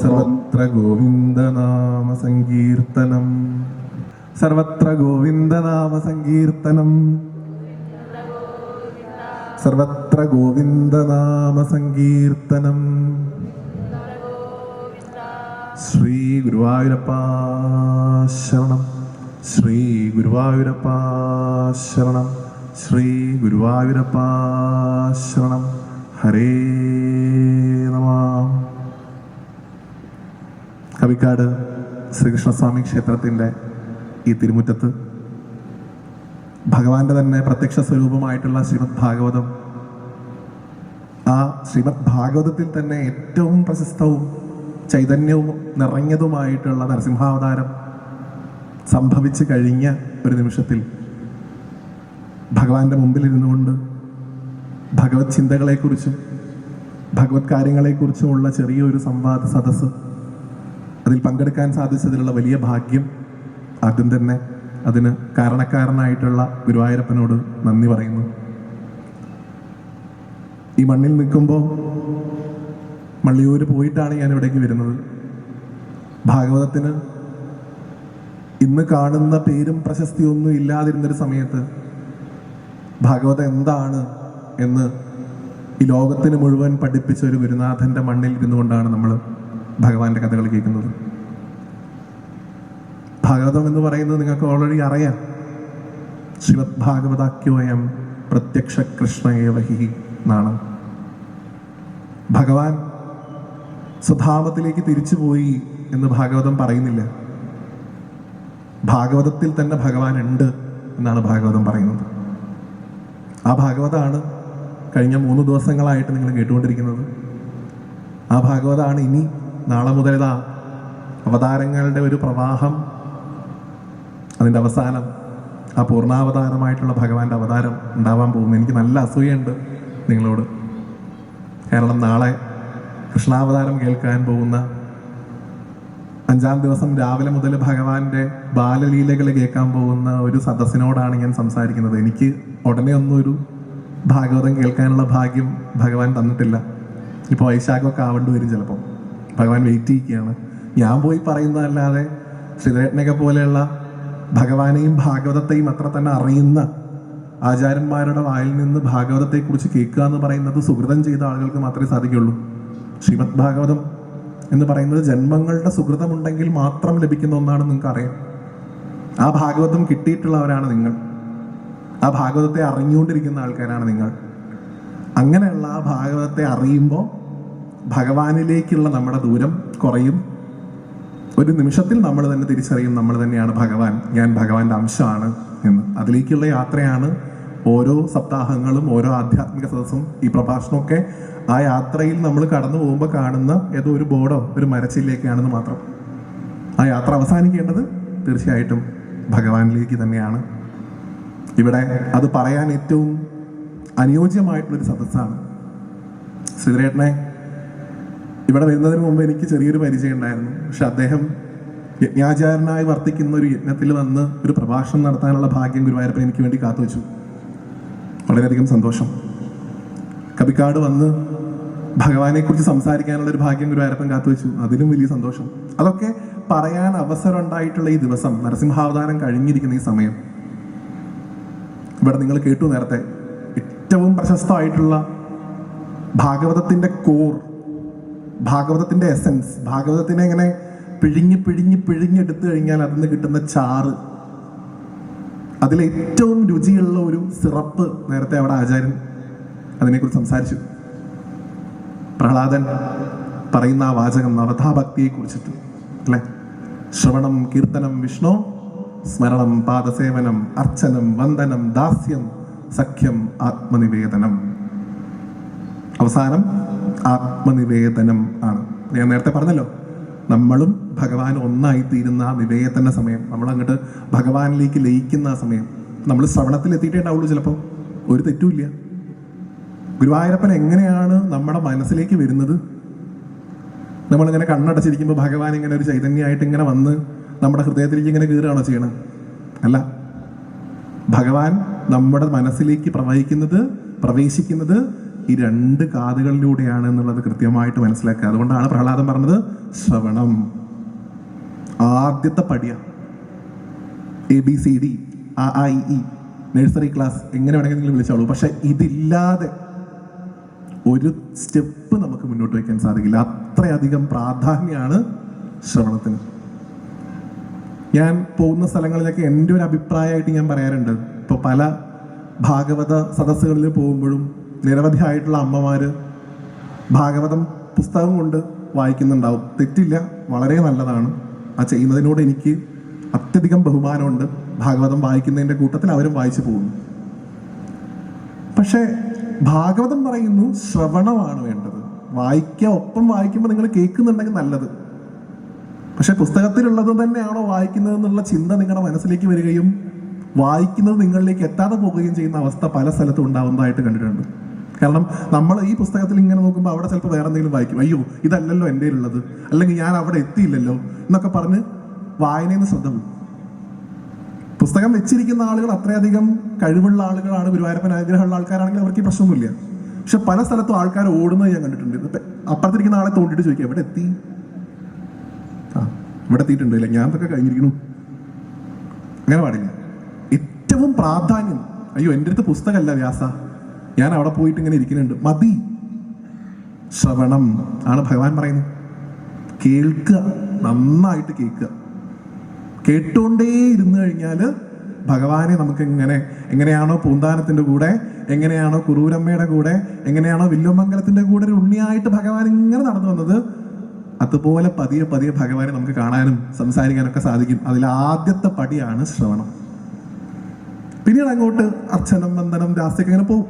സർവത്ര ഗോവിന്ദനാമ സങ്കീർത്തനം, സർവത്ര ഗോവിന്ദനാമ സങ്കീർത്തനം, സർവത്ര ഗോവിന്ദനാമ സങ്കീർത്തനം. ശ്രീ ഗുരുവായൂരപ്പ ശരണം, ശ്രീ ഗുരുവായൂരപ്പ ശരണം, ശ്രീ ഗുരുവായൂരപ്പ ശരണം. ഹരേ നമഃ. കവിക്കാട് ശ്രീകൃഷ്ണസ്വാമി ക്ഷേത്രത്തിൻ്റെ ഈ തിരുമുറ്റത്ത് ഭഗവാന്റെ തന്നെ പ്രത്യക്ഷ സ്വരൂപമായിട്ടുള്ള ശ്രീമദ് ഭാഗവതം, ആ ശ്രീമദ് ഭാഗവതത്തിൽ തന്നെ ഏറ്റവും പ്രശസ്തവും ചൈതന്യവും നിറഞ്ഞതുമായിട്ടുള്ള നരസിംഹാവതാരം സംഭവിച്ചു കഴിഞ്ഞ ഒരു നിമിഷത്തിൽ ഭഗവാന്റെ മുമ്പിൽ ഇരുന്നുകൊണ്ട് ഭഗവത് ചിന്തകളെക്കുറിച്ചും ഭഗവത് കാര്യങ്ങളെക്കുറിച്ചുമുള്ള ചെറിയൊരു സംവാദ സദസ്സ്, അതിൽ പങ്കെടുക്കാൻ സാധിച്ചതിലുള്ള വലിയ ഭാഗ്യം, ആദ്യം തന്നെ അതിന് കാരണക്കാരനായിട്ടുള്ള ഗുരുവായൂരപ്പനോട് നന്ദി പറയുന്നു. ഈ മണ്ണിൽ നിൽക്കുമ്പോൾ മള്ളിയൂർ പോയിട്ടാണ് ഞാൻ ഇവിടേക്ക് വരുന്നത്. ഭാഗവതത്തിന് ഇന്ന് കാണുന്ന പേരും പ്രശസ്തിയൊന്നും ഇല്ലാതിരുന്നൊരു സമയത്ത് ഭാഗവതം എന്താണ് എന്ന് ഈ ലോകത്തിന് മുഴുവൻ പഠിപ്പിച്ച ഒരു ഗുരുനാഥന്റെ മണ്ണിൽ ഇരുന്നുകൊണ്ടാണ് നമ്മൾ ഭഗവാന്റെ കഥകൾ കേൾക്കുന്നത്. ഭാഗവതം എന്ന് പറയുന്നത് നിങ്ങൾക്ക് ഓൾറെഡി അറിയാം. ശ്രീമദ് ഭാഗവതാഖ്യോയം പ്രത്യക്ഷ കൃഷ്ണയേവഹി എന്നാണ്. ഭഗവാൻ സ്വധാമത്തിലേക്ക് തിരിച്ചുപോയി എന്ന് ഭാഗവതം പറയുന്നില്ല. ഭാഗവതത്തിൽ തന്നെ ഭഗവാൻ ഉണ്ട് എന്നാണ് ഭാഗവതം പറയുന്നത്. ആ ഭാഗവതമാണ് കഴിഞ്ഞ 3 ദിവസങ്ങളായിട്ട് നിങ്ങൾ കേട്ടുകൊണ്ടിരിക്കുന്നത്. ആ ഭാഗവതമാണ് ഇനി നാളെ മുതൽ അവതാരങ്ങളുടെ ഒരു പ്രവാഹം, അതിൻ്റെ അവസാനം ആ പൂർണ്ണാവതാരമായിട്ടുള്ള ഭഗവാന്റെ അവതാരം ഉണ്ടാവാൻ പോകുന്നു. എനിക്ക് നല്ല അസൂയുണ്ട് നിങ്ങളോട്. കാരണം നാളെ കൃഷ്ണാവതാരം കേൾക്കാൻ പോകുന്ന 5-ാം ദിവസം രാവിലെ മുതൽ ഭഗവാന്റെ ബാലലീലകൾ കേൾക്കാൻ പോകുന്ന ഒരു സദസ്സിനോടാണ് ഞാൻ സംസാരിക്കുന്നത്. എനിക്ക് ഉടനെ ഒന്നും ഒരു ഭാഗവതം കേൾക്കാനുള്ള ഭാഗ്യം ഭഗവാൻ തന്നിട്ടില്ല. ഇപ്പോൾ വൈശാഖമൊക്കെ ആവേണ്ടി വരും ചിലപ്പോൾ. ഭഗവാൻ വെയിറ്റ് ചെയ്യുകയാണ്. ഞാൻ പോയി പറയുന്നതല്ലാതെ ശ്രീധരനൊക്കെ പോലെയുള്ള ഭഗവാനെയും ഭാഗവതത്തെയും അത്ര തന്നെ അറിയുന്ന ആചാര്യന്മാരുടെ വായിൽ നിന്ന് ഭാഗവതത്തെക്കുറിച്ച് കേൾക്കുക എന്ന് പറയുന്നത് സുഹൃതം ചെയ്ത ആളുകൾക്ക് മാത്രമേ സാധിക്കുള്ളൂ. ശ്രീമദ് ഭാഗവതം എന്ന് പറയുന്നത് ജന്മങ്ങളുടെ സുഹൃതമുണ്ടെങ്കിൽ മാത്രം ലഭിക്കുന്ന ഒന്നാണെന്ന് നിങ്ങൾക്ക് അറിയാം. ആ ഭാഗവതം കിട്ടിയിട്ടുള്ളവരാണ് നിങ്ങൾ. ആ ഭാഗവതത്തെ അറിഞ്ഞുകൊണ്ടിരിക്കുന്ന ആൾക്കാരാണ് നിങ്ങൾ. അങ്ങനെയുള്ള ആ ഭാഗവതത്തെ അറിയുമ്പോൾ ഭഗവാനിലേക്കുള്ള നമ്മുടെ ദൂരം കുറയും. ഒരു നിമിഷത്തിൽ നമ്മൾ തന്നെ തിരിച്ചറിയും നമ്മൾ തന്നെയാണ് ഭഗവാൻ, ഞാൻ ഭഗവാന്റെ അംശമാണ് എന്ന്. അതിലേക്കുള്ള യാത്രയാണ് ഓരോ സപ്താഹങ്ങളും ഓരോ ആധ്യാത്മിക സദസ്സും ഈ പ്രഭാഷണമൊക്കെ. ആ യാത്രയിൽ നമ്മൾ കടന്നു പോകുമ്പോൾ കാണുന്ന ഏതോ ഒരു ബോർഡോ ഒരു മരച്ചില്ലേക്കാണെന്ന് മാത്രം. ആ യാത്ര അവസാനിക്കേണ്ടത് തീർച്ചയായിട്ടും ഭഗവാനിലേക്ക് തന്നെയാണ്. ഇവിടെ അത് പറയാൻ ഏറ്റവും അനുയോജ്യമായിട്ടുള്ളൊരു സദസ്സാണ്. ശ്രീധരേട്ടനെ ഇവിടെ വരുന്നതിന് മുമ്പ് എനിക്ക് ചെറിയൊരു പരിചയം ഉണ്ടായിരുന്നു. പക്ഷെ അദ്ദേഹം യജ്ഞാചാരനായി വർത്തിക്കുന്ന ഒരു യജ്ഞത്തിൽ വന്ന് ഒരു പ്രഭാഷണം നടത്താനുള്ള ഭാഗ്യം ഗുരുവായൂരപ്പൻ എനിക്ക് വേണ്ടി കാത്തുവെച്ചു. വളരെയധികം സന്തോഷം. കവിക്കാട് വന്ന് ഭഗവാനെക്കുറിച്ച് സംസാരിക്കാനുള്ള ഒരു ഭാഗ്യം ഗുരുവായൂരപ്പൻ കാത്തുവെച്ചു. അതിലും വലിയ സന്തോഷം. അതൊക്കെ പറയാൻ അവസരം ഉണ്ടായിട്ടുള്ള ഈ ദിവസം, നരസിംഹാവതാരം കഴിഞ്ഞിരിക്കുന്ന ഈ സമയം, ഇവിടെ നിങ്ങൾ കേട്ടു നേരത്തെ ഏറ്റവും പ്രശസ്തമായിട്ടുള്ള ഭാഗവതത്തിന്റെ കോർ, ഭാഗവതത്തിന്റെ എസൻസ്, ഭാഗവതത്തിനെ ഇങ്ങനെ പിഴിഞ്ഞെടുത്തു കഴിഞ്ഞാൽ അതിൽ നിന്ന് കിട്ടുന്ന ചാറ്, അതിലേറ്റവും രുചിയുള്ള ഒരു സിറപ്പ് നേരത്തെ അവിടെ ആചാര്യൻ അതിനെക്കുറിച്ച് സംസാരിച്ചു. പ്രഹ്ലാദൻ പറയുന്ന ആ വാചകം നവതാഭക്തിയെ കുറിച്ചിട്ട് അല്ലെ? ശ്രവണം കീർത്തനം വിഷ്ണു, സ്മരണം പാദസേവനം, അർച്ചനം വന്ദനം, ദാസ്യം സഖ്യം ആത്മനിവേദനം. അവസാനം ആത്മനിവേദനം ആണ്. ഞാൻ നേരത്തെ പറഞ്ഞല്ലോ, നമ്മളും ഭഗവാൻ ഒന്നായിത്തീരുന്ന ആ നിവേദന സമയം, നമ്മൾ അങ്ങോട്ട് ഭഗവാനിലേക്ക് ലയിക്കുന്ന ആ സമയം, നമ്മൾ ശ്രവണത്തിൽ എത്തിയിട്ടേ ഉണ്ടാവുള്ളൂ. ചിലപ്പോൾ ഒരു തെറ്റുമില്ല. ഗുരുവായൂരപ്പൻ എങ്ങനെയാണ് നമ്മുടെ മനസ്സിലേക്ക് വരുന്നത്? നമ്മളിങ്ങനെ കണ്ണടച്ചിരിക്കുമ്പോൾ ഭഗവാൻ ഇങ്ങനെ ഒരു ചൈതന്യമായിട്ട് ഇങ്ങനെ വന്ന് നമ്മുടെ ഹൃദയത്തിലേക്ക് ഇങ്ങനെ കയറുകയാണോ ചെയ്യണം? അല്ല. ഭഗവാൻ നമ്മുടെ മനസ്സിലേക്ക് പ്രവേശിക്കുന്നത് ഈ 2 കാതുകളിലൂടെയാണ് എന്നുള്ളത് കൃത്യമായിട്ട് മനസ്സിലാക്കുക. അതുകൊണ്ടാണ് പ്രഹ്ലാദൻ പറഞ്ഞത് ശ്രവണം ആദ്യത്തെ പടിയാണ്. ABCD AIE നഴ്സറി ക്ലാസ് എങ്ങനെ വേണമെങ്കിൽ നിങ്ങൾ വിളിച്ചോളൂ. പക്ഷെ ഇതില്ലാതെ ഒരു സ്റ്റെപ്പ് നമുക്ക് മുന്നോട്ട് വയ്ക്കാൻ സാധിക്കില്ല. അത്രയധികം പ്രാധാന്യമാണ് ശ്രവണത്തിന്. ഞാൻ പോകുന്ന സ്ഥലങ്ങളിലൊക്കെ എൻ്റെ ഒരു അഭിപ്രായമായിട്ട് ഞാൻ പറയാറുണ്ട്. ഇപ്പോൾ പല ഭാഗവത സദസ്സുകളിൽ പോകുമ്പോഴും നിരവധിയായിട്ടുള്ള അമ്മമാര് ഭാഗവതം പുസ്തകം കൊണ്ട് വായിക്കുന്നുണ്ടാവും. തെറ്റില്ല, വളരെ നല്ലതാണ്. ആ ചെയ്യുന്നതിനോട് എനിക്ക് അത്യധികം ബഹുമാനമുണ്ട്. ഭാഗവതം വായിക്കുന്നതിൻ്റെ കൂട്ടത്തിൽ അവരും വായിച്ചു പോകുന്നു. പക്ഷേ ഭാഗവതം പറയുന്നു ശ്രവണമാണ് വേണ്ടത്. ഒപ്പം വായിക്കുമ്പോൾ നിങ്ങൾ കേൾക്കുന്നുണ്ടെങ്കിൽ നല്ലത്. പക്ഷെ പുസ്തകത്തിലുള്ളത് തന്നെയാണോ വായിക്കുന്നത് എന്നുള്ള ചിന്ത നിങ്ങളുടെ മനസ്സിലേക്ക് വരികയും വായിക്കുന്നത് നിങ്ങളിലേക്ക് എത്താതെ പോവുകയും ചെയ്യുന്ന അവസ്ഥ പല സ്ഥലത്തും ഉണ്ടാവുന്നതായിട്ട് കണ്ടിട്ടുണ്ട്. കാരണം നമ്മൾ ഈ പുസ്തകത്തിൽ ഇങ്ങനെ നോക്കുമ്പോൾ അവിടെ ചിലപ്പോൾ വേറെ എന്തെങ്കിലും വായിക്കും. അയ്യോ ഇതല്ലല്ലോ എൻ്റെ ഉള്ളത്, അല്ലെങ്കിൽ ഞാൻ അവിടെ എത്തിയില്ലല്ലോ എന്നൊക്കെ പറഞ്ഞ് വായനയിൽ നിന്ന് ശ്രദ്ധ പോകും. പുസ്തകം വെച്ചിരിക്കുന്ന ആളുകൾ അത്രയധികം കഴിവുള്ള ആളുകളാണ്. ഗുരുവായൂരപ്പൻ ആഗ്രഹമുള്ള ആൾക്കാരാണെങ്കിൽ അവർക്ക് ഈ പ്രശ്നമൊന്നുമില്ല. പക്ഷെ പല സ്ഥലത്തും ആൾക്കാർ ഓടുന്നത് ഞാൻ കണ്ടിട്ടുണ്ട്. ഇപ്പം അപ്പുറത്തിരിക്കുന്ന ആളെ തോണ്ടിട്ട് ചോദിക്കുക എവിടെ എത്തി? ഇവിടെ എത്തിയിട്ടുണ്ട്, ഇല്ല ഞാൻ ഇതൊക്കെ കഴിഞ്ഞിരിക്കുന്നു. അങ്ങനെ പാടില്ല. ഏറ്റവും പ്രാധാന്യം അയ്യോ എൻ്റെ അടുത്ത് പുസ്തകമല്ല വ്യാസ, ഞാൻ അവിടെ പോയിട്ട് ഇങ്ങനെ ഇരിക്കുന്നുണ്ട്, മതി. ശ്രവണം ആണ് ഭഗവാൻ പറയുന്നത്. കേൾക്കുക, നന്നായിട്ട് കേൾക്കുക. കേട്ടുകൊണ്ടേ ഇരുന്ന് കഴിഞ്ഞാൽ ഭഗവാനെ നമുക്ക് എങ്ങനെയാണോ പൂന്താനത്തിൻ്റെ കൂടെ, എങ്ങനെയാണോ കുറൂരമ്മയുടെ കൂടെ, എങ്ങനെയാണോ വില്ലുമംഗലത്തിൻ്റെ കൂടെ ഒരു ഉണ്ണിയായിട്ട് ഭഗവാൻ ഇങ്ങനെ നടന്നു വന്നത്, അതുപോലെ പതിയെ പതിയെ ഭഗവാനെ നമുക്ക് കാണാനും സംസാരിക്കാനൊക്കെ സാധിക്കും. അതിൽ ആദ്യത്തെ പടിയാണ് ശ്രവണം. പിന്നീട് അങ്ങോട്ട് അർച്ചനം, വന്ദനം, രാസ്യൊക്കെ ഇങ്ങനെ പോകും.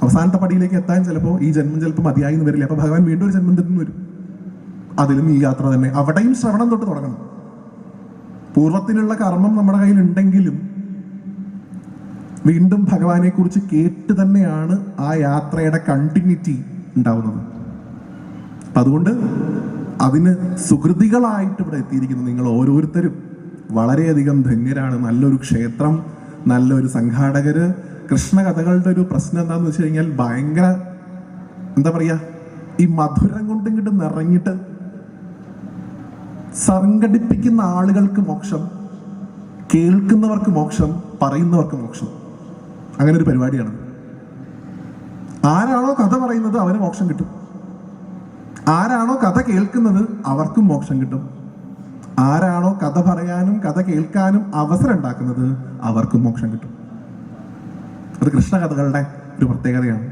അവസാനത്തെ പടിയിലേക്ക് എത്താൻ ചിലപ്പോൾ ഈ ജന്മം ചിലപ്പോൾ മതിയായി എന്ന് വരില്ല. അപ്പൊ ഭഗവാൻ വീണ്ടും ഒരു ജന്മം തന്നെ വരും. അതിലും ഈ യാത്ര തന്നെ. അവിടെയും ശ്രവണം തൊട്ട് തുടങ്ങണം. പൂർവത്തിലുള്ള കർമ്മം നമ്മുടെ കയ്യിൽ ഉണ്ടെങ്കിലും വീണ്ടും ഭഗവാനെ കുറിച്ച് കേട്ട് തന്നെയാണ് ആ യാത്രയുടെ കണ്ടിന്യൂറ്റി ഉണ്ടാവുന്നത്. അതുകൊണ്ട് അതിന് സുഹൃതികളായിട്ട് ഇവിടെ എത്തിയിരിക്കുന്ന നിങ്ങൾ ഓരോരുത്തരും വളരെയധികം ധന്യരാണ്. നല്ലൊരു ക്ഷേത്രം, നല്ലൊരു സംഘാടകര്. കൃഷ്ണകഥകളുടെ ഒരു പ്രശ്നം എന്താണെന്ന് വെച്ച് കഴിഞ്ഞാൽ ഭയങ്കര എന്താ പറയാ, ഈ മധുരം കൊണ്ട് ഇങ്ങോട്ട് നിറഞ്ഞിട്ട് സംഘടിപ്പിക്കുന്ന ആളുകൾക്ക് മോക്ഷം, കേൾക്കുന്നവർക്ക് മോക്ഷം, പറയുന്നവർക്ക് മോക്ഷം. അങ്ങനെ ഒരു പരിപാടിയാണ്. ആരാണോ കഥ പറയുന്നത് അവന് മോക്ഷം കിട്ടും. ആരാണോ കഥ കേൾക്കുന്നത് അവർക്കും മോക്ഷം കിട്ടും. ആരാണോ കഥ പറയാനും കഥ കേൾക്കാനും അവസരം ഉണ്ടാക്കുന്നത് അവർക്കും മോക്ഷം കിട്ടും. അത് കൃഷ്ണകഥകളുടെ ഒരു പ്രത്യേകതയാണ്.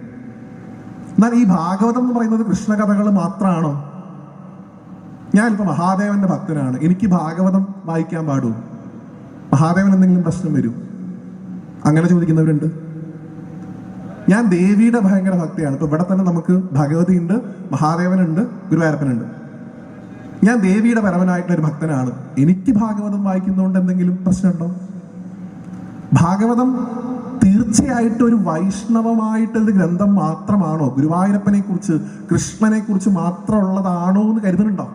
എന്നാൽ ഈ ഭാഗവതം എന്ന് പറയുന്നത് കൃഷ്ണകഥകൾ മാത്രമാണോ? ഞാനിപ്പോൾ മഹാദേവന്റെ ഭക്തനാണ്, എനിക്ക് ഭാഗവതം വായിക്കാൻ പാടുമോ? മഹാദേവൻ എന്തെങ്കിലും പ്രശ്നം വരും? അങ്ങനെ ചോദിക്കുന്നവരുണ്ട്. ഞാൻ ദേവിയുടെ ഭയങ്കര ഭക്തിയാണ്. ഇപ്പൊ ഇവിടെ തന്നെ നമുക്ക് ഭഗവതി ഉണ്ട്, മഹാദേവനുണ്ട്, ഗുരുവായൂരപ്പനുണ്ട്. ഞാൻ ദേവിയുടെ പരമനായിട്ടുള്ള ഒരു ഭക്തനാണ്, എനിക്ക് ഭാഗവതം വായിക്കുന്നതുകൊണ്ട് എന്തെങ്കിലും പ്രശ്നമുണ്ടോ? ഭാഗവതം തീർച്ചയായിട്ടും ഒരു വൈഷ്ണവമായിട്ടൊരു ഗ്രന്ഥം മാത്രമാണോ? ഗുരുവായൂരപ്പനെ കുറിച്ച്, കൃഷ്ണനെ കുറിച്ച് മാത്രമുള്ളതാണോ എന്ന് കരുതുന്നുണ്ടോ?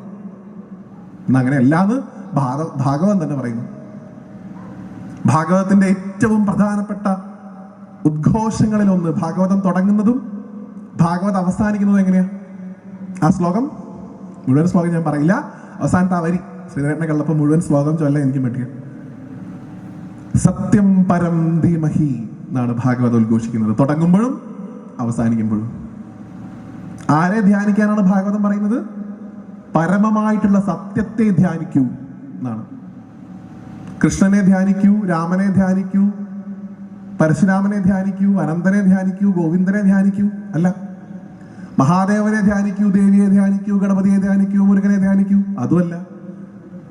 എന്നങ്ങനെ അല്ലാന്ന് ഭാഗവതം തന്നെ പറയുന്നു. ഭാഗവതത്തിന്റെ ഏറ്റവും പ്രധാനപ്പെട്ട ഉദ്ഘോഷങ്ങളിലൊന്ന്, ഭാഗവതം തുടങ്ങുന്നതും ഭാഗവതം അവസാനിക്കുന്നതും എങ്ങനെയാ? ആ ശ്ലോകം, മുഴുവൻ ശ്ലോകം ഞാൻ പറയില്ല, അവസാനത്തെ വരി ശ്രീധരനെ കള്ളപ്പം മുഴുവൻ ശ്ലോകം ചൊല്ലാൻ എനിക്ക് പറ്റിയ. സത്യം പരം ധീമഹി എന്നാണ് ഭാഗവതം ഉദ്ഘോഷിക്കുന്നത്, തുടങ്ങുമ്പോഴും അവസാനിക്കുമ്പോഴും. ആരെ ധ്യാനിക്കാനാണ് ഭാഗവതം പറയുന്നത്? പരമമായിട്ടുള്ള സത്യത്തെ ധ്യാനിക്കൂ എന്നാണ്. കൃഷ്ണനെ ധ്യാനിക്കൂ, രാമനെ ധ്യാനിക്കൂ, പരശുരാമനെ ധ്യാനിക്കൂ, അനന്തനെ ധ്യാനിക്കൂ, ഗോവിന്ദനെ ധ്യാനിക്കൂ അല്ല. മഹാദേവനെ ധ്യാനിക്കൂ, ദേവിയെ ധ്യാനിക്കൂ, ഗണപതിയെ ധ്യാനിക്കൂ, മുരുകനെ ധ്യാനിക്കൂ, അതുമല്ല.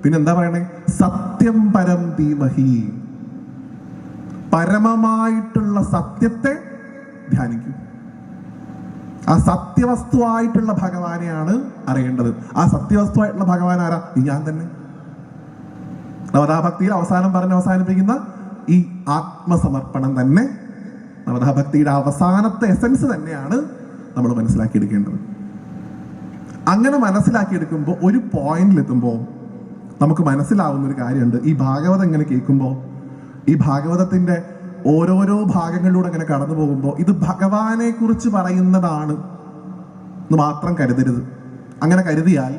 പിന്നെന്താ പറയണേ? സത്യം പരം ധീമഹി, പരമമായിട്ടുള്ള സത്യത്തെ ധ്യാനിക്കൂ. ആ സത്യവസ്തുവായിട്ടുള്ള ഭഗവാനെയാണ് അറിയേണ്ടത്. ആ സത്യവസ്തുവായിട്ടുള്ള ഭഗവാൻ ആരാ? ഞാൻ തന്നെ. നവതാഭക്തിയിൽ അവസാനം പറഞ്ഞ് അവസാനിപ്പിക്കുന്ന ഈ ആത്മസമർപ്പണം തന്നെ നവതാഭക്തിയുടെ അവസാനത്തെ എസൻസ് തന്നെയാണ് നമ്മൾ മനസ്സിലാക്കിയെടുക്കേണ്ടത്. അങ്ങനെ മനസ്സിലാക്കിയെടുക്കുമ്പോൾ ഒരു പോയിന്റിലെത്തുമ്പോൾ നമുക്ക് മനസ്സിലാവുന്ന ഒരു കാര്യമുണ്ട്. ഈ ഭാഗവതം ഇങ്ങനെ കേൾക്കുമ്പോൾ ഈ ഭാഗവതത്തിന്റെ ഓരോരോ ഭാഗങ്ങളിലൂടെ അങ്ങനെ കടന്നു പോകുമ്പോൾ ഇത് ഭഗവാനെ കുറിച്ച് പറയുന്നതാണ് എന്ന് മാത്രം കരുതരുത്. അങ്ങനെ കരുതിയാൽ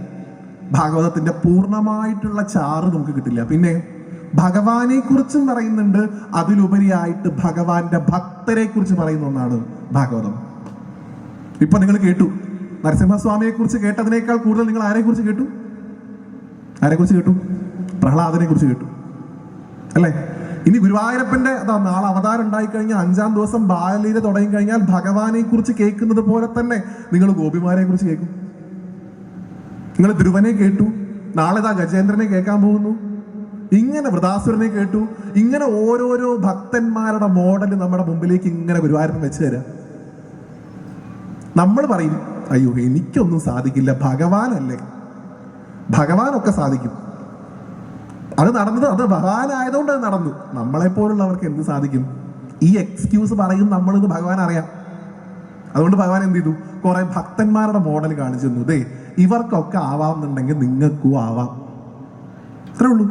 ഭാഗവതത്തിന്റെ പൂർണ്ണമായിട്ടുള്ള ചാറ് നമുക്ക് കിട്ടില്ല. പിന്നെ ഭഗവാനെ കുറിച്ചും പറയുന്നുണ്ട്, അതിലുപരിയായിട്ട് ഭഗവാന്റെ ഭക്തരെ കുറിച്ച് പറയുന്ന ഒന്നാണ് ഭാഗവതം. ഇപ്പൊ നിങ്ങൾ കേട്ടു, നരസിംഹസ്വാമിയെ കുറിച്ച് കേട്ടതിനേക്കാൾ കൂടുതൽ നിങ്ങൾ ആരെ കുറിച്ച് കേട്ടു? പ്രഹ്ലാദനെ കുറിച്ച് കേട്ടു അല്ലേ? ഇനി ഗുരുവായൂരപ്പന്റെ നാളെ അവതാരം ഉണ്ടായി കഴിഞ്ഞാൽ 5-ാം ദിവസം ബാലലീല തുടങ്ങി കഴിഞ്ഞാൽ ഭഗവാനെ കുറിച്ച് കേൾക്കുന്നത് പോലെ തന്നെ നിങ്ങൾ ഗോപിമാരെ കുറിച്ച് കേൾക്കും. നിങ്ങൾ ധ്രുവനെ കേട്ടു, നാളെ ഗജേന്ദ്രനെ കേൾക്കാൻ പോകുന്നു, ഇങ്ങനെ വൃതാസുരനെ കേട്ടു. ഇങ്ങനെ ഓരോരോ ഭക്തന്മാരുടെ മോഡൽ നമ്മുടെ മുമ്പിലേക്ക് ഇങ്ങനെ ഗുരുവായൂരപ്പൻ വെച്ച് തരാം. നമ്മൾ പറയും, അയ്യോ എനിക്കൊന്നും സാധിക്കില്ല, ഭഗവാനല്ലേ, ഭഗവാനൊക്കെ സാധിക്കും. അത് ഭഗവാനായതുകൊണ്ട് അത് നടന്നു. നമ്മളെപ്പോലുള്ളവർക്ക് എന്ത് സാധിക്കും? ഈ എക്സ്ക്യൂസ് പറയും നമ്മളിത് ഭഗവാൻ അറിയാം. അതുകൊണ്ട് ഭഗവാൻ എന്ത് ചെയ്തു? കുറെ ഭക്തന്മാരുടെ മോഡൽ കാണിച്ചു തന്നു. ദേ ഇവർക്കൊക്കെ ആവാമെന്നുണ്ടെങ്കിൽ നിങ്ങൾക്കും ആവാം. അത്രേ ഉള്ളൂ.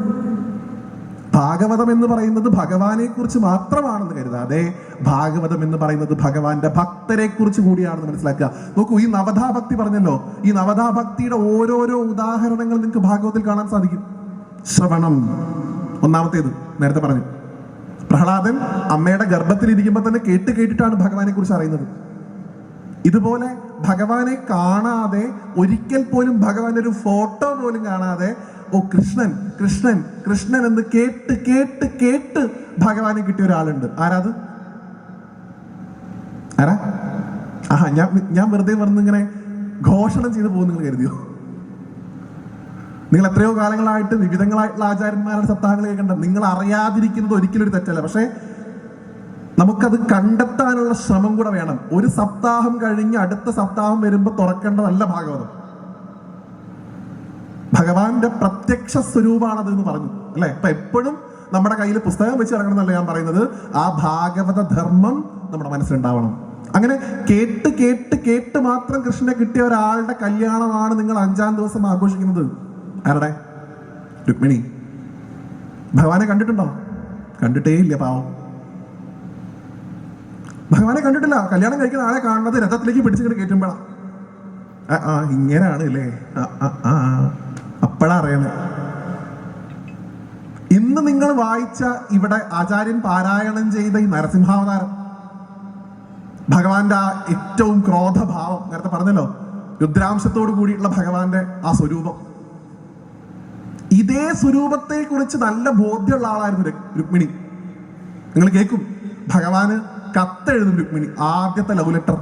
ഭാഗവതം എന്ന് പറയുന്നത് ഭഗവാനെ കുറിച്ച് മാത്രമാണെന്ന് കരുതാതെ ഭാഗവതം എന്ന് പറയുന്നത് ഭഗവാന്റെ ഭക്തരെ കുറിച്ച് കൂടിയാണെന്ന് മനസ്സിലാക്കുക. നോക്കൂ, ഈ നവധാഭക്തി പറഞ്ഞല്ലോ, ഈ നവധാഭക്തിയുടെ ഓരോരോ ഉദാഹരണങ്ങൾ നിങ്ങൾക്ക് ഭാഗവതത്തിൽ കാണാൻ സാധിക്കും. ശ്രവണം ഒന്നാമത്തേത് നേരത്തെ പറഞ്ഞു. പ്രഹ്ലാദൻ അമ്മയുടെ ഗർഭത്തിൽ ഇരിക്കുമ്പോൾ തന്നെ കേട്ടിട്ടാണ് ഭഗവാനെ കുറിച്ച് അറിയുന്നത്. ഇതുപോലെ ഭഗവാനെ കാണാതെ, ഒരിക്കൽ പോലും ഭഗവാന്റെ ഒരു ഫോട്ടോ പോലും കാണാതെ, ഓ കൃഷ്ണൻ കൃഷ്ണൻ കൃഷ്ണൻ എന്ന് കേട്ട് ഭഗവാനെ കിട്ടിയ ഒരാളുണ്ട്. ആരാത്? ഞാൻ വെറുതെ ഇങ്ങനെ ഘോഷണം ചെയ്തു പോകും നിങ്ങൾ കരുതിയോ? നിങ്ങൾ എത്രയോ കാലങ്ങളായിട്ട് വിവിധങ്ങളായിട്ടുള്ള ആചാര്യന്മാരുടെ സപ്താഹങ്ങൾ കേൾക്കണ്ട. നിങ്ങൾ അറിയാതിരിക്കുന്നത് ഒരിക്കലും ഒരു തെറ്റല്ല. പക്ഷെ നമുക്കത് കണ്ടെത്താനുള്ള ശ്രമം കൂടെ വേണം. ഒരു സപ്താഹം കഴിഞ്ഞ് അടുത്ത സപ്താഹം വരുമ്പോൾ തുറക്കേണ്ടതല്ല ഭാഗവതം. ഭഗവാന്റെ പ്രത്യക്ഷ സ്വരൂപമാണത് എന്ന് പറഞ്ഞു അല്ലെ? ഇപ്പൊ എപ്പോഴും നമ്മുടെ കയ്യിൽ പുസ്തകം വെച്ച് ഇറങ്ങണം എന്നല്ല ഞാൻ പറയുന്നത്. ആ ഭാഗവത ധർമ്മം നമ്മുടെ മനസ്സിലുണ്ടാവണം. അങ്ങനെ കേട്ട് മാത്രം കൃഷ്ണനെ കിട്ടിയ ഒരാളുടെ കല്യാണമാണ് നിങ്ങൾ 5-ാം ദിവസം ആഘോഷിക്കുന്നത്. ആരുടെ? രുക്മിണി. ഭഗവാനെ കണ്ടിട്ടുണ്ടോ? കണ്ടിട്ടേ ഇല്ല, പാവം. ഭഗവാനെ കണ്ടിട്ടില്ല. കല്യാണം കഴിക്കുന്ന ആളെ കാണുന്നത് രഥത്തിലേക്ക് പിടിച്ചിട്ട് കയറ്റുമ്പോഴാണ്. ഇങ്ങനെയാണ് അല്ലേ? അപ്പോഴാ അറിയണേ. ഇന്ന് നിങ്ങൾ വായിച്ച ഇവിടെ ആചാര്യൻ പാരായണം ചെയ്ത ഈ നരസിംഹാവതാരം, ഭഗവാന്റെ ആ ഏറ്റവും ക്രോധഭാവം, നേരത്തെ പറഞ്ഞല്ലോ, രുദ്രാംശത്തോടു കൂടിയിട്ടുള്ള ഭഗവാന്റെ ആ സ്വരൂപം, ഇതേ സ്വരൂപത്തെ കുറിച്ച് നല്ല ബോധ്യമുള്ള ആളായിരുന്നു രുക്മിണി. നിങ്ങൾ കേൾക്കും, ഭഗവാന് കത്തെഴുതും രുക്മിണി. ആദ്യത്തെ ലവ് ലെറ്റർ,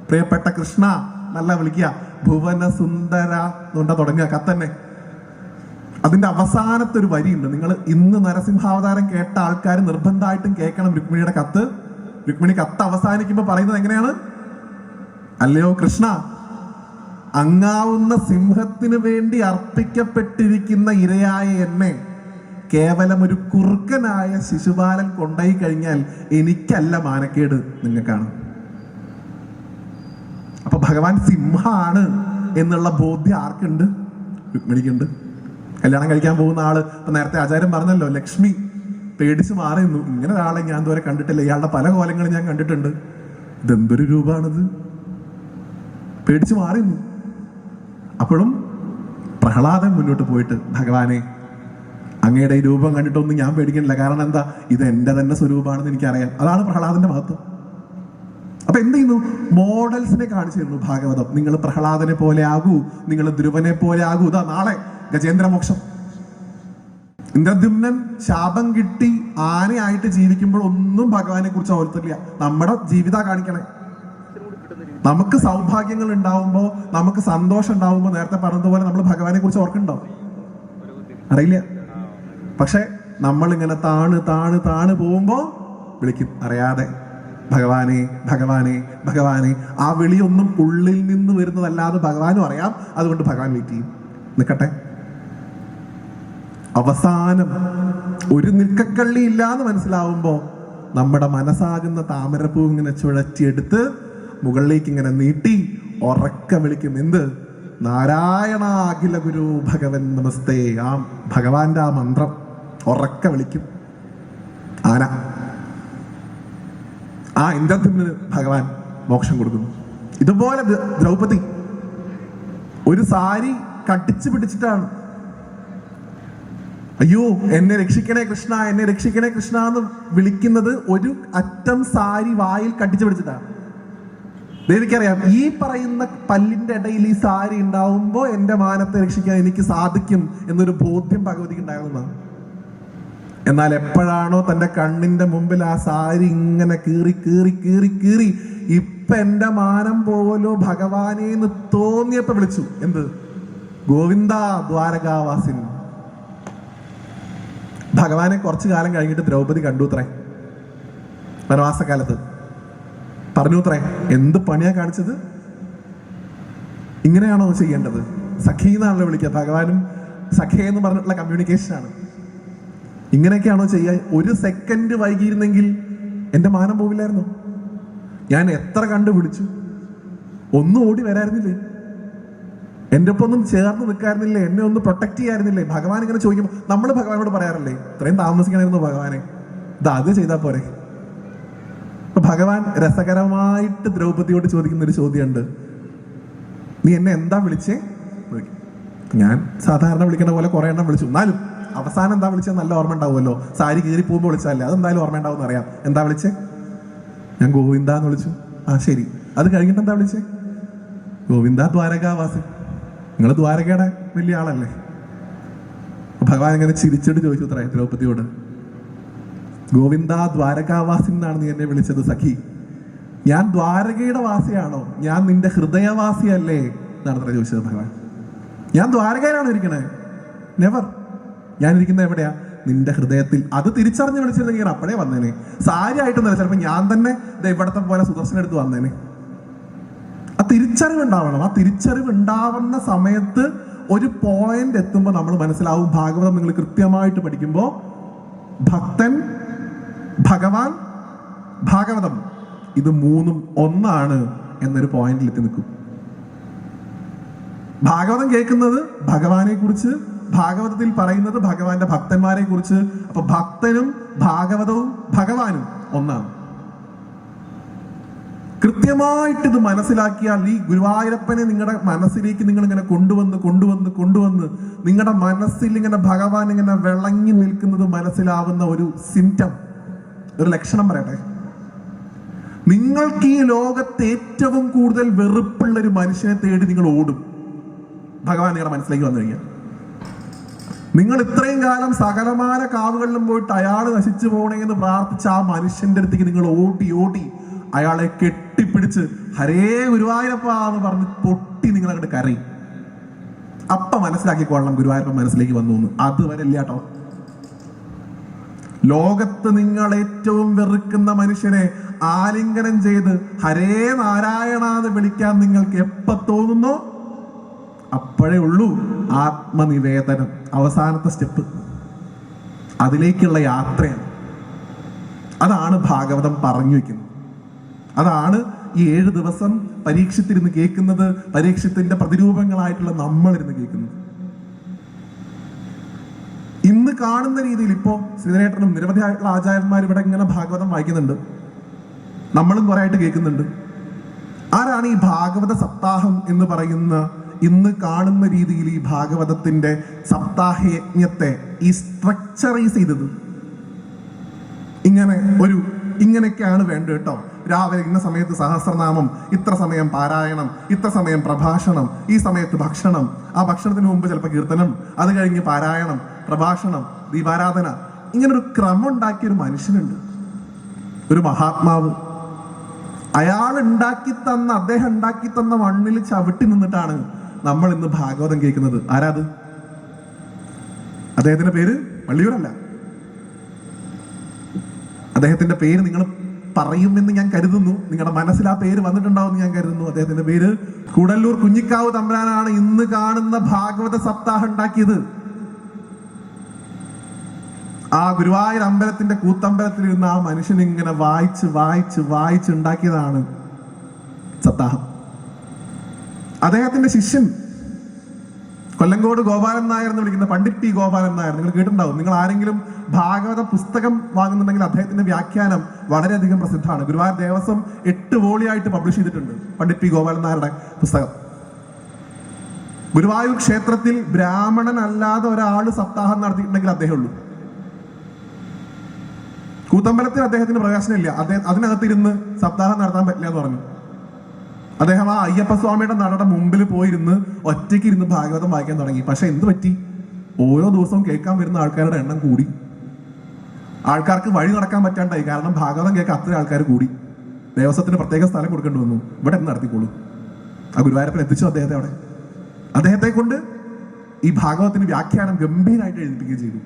പ്രിയപ്പെട്ട കൃഷ്ണ നല്ല വിളിക്കുക, ഭുവന സുന്ദര എന്നുകൊണ്ടാ തുടങ്ങുക കത്തന്നെ. അതിന്റെ അവസാനത്തെ ഒരു വരിയുണ്ട്. നിങ്ങൾ ഇന്ന് നരസിംഹാവതാരം കേട്ട ആൾക്കാർ നിർബന്ധമായിട്ടും കേൾക്കണം രുക്മിണിയുടെ കത്ത്. രുക്മിണി കത്ത് അവസാനിക്കുമ്പോൾ പറയുന്നത് എങ്ങനെയാണ്? അല്ലയോ കൃഷ്ണ, അങ്ങാവുന്ന സിംഹത്തിന് വേണ്ടി അർപ്പിക്കപ്പെട്ടിരിക്കുന്ന ഇരയായ എന്നെ കേവലം ഒരു കുറുക്കനായ ശിശുപാലൻ കൊണ്ടുപോയി കഴിഞ്ഞാൽ എനിക്കല്ല മാനക്കേട്, നിങ്ങൾക്കാണ്. അപ്പൊ ഭഗവാൻ സിംഹമാണ് എന്നുള്ള ബോധ്യം ആർക്കുണ്ട്? രുക്മിണിക്കുണ്ട്. കല്യാണം കഴിക്കാൻ പോകുന്ന ആള്, ഇപ്പൊ നേരത്തെ ആചാര്യം പറഞ്ഞല്ലോ, ലക്ഷ്മി പേടിച്ച് മാറിയിരുന്നു. ഇങ്ങനെ ഒരാളെ ഞാൻ ഇതുവരെ കണ്ടിട്ടില്ല, ഇയാളുടെ പല കോലങ്ങളും ഞാൻ കണ്ടിട്ടുണ്ട്, ഇതെന്തൊരു രൂപമാണിത്, പേടിച്ച് മാറിയിരുന്നു. അപ്പോഴും പ്രഹ്ലാദൻ മുന്നോട്ട് പോയിട്ട്, ഭഗവാനെ അങ്ങയുടെ ഈ രൂപം കണ്ടിട്ടൊന്നും ഞാൻ പേടിക്കണില്ല, കാരണം എന്താ, ഇത് എന്റെ തന്നെ സ്വരൂപമാണെന്ന് എനിക്കറിയാം. അതാണ് പ്രഹ്ലാദന്റെ മഹത്വം. അപ്പൊ എന്ത് ചെയ്യുന്നു? മോഡൽസിനെ കാണിച്ചു തരുന്നു ഭാഗവതം. നിങ്ങൾ പ്രഹ്ലാദനെ പോലെ ആകൂ, നിങ്ങൾ ധ്രുവനെ പോലെ ആകൂ. ഇതാ നാളെ ഗജേന്ദ്രമോക്ഷം. ഇന്ദ്രദ്യുമ്നൻ ശാപം കിട്ടി ആനയായിട്ട് ജീവിക്കുമ്പോൾ ഒന്നും ഭഗവാനെ കുറിച്ച് ഓർത്തില്ല. നമ്മുടെ ജീവിത കാണിക്കണേ. നമുക്ക് സൗഭാഗ്യങ്ങൾ ഉണ്ടാവുമ്പോ, നമുക്ക് സന്തോഷം ഉണ്ടാവുമ്പോ, നേരത്തെ പറഞ്ഞതുപോലെ നമ്മൾ ഭഗവാനെ കുറിച്ച് ഓർക്കുന്നുണ്ടോ? അറിയില്ല. പക്ഷെ നമ്മൾ ഇങ്ങനെ താണ് പോകുമ്പോ വിളിക്കും അറിയാതെ, ഭഗവാനെ ഭഗവാനെ ഭഗവാനെ. ആ വിളിയൊന്നും ഉള്ളിൽ നിന്ന് വരുന്നതല്ലാതെ ഭഗവാനും അറിയാം. അതുകൊണ്ട് ഭഗവാൻ വെയിറ്റ് ചെയ്യും, നിൽക്കട്ടെ. അവസാനം ഒരു നിൽക്കക്കള്ളി ഇല്ലാന്ന് മനസ്സിലാവുമ്പോ നമ്മുടെ മനസ്സാകുന്ന താമരപ്പൂ ഇങ്ങനെ ചുഴറ്റിയെടുത്ത് മുകളിലേക്ക് ഇങ്ങനെ നീട്ടി ഉറക്ക വിളിക്കും. എന്ത്? നാരായണ അഖില ഗുരു ഭഗവൻ നമസ്തേ. ആ ഭഗവാന്റെ ആ മന്ത്രം ഉറക്ക വിളിക്കും ആന. ആ ഇന്ദ്രദ്യുമ്നന് ഭഗവാൻ മോക്ഷം കൊടുക്കുന്നു. ഇതുപോലെ ദ്രൗപദി ഒരു സാരി കടിച്ചു പിടിച്ചിട്ടാണ്, അയ്യോ എന്നെ രക്ഷിക്കണേ കൃഷ്ണ, എന്നെ രക്ഷിക്കണേ കൃഷ്ണ എന്ന് വിളിക്കുന്നത് ഒരു അറ്റം സാരി വായിൽ കടിച്ചു പിടിച്ചിട്ടാണ്. ദേവിക്കറിയാം ഈ പറയുന്ന പല്ലിന്റെ ഇടയിൽ ഈ സാരി ഉണ്ടാവുമ്പോൾ എന്റെ മാനത്തെ രക്ഷിക്കാൻ എനിക്ക് സാധിക്കും എന്നൊരു ബോധ്യം ഭഗവതിക്ക് ഉണ്ടാകുന്നതാണ്. എന്നാൽ എപ്പോഴാണോ തന്റെ കണ്ണിന്റെ മുമ്പിൽ ആ സാരി ഇങ്ങനെ കീറി കീറി കീറി കീറി ഇപ്പൊ എന്റെ മാനം പോലോ ഭഗവാനെ എന്ന് തോന്നിയപ്പോ വിളിച്ചു, എന്ത്? ഗോവിന്ദ ദ്വാരകാവാസിൻ. ഭഗവാനെ കുറച്ചു കാലം കഴിഞ്ഞിട്ട് ദ്രൗപദി കണ്ടു അത്രേ, വനവാസകാലത്ത് പറഞ്ഞു അത്രേ, എന്ത് പണിയാ കാണിച്ചത്, ഇങ്ങനെയാണോ ചെയ്യേണ്ടത്? സഖി എന്നാണല്ലോ വിളിക്കുക, ഭഗവാനും സഖേ എന്ന് പറഞ്ഞിട്ടുള്ള കമ്മ്യൂണിക്കേഷൻ ആണ്. ഇങ്ങനെയൊക്കെയാണോ ചെയ്യുക? ഒരു സെക്കൻഡ് വൈകിയിരുന്നെങ്കിൽ എന്റെ മാനം പോവില്ലായിരുന്നു. ഞാൻ എത്ര കണ്ടു വിളിച്ചു, ഒന്നും ഓടി വരായിരുന്നില്ലേ, എൻ്റെ ഒപ്പം ഒന്നും ചേർന്ന് നിൽക്കായിരുന്നില്ലേ, എന്നെ ഒന്ന് പ്രൊട്ടക്ട് ചെയ്യായിരുന്നില്ലേ? ഭഗവാൻ ഇങ്ങനെ ചോദിക്കുമ്പോൾ നമ്മൾ ഭഗവാനോട് പറയാറില്ലേ, ഇത്രയും താമസിക്കണമായിരുന്നു ഭഗവാനെ, ഇത് ചെയ്താൽ പോരെ? അപ്പൊ ഭഗവാൻ രസകരമായിട്ട് ദ്രൗപദിയോട് ചോദിക്കുന്ന ഒരു ചോദ്യമുണ്ട്, നീ എന്നെ എന്താ വിളിച്ചേ? ഞാൻ സാധാരണ വിളിക്കുന്ന പോലെ കുറെ എണ്ണം വിളിച്ചു, എന്നാലും അവസാനം എന്താ വിളിച്ചത് നല്ല ഓർമ്മ ഉണ്ടാവുമല്ലോ, സാരി കീറി പോകുമ്പോൾ വിളിച്ചതല്ലേ, അതെന്തായാലും ഓർമ്മ ഉണ്ടാവും അറിയാം. എന്താ വിളിച്ചേ? ഞാൻ ഗോവിന്ദ എന്ന് വിളിച്ചു. ആ ശരി, അത് കഴിഞ്ഞിട്ട് എന്താ വിളിച്ചേ? ഗോവിന്ദ ദ്വാരകാവാസി. നിങ്ങൾ ദ്വാരകയുടെ വലിയ ആളല്ലേ? ഭഗവാൻ ഇങ്ങനെ ചിരിച്ചിട്ട് ചോദിച്ചു അത്ര ദ്രൗപദിയോട്, ഗോവിന്ദ ദ്വാരകാവാസി എന്നാണ് നീ എന്നെ വിളിച്ചത് സഖി, ഞാൻ ദ്വാരകയുടെ വാസിയാണോ? ഞാൻ നിന്റെ ഹൃദയവാസിയല്ലേ എന്നാണ് അത്ര ചോദിച്ചത് ഭഗവാൻ. ഞാൻ ദ്വാരകയിലാണോ ഇരിക്കണേ? നെവർ. ഞാൻ ഇരിക്കുന്നത് എവിടെയാ? നിന്റെ ഹൃദയത്തിൽ. അത് തിരിച്ചറിഞ്ഞ് വിളിച്ചിരുന്നെങ്കിൽ അപ്പോഴേ വന്നേനെ. സാരി ആയിട്ടൊന്നുമില്ല, ചിലപ്പോൾ ഞാൻ തന്നെ ഇവിടത്തെ പോലെ സുദർശനം എടുത്ത് വന്നേനെ. ആ തിരിച്ചറിവ് ഉണ്ടാവണം. ആ തിരിച്ചറിവ് ഉണ്ടാവുന്ന സമയത്ത് ഒരു പോയിന്റ് എത്തുമ്പോൾ നമ്മൾ മനസ്സിലാവും, ഭാഗവതം നിങ്ങൾ കൃത്യമായിട്ട് പഠിക്കുമ്പോൾ ഭക്തൻ, ഭഗവാൻ, ഭാഗവതം ഇത് മൂന്നും ഒന്നാണ് എന്നൊരു പോയിന്റിൽ എത്തി നിൽക്കും. ഭാഗവതം കേൾക്കുന്നത് ഭഗവാനെ കുറിച്ച്, ഭാഗവതത്തിൽ പറയുന്നത് ഭഗവാന്റെ ഭക്തന്മാരെ കുറിച്ച്. അപ്പൊ ഭക്തനും ഭാഗവതവും ഭഗവാനും ഒന്നാണ്. കൃത്യമായിട്ട് ഇത് മനസ്സിലാക്കിയാൽ ഈ ഗുരുവായൂരപ്പനെ നിങ്ങളുടെ മനസ്സിലേക്ക് നിങ്ങൾ ഇങ്ങനെ കൊണ്ടുവന്ന് നിങ്ങളുടെ മനസ്സിൽ ഇങ്ങനെ ഭഗവാൻ ഇങ്ങനെ വിളങ്ങി നിൽക്കുന്നത് മനസ്സിലാവുന്ന ഒരു സിംറ്റം, ഒരു ലക്ഷണം പറയട്ടെ. നിങ്ങൾക്ക് ഈ ലോകത്ത് ഏറ്റവും കൂടുതൽ വെറുപ്പുള്ള ഒരു മനുഷ്യനെ തേടി നിങ്ങൾ ഓടും, ഭഗവാൻ നിങ്ങളുടെ മനസ്സിലേക്ക് വന്നു കഴിഞ്ഞാൽ. നിങ്ങൾ ഇത്രയും കാലം സകലമാന കാവുകളിലും പോയിട്ട് അയാൾ നശിച്ചു പോകണേന്ന് പ്രാർത്ഥിച്ച ആ മനുഷ്യന്റെ അടുത്തേക്ക് നിങ്ങൾ ഓടി അയാളെ കെട്ടിപ്പിടിച്ച് ഹരേ ഗുരുവായൂരപ്പ എന്ന് പറഞ്ഞ് പൊട്ടി നിങ്ങൾ അങ്ങോട്ട് കരയും. അപ്പ മനസ്സിലാക്കിക്കൊള്ളണം ഗുരുവായൂരപ്പൻ മനസ്സിലേക്ക് വന്നു എന്ന്. അതുവരെ ഇല്ല കേട്ടോ. ലോകത്ത് നിങ്ങൾ ഏറ്റവും വെറുക്കുന്ന മനുഷ്യനെ ആലിംഗനം ചെയ്ത് ഹരേ നാരായണ എന്ന് വിളിക്കാൻ നിങ്ങൾക്ക് എപ്പ തോന്നുന്നോ അപ്പോഴേ ഉള്ളൂ ആത്മനിവേദനം, അവസാനത്തെ സ്റ്റെപ്പ്. അതിലേക്കുള്ള യാത്രയാണ്. അതാണ് ഭാഗവതം പറഞ്ഞു വെക്കുന്നത്. അതാണ് ഈ 7 ദിവസം പരീക്ഷത്തിരുന്ന് കേൾക്കുന്നത്, പരീക്ഷത്തിന്റെ പ്രതിരൂപങ്ങളായിട്ടുള്ള നമ്മളിരുന്ന് കേൾക്കുന്നത്. ഇന്ന് കാണുന്ന രീതിയിൽ ഇപ്പോ ശ്രീധരേട്ടനും നിരവധിയായിട്ടുള്ള ആചാര്യന്മാർ ഇവിടെ ഇങ്ങനെ ഭാഗവതം വായിക്കുന്നുണ്ട്, നമ്മളും കുറെ ആയിട്ട് കേൾക്കുന്നുണ്ട്. ആരാണ് ഈ ഭാഗവത സപ്താഹം എന്ന് പറയുന്ന ഇന്ന് കാണുന്ന രീതിയിൽ ഈ ഭാഗവതത്തിന്റെ സപ്താഹയജ്ഞത്തെ ഈ സ്ട്രക്ചറൈസ് ചെയ്തത്? ഇങ്ങനെയൊക്കെയാണ് വേണ്ടത് കേട്ടോ. രാവിലെ ഇന്ന സമയത്ത് സഹസ്രനാമം, ഇത്ര സമയം പാരായണം, ഇത്ര സമയം പ്രഭാഷണം, ഈ സമയത്ത് ഭക്ഷണം, ആ ഭക്ഷണത്തിന് മുമ്പ് ചിലപ്പോൾ കീർത്തനം, അത് കഴിഞ്ഞ് പാരായണം, പ്രഭാഷണം, ദീപാരാധന. ഇങ്ങനൊരു ക്രമം ഉണ്ടാക്കിയൊരു മനുഷ്യനുണ്ട്, ഒരു മഹാത്മാവ്. അദ്ദേഹം ഉണ്ടാക്കി തന്ന മണ്ണിൽ ചവിട്ടി നിന്നിട്ടാണ് നമ്മൾ ഇന്ന് ഭാഗവതം കേൾക്കുന്നത്. ആരാത്? അദ്ദേഹത്തിന്റെ പേര് വള്ളിയൂരല്ല. അദ്ദേഹത്തിന്റെ പേര് നിങ്ങൾ പറയുമെന്ന് ഞാൻ കരുതുന്നു, നിങ്ങളുടെ മനസ്സിൽ ആ പേര് വന്നിട്ടുണ്ടാവും ഞാൻ കരുതുന്നു. അദ്ദേഹത്തിന്റെ പേര് കൂടല്ലൂർ കുഞ്ഞിക്കാവ് തമ്പുരാനാണ് ഇന്ന് കാണുന്ന ഭാഗവത സപ്താഹം ഉണ്ടാക്കിയത്. ആ ഗുരുവായൂർ അമ്പലത്തിന്റെ കൂത്തമ്പലത്തിൽ ഇരുന്ന് ആ മനുഷ്യൻ ഇങ്ങനെ വായിച്ച് ഉണ്ടാക്കിയതാണ് സപ്താഹം. അദ്ദേഹത്തിന്റെ ശിഷ്യൻ കൊല്ലങ്കോട് ഗോപാലൻ നായർ എന്ന് വിളിക്കുന്ന പണ്ഡിറ്റ് പി ഗോപാലൻ നായർ നിങ്ങൾ കേട്ടിട്ടുണ്ടാവും. നിങ്ങൾ ആരെങ്കിലും ഭാഗവത പുസ്തകം വാങ്ങുന്നുണ്ടെങ്കിൽ അദ്ദേഹത്തിന്റെ വ്യാഖ്യാനം വളരെയധികം പ്രസിദ്ധമാണ്. ഗുരുവായൂർ ദേവസ്വം 8 വോളിയായിട്ട് പബ്ലിഷ് ചെയ്തിട്ടുണ്ട് പണ്ഡിറ്റ് പി ഗോപാലൻ നായരുടെ പുസ്തകം. ഗുരുവായൂർ ക്ഷേത്രത്തിൽ ബ്രാഹ്മണൻ അല്ലാതെ ഒരാൾ സപ്താഹം നടത്തിയിട്ടുണ്ടെങ്കിൽ അദ്ദേഹമേ ഉള്ളൂ. കൂത്തമ്പലത്തിൽ അദ്ദേഹത്തിന് പ്രകാശനമില്ല. അതിനകത്തിരുന്ന് സപ്താഹം നടത്താൻ പറ്റില്ല എന്ന് പറഞ്ഞു. അദ്ദേഹം ആ അയ്യപ്പസ്വാമിയുടെ നടയുടെ മുമ്പിൽ പോയിരുന്ന് ഒറ്റയ്ക്ക് ഇരുന്ന് ഭാഗവതം വായിക്കാൻ തുടങ്ങി. പക്ഷെ എന്ത് പറ്റി? ഓരോ ദിവസവും കേൾക്കാൻ വരുന്ന ആൾക്കാരുടെ എണ്ണം കൂടി. ആൾക്കാർക്ക് വഴി നടക്കാൻ പറ്റാണ്ടായി. കാരണം ഭാഗവതം കേൾക്കാൻ അത്രയും ആൾക്കാർ കൂടി. ദേവസ്വത്തിന് പ്രത്യേക സ്ഥലം കൊടുക്കേണ്ടി വന്നു. ഇവിടെ എന്ന് നടത്തിക്കോളൂ. ആ ഗുരുവായൂരപ്പൻ എത്തിച്ചു അദ്ദേഹത്തെ അവിടെ. അദ്ദേഹത്തെ കൊണ്ട് ഈ ഭാഗവതത്തിന് വ്യാഖ്യാനം ഗംഭീരമായിട്ട് എഴുതിപ്പിക്കുകയും ചെയ്തു.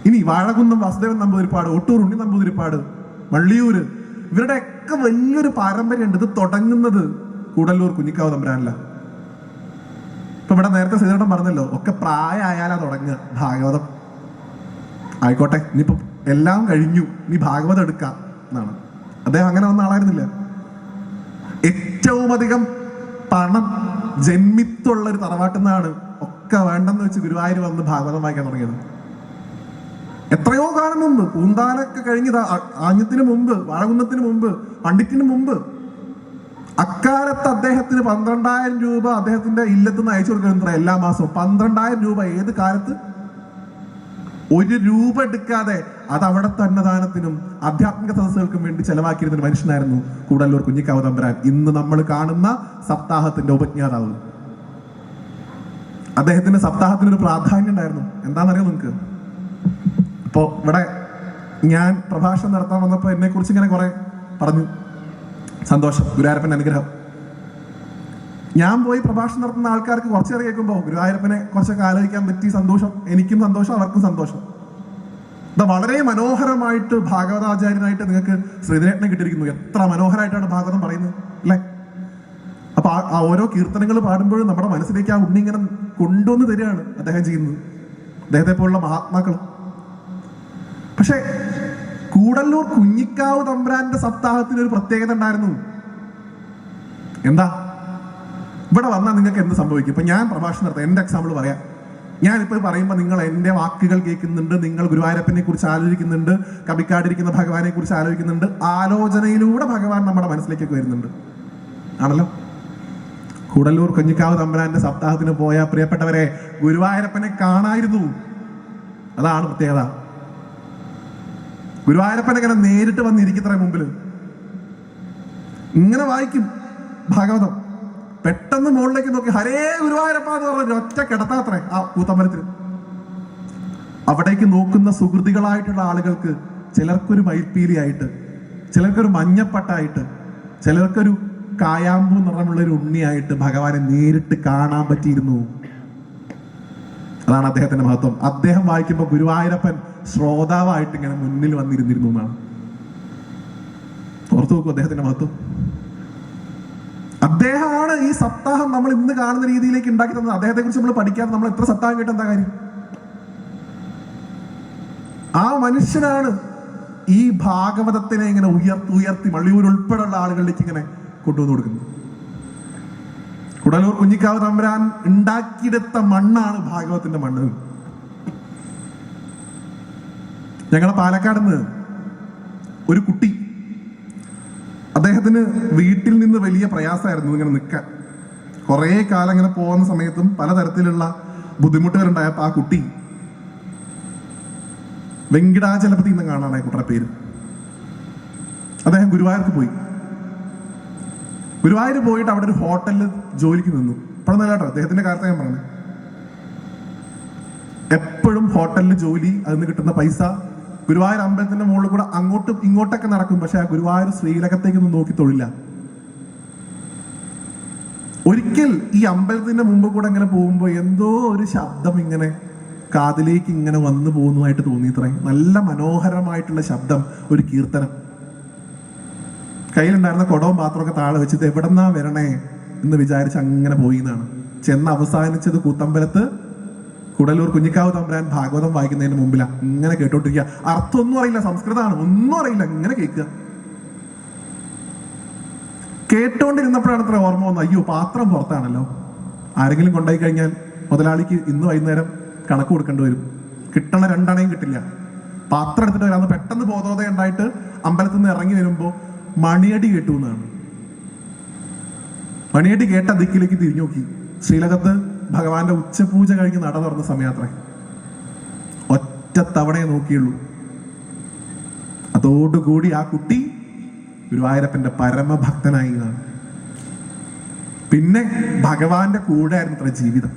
ഇനി വാഴകുന്നം വാസുദേവൻ നമ്പൂതിരിപ്പാട്, ഒട്ടൂർ ഉണ്ണി നമ്പൂതിരിപ്പാട്, വള്ളിയൂര്, ഇവരുടെയൊക്കെ വലിയൊരു പാരമ്പര്യമുണ്ട്. ഇത് തുടങ്ങുന്നത് കൂടല്ലൂർ കുഞ്ഞിക്കാവ് തമ്പുരാനല്ല. ഇപ്പൊ ഇവിടെ നേരത്തെ ശ്രീധരൻ പറഞ്ഞല്ലോ, ഒക്കെ പ്രായമായാലാ തുടങ്ങുക ഭാഗവതം. ആയിക്കോട്ടെ, ഇനിയിപ്പോ എല്ലാം കഴിഞ്ഞു, നീ ഭാഗവതം എടുക്കാം എന്നാണ്. അദ്ദേഹം അങ്ങനെ വന്ന ആളായിരുന്നില്ല. ഏറ്റവും അധികം പണം ജന്മിത്തുള്ള ഒരു തറവാട്ടിൽ നിന്നാണ് ഒക്കെ വേണ്ടെന്ന് വെച്ച് ഗുരുവായൂർ വന്ന് ഭാഗവതം വായിക്കാൻ തുടങ്ങിയത്. എത്രയോ കാലം മുമ്പ്, പൂന്താനൊക്കെ കഴിഞ്ഞത് ആഞ്ഞത്തിന് മുമ്പ്, വാഴകുന്നത്തിന് മുമ്പ്, പണ്ഡിറ്റിന് മുമ്പ്. അക്കാലത്ത് അദ്ദേഹത്തിന് 12,000 രൂപ അദ്ദേഹത്തിന്റെ ഇല്ലത്തുനിന്ന് അയച്ചു കൊടുക്കുന്നത് എല്ലാ മാസവും. 12,000 രൂപ ഏത് കാലത്ത്? 1 രൂപ എടുക്കാതെ അത് അവിടുത്തെ അന്നദാനത്തിനും ആധ്യാത്മിക സദസ്സുകൾക്കും വേണ്ടി ചെലവാക്കിയിരുന്ന മനുഷ്യനായിരുന്നു കൂടല്ലൂർ കുഞ്ഞിക്കാവ് തമ്പുരാൻ. ഇന്ന് നമ്മൾ കാണുന്ന സപ്താഹത്തിന്റെ ഉപജ്ഞാതാവ്. അദ്ദേഹത്തിന്റെ സപ്താഹത്തിനൊരു പ്രാധാന്യം ഉണ്ടായിരുന്നു. എന്താണെന്നറിയോ നിങ്ങൾക്ക്? ഇപ്പോ ഇവിടെ ഞാൻ പ്രഭാഷണം നടത്താൻ വന്നപ്പോൾ എന്നെ കുറിച്ച് ഇങ്ങനെ കുറെ പറഞ്ഞു. സന്തോഷം, ഗുരുവായൂരപ്പന്റെ അനുഗ്രഹം. ഞാൻ പോയി പ്രഭാഷണം നടത്തുന്ന ആൾക്കാർക്ക് കുറച്ചേറെ കേൾക്കുമ്പോൾ ഗുരുവായൂരപ്പനെ കുറച്ചൊക്കെ ആലോചിക്കാൻ പറ്റി. സന്തോഷം, എനിക്കും സന്തോഷം, അവർക്കും സന്തോഷം. ഇത് വളരെ മനോഹരമായിട്ട് ഭാഗവതാചാര്യനായിട്ട് നിങ്ങൾക്ക് ശ്രീധരേട്ടനെ കിട്ടിയിരിക്കുന്നു. എത്ര മനോഹരമായിട്ടാണ് ഭാഗവതം പറയുന്നത് അല്ലെ? അപ്പൊ ആ ഓരോ കീർത്തനങ്ങൾ പാടുമ്പോഴും നമ്മുടെ മനസ്സിലേക്ക് ആ ഉണ്ണി ഇങ്ങനെ കൊണ്ടുവന്ന് തരികയാണ് അദ്ദേഹം ചെയ്യുന്നത്, അദ്ദേഹത്തെ പോലുള്ള മഹാത്മാക്കൾ. പക്ഷെ കൂടല്ലൂർ കുഞ്ഞിക്കാവ് തമ്പുരാന്റെ സപ്താഹത്തിന് ഒരു പ്രത്യേകത ഉണ്ടായിരുന്നു. എന്താ? ഇവിടെ വന്നാൽ നിങ്ങൾക്ക് എന്ത് സംഭവിക്കും? ഇപ്പൊ ഞാൻ പ്രഭാഷണം നടത്താം, എന്റെ എക്സാമ്പിൾ പറയാം. ഞാനിപ്പോ പറയുമ്പോൾ നിങ്ങൾ എന്റെ വാക്കുകൾ കേൾക്കുന്നുണ്ട്, നിങ്ങൾ ഗുരുവായൂരപ്പനെ കുറിച്ച് ആലോചിക്കുന്നുണ്ട്, കവിക്കാടിരിക്കുന്ന ഭഗവാനെ കുറിച്ച് ആലോചിക്കുന്നുണ്ട്. ആലോചനയിലൂടെ ഭഗവാൻ നമ്മുടെ മനസ്സിലേക്കൊക്കെ വരുന്നുണ്ട്, ആണല്ലോ. കൂടല്ലൂർ കുഞ്ഞിക്കാവ് തമ്പുരാന്റെ സപ്താഹത്തിന് പോയ പ്രിയപ്പെട്ടവരെ, ഗുരുവായൂരപ്പനെ കാണായിരുന്നു. അതാണ് പ്രത്യേകത. ഗുരുവായൂരപ്പൻ ഇങ്ങനെ നേരിട്ട് വന്നിരിക്കത്രേ മുമ്പിൽ, ഇങ്ങനെ വായിക്കും ഭാഗവതം. പെട്ടെന്ന് മുകളിലേക്ക് നോക്കി ഹരേ ഗുരുവായൂരപ്പ എന്ന് പറഞ്ഞ ഒറ്റ കിടത്താത്രേ ആ കൂത്തമ്പലത്തിൽ. അവിടേക്ക് നോക്കുന്ന സുഹൃതികളായിട്ടുള്ള ആളുകൾക്ക് ചിലർക്കൊരു മയിൽപ്പീലിയായിട്ട്, ചിലർക്കൊരു മഞ്ഞപ്പട്ടായിട്ട്, ചിലർക്കൊരു കായാമ്പൂ നിറമുള്ള ഒരു ഉണ്ണിയായിട്ട് ഭഗവാനെ നേരിട്ട് കാണാൻ പറ്റിയിരുന്നു. അതാണ് അദ്ദേഹത്തിന്റെ മഹത്വം. അദ്ദേഹം വായിക്കുമ്പോൾ ഗുരുവായൂരപ്പൻ ശ്രോതാവായിട്ട് ഇങ്ങനെ മുന്നിൽ വന്നിരുന്നിരുന്നു എന്നാണ്. ഓർത്തു നോക്കൂ അദ്ദേഹത്തിന്റെ മഹത്വം. അദ്ദേഹമാണ് ഈ സപ്താഹം നമ്മൾ ഇന്ന് കാണുന്ന രീതിയിലേക്ക് ഉണ്ടാക്കി തന്നത്. അദ്ദേഹത്തെ കുറിച്ച് നമ്മൾ പഠിക്കാതെ നമ്മൾ എത്ര സപ്താഹം കേട്ട് എന്താ കാര്യം? ആ മനുഷ്യനാണ് ഈ ഭാഗവതത്തിനെ ഇങ്ങനെ ഉയർത്തി വള്ളിയൂർ ഉൾപ്പെടെയുള്ള ആളുകളിലേക്ക് ഇങ്ങനെ കൊണ്ടുവന്ന് കൊടുക്കുന്നത്. കൂടല്ലൂർ കുഞ്ഞിക്കാവ് തമ്പുരാൻ ഉണ്ടാക്കിയെടുത്ത മണ്ണാണ് ഭാഗവതത്തിന്റെ മണ്ണ്. ഞങ്ങളെ പാലക്കാട് നിന്ന് ഒരു കുട്ടി, അദ്ദേഹത്തിന് വീട്ടിൽ നിന്ന് വലിയ പ്രയാസമായിരുന്നു ഇങ്ങനെ നിൽക്കാൻ. കുറേ കാലം ഇങ്ങനെ പോകുന്ന സമയത്തും പലതരത്തിലുള്ള ബുദ്ധിമുട്ടുകളുണ്ടായപ്പോൾ ആ കുട്ടി വെങ്കിടാചലപതി എന്ന് കാണാണ് ആ കുട്ടിയുടെ പേര്. അദ്ദേഹം ഗുരുവായൂർക്ക് പോയി. ഗുരുവായൂർ പോയിട്ട് അവിടെ ഒരു ഹോട്ടലിൽ ജോലിക്ക് നിന്നു. ഇപ്പോഴൊന്നും കേട്ടോ, അദ്ദേഹത്തിന്റെ കാര്യത്തെ ഞാൻ പറഞ്ഞു. എപ്പോഴും ഹോട്ടലിൽ ജോലി, അതിന് കിട്ടുന്ന പൈസ ഗുരുവായൂർ അമ്പലത്തിന്റെ മുകളിൽ കൂടെ അങ്ങോട്ടും ഇങ്ങോട്ടൊക്കെ നടക്കും. പക്ഷെ ആ ഗുരുവായൂർ ശ്രീലകത്തേക്കൊന്നും നോക്കി തൊഴില്ല. ഒരിക്കൽ ഈ അമ്പലത്തിന്റെ മുമ്പ് കൂടെ ഇങ്ങനെ പോകുമ്പോൾ എന്തോ ഒരു ശബ്ദം ഇങ്ങനെ കാതിലേക്ക് ഇങ്ങനെ വന്നു പോകുന്നതായിട്ട് തോന്നിയിത്രേ. നല്ല മനോഹരമായിട്ടുള്ള ശബ്ദം, ഒരു കീർത്തനം. കയ്യിലുണ്ടായിരുന്ന കുടവും പാത്രമൊക്കെ താഴെ വെച്ചിട്ട് എവിടെന്നാ വരണേ എന്ന് വിചാരിച്ച് അങ്ങനെ പോയി എന്നാണ്. ചെന്ന് അവസാനിച്ചത് കൂത്തമ്പലത്ത് കൂടല്ലൂർ കുഞ്ഞിക്കാവ് തമ്പുരാൻ ഭാഗവതം വായിക്കുന്നതിന് മുമ്പിലാണ്. ഇങ്ങനെ കേട്ടോണ്ടിരിക്കുക. അർത്ഥമൊന്നും അറിയില്ല, സംസ്കൃതമാണ്, ഒന്നും അറിയില്ല, ഇങ്ങനെ കേൾക്കുക. കേട്ടോണ്ടിരുന്നപ്പോഴാണ് അത്ര ഓർമ്മ വന്നത്, അയ്യോ പാത്രം പുറത്താണല്ലോ. ആരെങ്കിലും കൊണ്ടുപോയി കഴിഞ്ഞാൽ മുതലാളിക്ക് ഇന്ന് വൈകുന്നേരം കണക്ക് കൊടുക്കേണ്ടി വരും. കിട്ടണ 2 അണയും കിട്ടില്ല. പാത്രം എടുത്തിട്ട് വരാന്ന് പെട്ടെന്ന് ബോധോദയം ഉണ്ടായിട്ട് അമ്പലത്തിൽ നിന്ന് ഇറങ്ങി വരുമ്പോൾ മണിയടി കേട്ടു എന്നാണ്. മണിയടി കേട്ട ദിക്കിലേക്ക് തിരിഞ്ഞു നോക്കി. ശ്രീലകത്ത് ഭഗവാന്റെ ഉച്ചപൂജ കഴിഞ്ഞ് നട തുറന്ന സമയാത്ര. ഒറ്റ തവണയെ നോക്കിയുള്ളൂ. അതോടുകൂടി ആ കുട്ടി ഗുരുവായൂരപ്പന്റെ പരമഭക്തനായി എന്നാണ്. പിന്നെ ഭഗവാന്റെ കൂടെ ആയിരുന്നു ജീവിതം.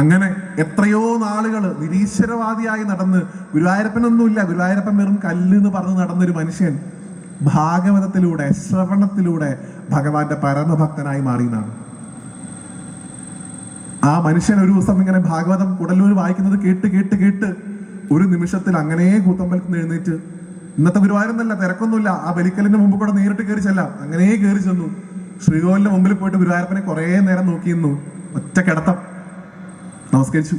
അങ്ങനെ എത്രയോ നാളുകൾ നിരീശ്വരവാദിയായി നടന്ന്, ഗുരുവായൂരപ്പനൊന്നുമില്ല, ഗുരുവായൂരപ്പൻ വെറും കല്ല് എന്ന് പറഞ്ഞ് നടന്നൊരു മനുഷ്യൻ ഭാഗവതത്തിലൂടെ, ശ്രവണത്തിലൂടെ ഭഗവാന്റെ പരമഭക്തനായി മാറിയെന്നാണ്. ആ മനുഷ്യൻ ഒരു ദിവസം ഇങ്ങനെ ഭാഗവതം കുടലൂർ വായിക്കുന്നത് കേട്ട് കേട്ട് കേട്ട് ഒരു നിമിഷത്തിൽ അങ്ങനെ കൂത്തമ്പലത്തിൽ നിന്ന് എഴുന്നേറ്റ്, ഇന്നത്തെ ഗുരുവായൂരെന്നല്ല, തിരക്കൊന്നുമില്ല, ആ ബലിക്കലിന്റെ മുമ്പ് കൂടെ നേരിട്ട് കയറി ചെല്ലാം, അങ്ങനെ കയറി ചെന്നു. ശ്രീകോവിലിന്റെ മുമ്പിൽ പോയിട്ട് ഗുരുവായൂരപ്പനെ കുറെ നേരം നോക്കിയിരുന്നു. ഒറ്റ കിടത്തം നമസ്കരിച്ചു.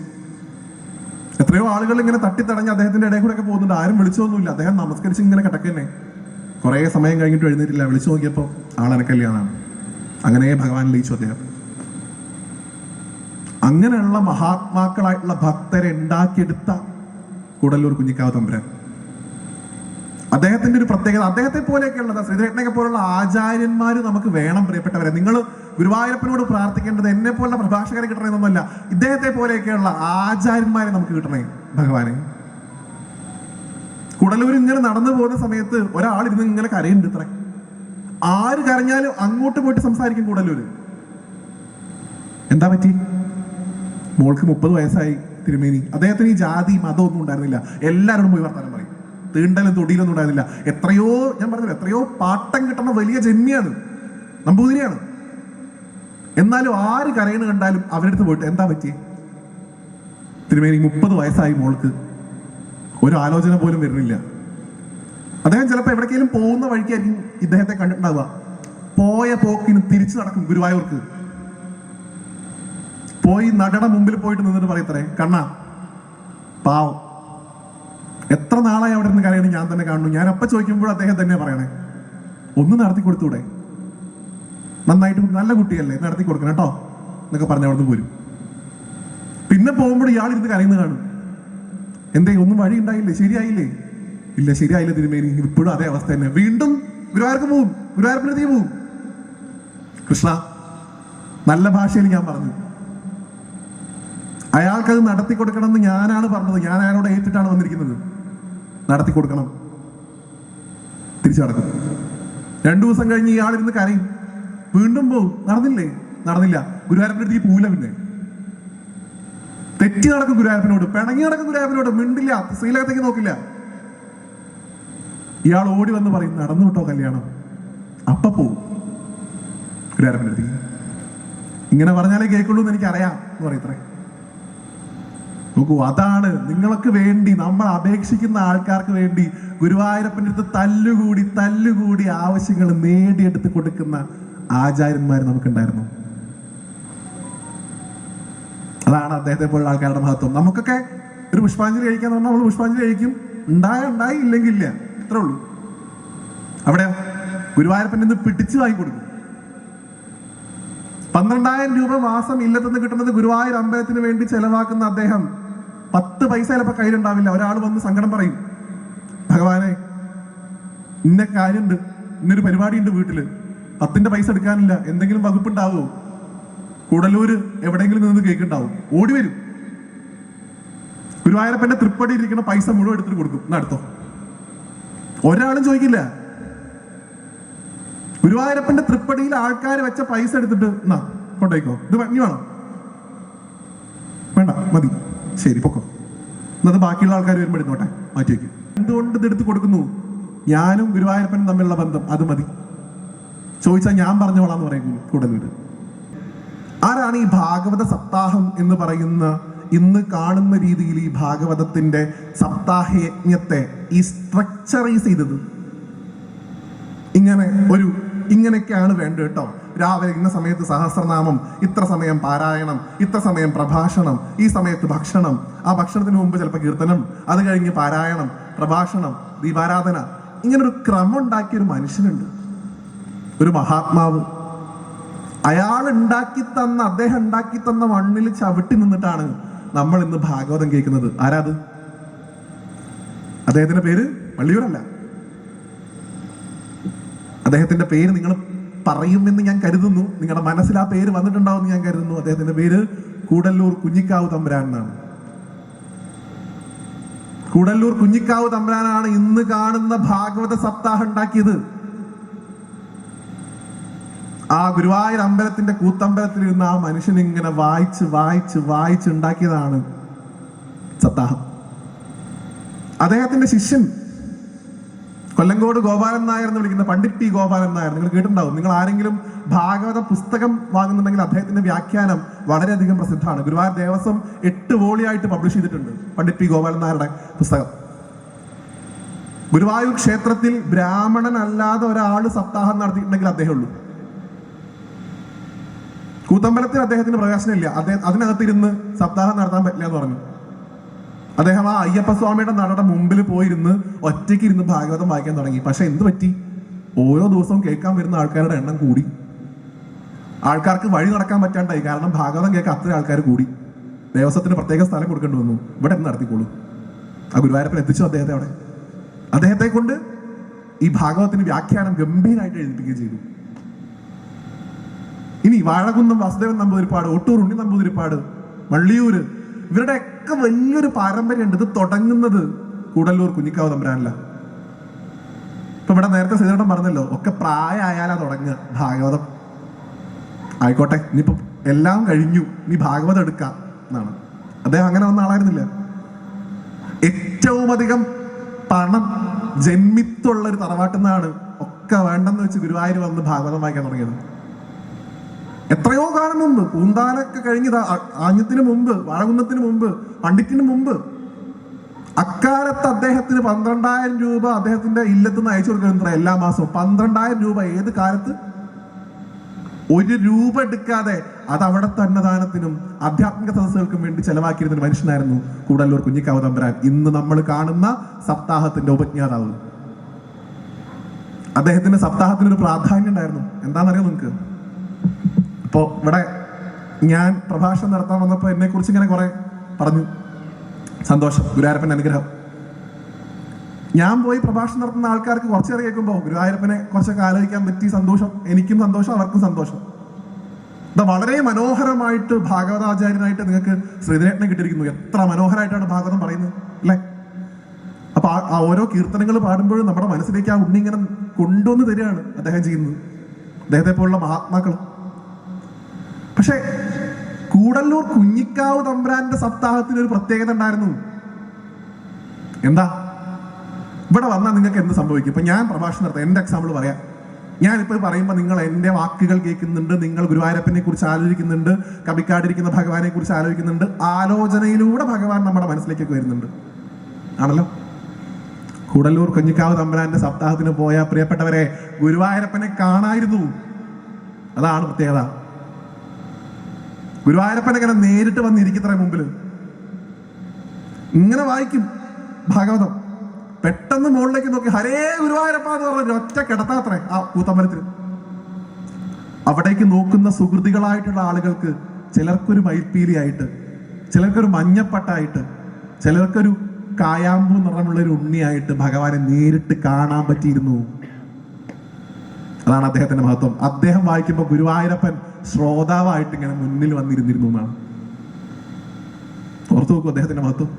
എത്രയോ ആളുകൾ ഇങ്ങനെ തട്ടിത്തടഞ്ഞ് അദ്ദേഹത്തിന്റെ ഇടയിൽ കൂടെ ഒക്കെ പോകുന്നുണ്ട്. ആരും വിളിച്ചൊന്നുമില്ല. അദ്ദേഹം നമസ്കരിച്ച് ഇങ്ങനെ കിടക്കന്നെ. കുറെ സമയം കഴിഞ്ഞിട്ട് എഴുന്നേറ്റില്ല. വിളിച്ചു നോക്കിയപ്പോൾ ആളനക്കല്യാണാണ്. അങ്ങനെ ഭഗവാൻ ലയിച്ചു അദ്ദേഹം. അങ്ങനെയുള്ള മഹാത്മാക്കളായിട്ടുള്ള ഭക്തരെ ഉണ്ടാക്കിയെടുത്ത കൂടല്ലൂർ കുഞ്ഞിക്കാവ് തമ്പുരാൻ. അദ്ദേഹത്തിന്റെ ഒരു പ്രത്യേകത, അദ്ദേഹത്തെ പോലെയൊക്കെയുള്ളത്, ശ്രീധരേട്ടനെ പോലുള്ള ആചാര്യന്മാര് നമുക്ക് വേണം. പ്രിയപ്പെട്ടവരെ, നിങ്ങൾ ഗുരുവായൂരപ്പനോട് പ്രാർത്ഥിക്കേണ്ടത് എന്നെ പോലുള്ള പ്രഭാഷകരെ കിട്ടണമെന്നൊന്നുമല്ല, ഇദ്ദേഹത്തെ പോലെയൊക്കെയുള്ള ആചാര്യന്മാരെ നമുക്ക് കിട്ടണേ ഭഗവാനെ. കുടലൂർ ഇങ്ങനെ നടന്നു പോകുന്ന സമയത്ത് ഒരാൾ ഇരുന്ന് ഇങ്ങനെ കരയുണ്ട്. ഇത്ര ആര് കരഞ്ഞാലും അങ്ങോട്ട് പോയിട്ട് സംസാരിക്കും കൂടലൂര്. എന്താ പറ്റി? മോൾക്ക് 30 വയസ്സായി തിരുമേനി. അദ്ദേഹത്തിന് ഈ ജാതി മതം ഒന്നും ഉണ്ടായിരുന്നില്ല. എല്ലാവരോടും പോയി വർത്താനം പറയും. തീണ്ടലും തൊടിയിലൊന്നും ഉണ്ടായിരുന്നില്ല. എത്രയോ, ഞാൻ പറഞ്ഞില്ല, എത്രയോ പാട്ടം കിട്ടുന്ന വലിയ ജന്മിയാണ്, നമ്പൂതിരിയാണ്. എന്നാലും ആര് കരയണ് കണ്ടാലും അവരുടെ അടുത്ത് പോയിട്ട് എന്താ പറ്റി? തിരുമേനി 30 വയസ്സായി മോൾക്ക്, ഒരു ആലോചന പോലും വരുന്നില്ല. അദ്ദേഹം ചിലപ്പോൾ എവിടേക്കെങ്കിലും പോകുന്ന വഴിക്കായിരിക്കും ഇദ്ദേഹത്തെ കണ്ടിട്ടുണ്ടാവുക. പോയ പോക്കിന് തിരിച്ചു നടക്കും ഗുരുവായൂർക്ക്. പോയി നടയുടെ മുമ്പിൽ പോയിട്ട് നിന്നിട്ട് പറയത്രേ, കണ്ണാ പാവം, എത്ര നാളായി അവിടെ നിന്ന് കരയണം, ഞാൻ തന്നെ കാണുന്നു. ഞാൻ അപ്പൊ ചോദിക്കുമ്പോൾ അദ്ദേഹം തന്നെ പറയണേ, ഒന്ന് നടത്തി കൊടുത്തൂടെ, നന്നായിട്ട്, നല്ല കുട്ടിയല്ലേ, നടത്തി കൊടുക്കണം കേട്ടോ എന്നൊക്കെ പറഞ്ഞ അവിടെ നിന്ന് പോരും. പിന്നെ പോകുമ്പോൾ ഇയാൾ ഇരുന്ന് കരയുന്നത് കാണും. എന്തേ, ഒന്നും വഴി ഉണ്ടായില്ലേ, ശരിയായില്ലേ? ഇല്ല, ശരിയായില്ല തിരുമേനി, ഇപ്പോഴും അതേ അവസ്ഥ തന്നെ. വീണ്ടും ഗുരുവായൂർക്ക് പോവും, ഗുരുവായൂരപ്പനടുത്ത് പോവും. കൃഷ്ണ, നല്ല ഭാഷയിൽ ഞാൻ പറഞ്ഞു, അയാൾക്കത് നടത്തി കൊടുക്കണം എന്ന് ഞാനാണ് പറഞ്ഞത്. ഞാൻ അയാളോട് ഏറ്റിട്ടാണ് വന്നിരിക്കുന്നത്. നടത്തി കൊടുക്കണം. തിരിച്ചു നടക്കും. 2 ദിവസം കഴിഞ്ഞ് ഇയാളിരുന്ന് കരയും. വീണ്ടും പോവും. നടന്നില്ലേ? നടന്നില്ല. ഗുരുവായൂരപ്പൻ്റെ അടുത്ത് പോവില്ല. പിന്നെ തെറ്റി നടക്കും ഗുരുവായൂരപ്പനോട്, പിണങ്ങി നടക്കും ഗുരുവായൂരപ്പനോട്, മിണ്ടില്ല, ശ്രീലകത്തേക്ക് നോക്കില്ല. ഇയാൾ ഓടി വന്ന് പറയും, നടന്നു വിട്ടോ കല്യാണം. അപ്പ പോവും ഗുരുവായൂരപ്പൻ്റെ അടുത്തേക്ക്. ഇങ്ങനെ പറഞ്ഞാലേ കേൾക്കുള്ളൂ എന്ന് എനിക്കറിയാം എന്ന് പറയത്രേ. നോക്കൂ, അതാണ് നിങ്ങൾക്ക് വേണ്ടി, നമ്മൾ അപേക്ഷിക്കുന്ന ആൾക്കാർക്ക് വേണ്ടി ഗുരുവായൂരപ്പൻ്റെ അടുത്ത് തല്ലുകൂടി ആവശ്യങ്ങൾ നേടിയെടുത്ത് കൊടുക്കുന്ന ആചാര്യന്മാർ നമുക്കുണ്ടായിരുന്നു. അതാണ് അദ്ദേഹത്തെ പോലുള്ള ആൾക്കാരുടെ മഹത്വം. നമുക്കൊക്കെ ഒരു പുഷ്പാഞ്ജലി കഴിക്കാന്ന് പറഞ്ഞാൽ നമ്മൾ പുഷ്പാഞ്ജലി കഴിക്കും. ഉണ്ടായി, ഇല്ലെങ്കിൽ ഇല്ല, അത്രേ ഉള്ളൂ. അവിടെ ഗുരുവായൂരപ്പൻ്റെ നിന്ന് പിടിച്ചു വാങ്ങി കൊടുക്കും. 12,000 രൂപ മാസം ഇല്ലത്തുനിന്ന് കിട്ടുന്നത് ഗുരുവായൂർ അമ്പലത്തിന് വേണ്ടി ചെലവാക്കുന്ന അദ്ദേഹം 10 പൈസ ചിലപ്പോൾ കയ്യിലുണ്ടാവില്ല. ഒരാൾ വന്ന് സങ്കടം പറയും, ഭഗവാനെ ഇന്ന കാര്യമുണ്ട്, ഇന്നൊരു പരിപാടി ഉണ്ട് വീട്ടില്, 10ന്റെ പൈസ എടുക്കാനില്ല, എന്തെങ്കിലും വകുപ്പുണ്ടാവുമോ? കൂടലൂര് എവിടെയെങ്കിലും നിന്ന് കേൾക്കുണ്ടാവും. ഓടി വരും. ഗുരുവായൂരപ്പന്റെ തൃപ്പടി ഇരിക്കുന്ന പൈസ മുഴുവൻ എടുത്തിട്ട് കൊടുക്കും. നടത്തോ, ഒരാളും ചോദിക്കില്ല. ഗുരുവായൂരപ്പന്റെ തൃപ്പടിയിൽ ആൾക്കാർ വെച്ച പൈസ എടുത്തിട്ട് എന്നാ കൊണ്ടോയിക്കോ, ഇത് ഇനി വേണം, വേണ്ട, മതി, ശരി പൊക്കോ, എന്നത് ബാക്കിയുള്ള ആൾക്കാർ വരുമ്പോൾ എടുത്തോട്ടെ, മാറ്റി വയ്ക്കും. എന്തുകൊണ്ട് ഇത് എടുത്ത് കൊടുക്കുന്നു? ഞാനും ഗുരുവായൂരപ്പനും തമ്മിലുള്ള ബന്ധം, അത് മതി. ചോദിച്ചാൽ ഞാൻ പറഞ്ഞോളാന്ന് പറയുന്നു കൂടലൂര്. ആരാണ് ഈ ഭാഗവത സപ്താഹം എന്ന് പറയുന്ന, ഇന്ന് കാണുന്ന രീതിയിൽ ഈ ഭാഗവതത്തിന്റെ സപ്താഹ യജ്ഞത്തെ ഈ സ്ട്രക്ചറൈസ് ചെയ്തത്? ഇങ്ങനെയൊക്കെയാണ് വേണ്ടത് കേട്ടോ. രാവിലെ ഇന്ന സമയത്ത് സഹസ്രനാമം, ഇത്ര സമയം പാരായണം, ഇത്ര സമയം പ്രഭാഷണം, ഈ സമയത്ത് ഭക്ഷണം, ആ ഭക്ഷണത്തിന് മുമ്പ് ചിലപ്പോൾ കീർത്തനം, അത് കഴിഞ്ഞ് പാരായണം, പ്രഭാഷണം, ദീപാരാധന, ഇങ്ങനൊരു ക്രമം ഉണ്ടാക്കിയൊരു മനുഷ്യനുണ്ട്, ഒരു മഹാത്മാവ്. അദ്ദേഹം ഉണ്ടാക്കി തന്ന മണ്ണിൽ ചവിട്ടി നിന്നിട്ടാണ് നമ്മൾ ഇന്ന് ഭാഗവതം കേൾക്കുന്നത്. ആരാത്? അദ്ദേഹത്തിന്റെ പേര് വള്ളിയൂരല്ല. അദ്ദേഹത്തിന്റെ പേര് നിങ്ങൾ പറയുമെന്ന് ഞാൻ കരുതുന്നു. നിങ്ങളുടെ മനസ്സിൽ ആ പേര് വന്നിട്ടുണ്ടാവുമെന്ന് ഞാൻ കരുതുന്നു. അദ്ദേഹത്തിന്റെ പേര് കൂടല്ലൂർ കുഞ്ഞിക്കാവ് തമ്പുരാൻ എന്നാണ്. കൂടല്ലൂർ കുഞ്ഞിക്കാവ് തമ്പുരാനാണ് ഇന്ന് കാണുന്ന ഭാഗവത സപ്താഹം ഉണ്ടാക്കിയത്. ആ ഗുരുവായൂർ അമ്പലത്തിന്റെ കൂത്തമ്പലത്തിൽ ഇരുന്ന് ആ മനുഷ്യൻ ഇങ്ങനെ വായിച്ച് വായിച്ച് വായിച്ച് ഉണ്ടാക്കിയതാണ് സപ്താഹം. അദ്ദേഹത്തിന്റെ ശിഷ്യൻ കൊല്ലങ്കോട് ഗോപാലൻ നായർ എന്ന് വിളിക്കുന്ന പണ്ഡിറ്റ് പി ഗോപാലൻ നായർ, നിങ്ങൾ കേട്ടിട്ടുണ്ടാവും. നിങ്ങൾ ആരെങ്കിലും ഭാഗവത പുസ്തകം വാങ്ങുന്നുണ്ടെങ്കിൽ അദ്ദേഹത്തിന്റെ വ്യാഖ്യാനം വളരെയധികം പ്രസിദ്ധമാണ്. ഗുരുവായൂർ ദേവസ്വം 8 വോളിയായിട്ട് പബ്ലിഷ് ചെയ്തിട്ടുണ്ട് പണ്ഡിറ്റ് പി ഗോപാലൻ നായരുടെ പുസ്തകം. ഗുരുവായൂർ ക്ഷേത്രത്തിൽ ബ്രാഹ്മണൻ അല്ലാതെ ഒരാൾ സപ്താഹം നടത്തിയിട്ടുണ്ടെങ്കിൽ അദ്ദേഹമേ ഉള്ളൂ. കൂത്തമ്പലത്തിൽ അദ്ദേഹത്തിന് പ്രകാശനമില്ല. അതിനകത്തിരുന്ന് സപ്താഹം നടത്താൻ പറ്റില്ല എന്ന് പറഞ്ഞു. അദ്ദേഹം ആ അയ്യപ്പസ്വാമിയുടെ നടയുടെ മുമ്പിൽ പോയിരുന്ന് ഒറ്റയ്ക്ക് ഇരുന്ന് ഭാഗവതം വായിക്കാൻ തുടങ്ങി. പക്ഷെ എന്ത് പറ്റി? ഓരോ ദിവസവും കേൾക്കാൻ വരുന്ന ആൾക്കാരുടെ എണ്ണം കൂടി. ആൾക്കാർക്ക് വഴി നടക്കാൻ പറ്റാണ്ടായി. കാരണം ഭാഗവതം കേൾക്കാൻ അത്രയും ആൾക്കാർ കൂടി. ദേവസ്വത്തിന് പ്രത്യേക സ്ഥലം കൊടുക്കേണ്ടി വന്നു. ഇവിടെ എന്ന് നടത്തിക്കോളൂ. ആ ഗുരുവായൂരപ്പൻ എത്തിച്ചു അദ്ദേഹത്തെ അവിടെ. അദ്ദേഹത്തെ കൊണ്ട് ഈ ഭാഗവതത്തിന് വ്യാഖ്യാനം ഗംഭീരമായിട്ട് എഴുതിപ്പിക്കുകയും ചെയ്തു. ഇനി വാഴകുന്നം വാസുദേവൻ നമ്പൂതിരിപ്പാട്, ഒട്ടൂർ ഉണ്ണി നമ്പൂതിരിപ്പാട്, വള്ളിയൂര്, ഇവരുടെയൊക്കെ വലിയൊരു പാരമ്പര്യമുണ്ട്. ഇത് തുടങ്ങുന്നത് കൂടല്ലൂർ കുഞ്ഞിക്കാവ് തമ്പുരാനല്ല. ഇപ്പൊ ഇവിടെ നേരത്തെ ശ്രീധരൻ പറഞ്ഞല്ലോ, ഒക്കെ പ്രായമായാലാ തുടങ്ങുക ഭാഗവതം. ആയിക്കോട്ടെ, ഇനിയിപ്പോ എല്ലാം കഴിഞ്ഞു, നീ ഭാഗവതം എടുക്കാം എന്നാണ്. അദ്ദേഹം അങ്ങനെ വന്ന ആളായിരുന്നില്ല. ഏറ്റവും അധികം പണം ജന്മിത്തുള്ള ഒരു തറവാട്ടിൽ നിന്നാണ് ഒക്കെ വേണ്ടെന്ന് വെച്ച് ഗുരുവായൂർ വന്ന് ഭാഗവതം വായിക്കാൻ തുടങ്ങിയത്. എത്രയോ കാലം മുമ്പ്, പൂന്താനൊക്കെ കഴിഞ്ഞത് ആഞ്ഞത്തിന് മുമ്പ്, വാഴകുന്നത്തിന് മുമ്പ്, പണ്ഡിറ്റിന് മുമ്പ്. അക്കാലത്ത് അദ്ദേഹത്തിന് 12,000 രൂപ അദ്ദേഹത്തിന്റെ ഇല്ലത്തുനിന്ന് അയച്ചു കൊടുക്കുന്നത് എല്ലാ മാസവും. 12,000 രൂപ ഏത് കാലത്ത്? 1 രൂപ എടുക്കാതെ അത് അവിടുത്തെ അന്നദാനത്തിനും ആധ്യാത്മിക സദസ്സുകൾക്കും വേണ്ടി ചെലവാക്കിയിരുന്ന മനുഷ്യനായിരുന്നു കൂടല്ലൂർ കുഞ്ഞിക്കാവ് തമ്പുരാൻ. ഇന്ന് നമ്മൾ കാണുന്ന സപ്താഹത്തിന്റെ ഉപജ്ഞാതാവ്. അദ്ദേഹത്തിന്റെ സപ്താഹത്തിനൊരു പ്രാധാന്യം ഉണ്ടായിരുന്നു. എന്താണെന്നറിയോ നിങ്ങൾക്ക്? ഇപ്പോ ഇവിടെ ഞാൻ പ്രഭാഷണം നടത്താൻ വന്നപ്പോൾ എന്നെ കുറിച്ച് ഇങ്ങനെ കുറെ പറഞ്ഞു. സന്തോഷം, ഗുരുവായൂരപ്പന്റെ അനുഗ്രഹം. ഞാൻ പോയി പ്രഭാഷണം നടത്തുന്ന ആൾക്കാർക്ക് കുറച്ചേറെ കേൾക്കുമ്പോൾ ഗുരുവായൂരപ്പനെ കുറച്ചൊക്കെ ആലോചിക്കാൻ പറ്റി. സന്തോഷം, എനിക്കും സന്തോഷം, അവർക്കും സന്തോഷം. ഇത് വളരെ മനോഹരമായിട്ട് ഭാഗവതാചാര്യനായിട്ട് നിങ്ങൾക്ക് ശ്രീധരേട്ടനെ കിട്ടിയിരിക്കുന്നു. എത്ര മനോഹരമായിട്ടാണ് ഭാഗവതം പറയുന്നത് അല്ലെ? അപ്പൊ ആ ഓരോ കീർത്തനങ്ങൾ പാടുമ്പോഴും നമ്മുടെ മനസ്സിലേക്ക് ആ ഉണ്ണി ഇങ്ങനെ കൊണ്ടുവന്ന് തരികയാണ് അദ്ദേഹം ചെയ്യുന്നത്, അദ്ദേഹത്തെ പോലുള്ള മഹാത്മാക്കൾ. പക്ഷെ കൂടല്ലൂർ കുഞ്ഞിക്കാവ് തമ്പുരാന്റെ സപ്താഹത്തിന് ഒരു പ്രത്യേകത ഉണ്ടായിരുന്നു. എന്താ? ഇവിടെ വന്നാൽ നിങ്ങൾക്ക് എന്ത് സംഭവിക്കും? ഇപ്പൊ ഞാൻ പ്രഭാഷണം നടത്താം, എന്റെ എക്സാമ്പിൾ പറയാം. ഞാനിപ്പോ പറയുമ്പോൾ നിങ്ങൾ എന്റെ വാക്കുകൾ കേൾക്കുന്നുണ്ട്, നിങ്ങൾ ഗുരുവായൂരപ്പനെ കുറിച്ച് ആലോചിക്കുന്നുണ്ട്, കവിക്കാടിരിക്കുന്ന ഭഗവാനെ കുറിച്ച് ആലോചിക്കുന്നുണ്ട്. ആലോചനയിലൂടെ ഭഗവാൻ നമ്മുടെ മനസ്സിലേക്കൊക്കെ വരുന്നുണ്ട്, ആണല്ലോ. കൂടല്ലൂർ കുഞ്ഞിക്കാവ് തമ്പുരാന്റെ സപ്താഹത്തിന് പോയ പ്രിയപ്പെട്ടവരെ, ഗുരുവായൂരപ്പനെ കാണായിരുന്നു. അതാണ് പ്രത്യേകത. ഗുരുവായൂരപ്പൻ ഇങ്ങനെ നേരിട്ട് വന്നിരിക്കത്രേ മുമ്പിൽ, ഇങ്ങനെ വായിക്കും ഭാഗവതം. പെട്ടെന്ന് മുകളിലേക്ക് നോക്കി ഹരേ ഗുരുവായൂരപ്പ എന്ന് പറഞ്ഞ ഒറ്റ കിടത്താത്രേ ആ കൂത്തമ്പലത്തിൽ. അവിടേക്ക് നോക്കുന്ന സുഹൃതികളായിട്ടുള്ള ആളുകൾക്ക് ചിലർക്കൊരു മയിൽപ്പീലിയായിട്ട്, ചിലർക്കൊരു മഞ്ഞപ്പട്ടായിട്ട്, ചിലർക്കൊരു കായാമ്പൂ നിറമുള്ള ഒരു ഉണ്ണിയായിട്ട് ഭഗവാനെ നേരിട്ട് കാണാൻ പറ്റിയിരുന്നു. അതാണ് അദ്ദേഹത്തിന്റെ മഹത്വം. അദ്ദേഹം വായിക്കുമ്പോൾ ഗുരുവായൂരപ്പൻ ശ്രോതാവായിട്ട് ഇങ്ങനെ മുന്നിൽ വന്നിരുന്നിരുന്നു എന്നാണ്. ഓർത്തു നോക്കൂ അദ്ദേഹത്തിന്റെ മഹത്വം.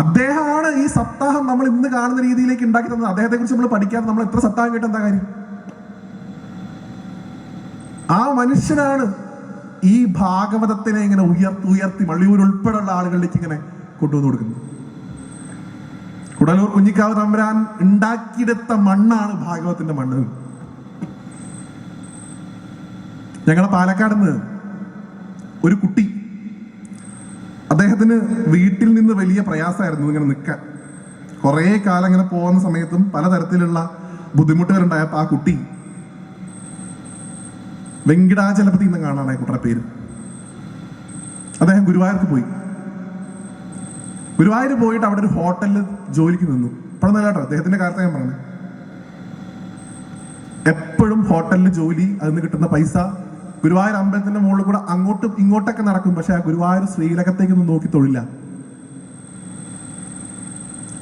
അദ്ദേഹമാണ് ഈ സപ്താഹം നമ്മൾ ഇന്ന് കാണുന്ന രീതിയിലേക്ക് ഉണ്ടാക്കി തന്നത്. അദ്ദേഹത്തെ കുറിച്ച് നമ്മൾ പഠിക്കാതെ നമ്മൾ എത്ര സപ്താഹം കേട്ട് എന്താ കാര്യം? ആ മനുഷ്യനാണ് ഈ ഭാഗവതത്തിനെ ഇങ്ങനെ ഉയർത്തി വള്ളിയൂർ ഉൾപ്പെടെയുള്ള ആളുകളിലേക്ക് ഇങ്ങനെ കൊണ്ടുവന്ന് കൊടുക്കുന്നത്. കൂടല്ലൂർ കുഞ്ഞിക്കാവ് തമ്പുരാൻ ഉണ്ടാക്കിയെടുത്ത മണ്ണാണ് ഭാഗവതത്തിന്റെ മണ്ണ്. ഞങ്ങളെ പാലക്കാട് നിന്ന് ഒരു കുട്ടി, അദ്ദേഹത്തിന് വീട്ടിൽ നിന്ന് വലിയ പ്രയാസമായിരുന്നു ഇങ്ങനെ നിൽക്കാൻ. കുറേ കാലം ഇങ്ങനെ പോകുന്ന സമയത്തും പലതരത്തിലുള്ള ബുദ്ധിമുട്ടുകളുണ്ടായപ്പോൾ ആ കുട്ടി വെങ്കിടാചലപതി എന്ന് കാണാണ് ആ കുട്ടിയുടെ പേര്. അദ്ദേഹം ഗുരുവായൂർക്ക് പോയി. ഗുരുവായൂർ പോയിട്ട് അവിടെ ഒരു ഹോട്ടലിൽ ജോലിക്ക് നിന്നു. ഇപ്പോഴൊന്നും കേട്ടോ, അദ്ദേഹത്തിന്റെ കാര്യത്തെ ഞാൻ പറഞ്ഞു. ഇപ്പോഴും ഹോട്ടലിൽ ജോലി, അതിന് കിട്ടുന്ന പൈസ, ഗുരുവായൂർ അമ്പലത്തിന്റെ മുകളിൽ കൂടെ അങ്ങോട്ടും ഇങ്ങോട്ടൊക്കെ നടക്കും. പക്ഷെ ആ ഗുരുവായൂർ ശ്രീലകത്തേക്കൊന്നും നോക്കി തൊഴില്ല.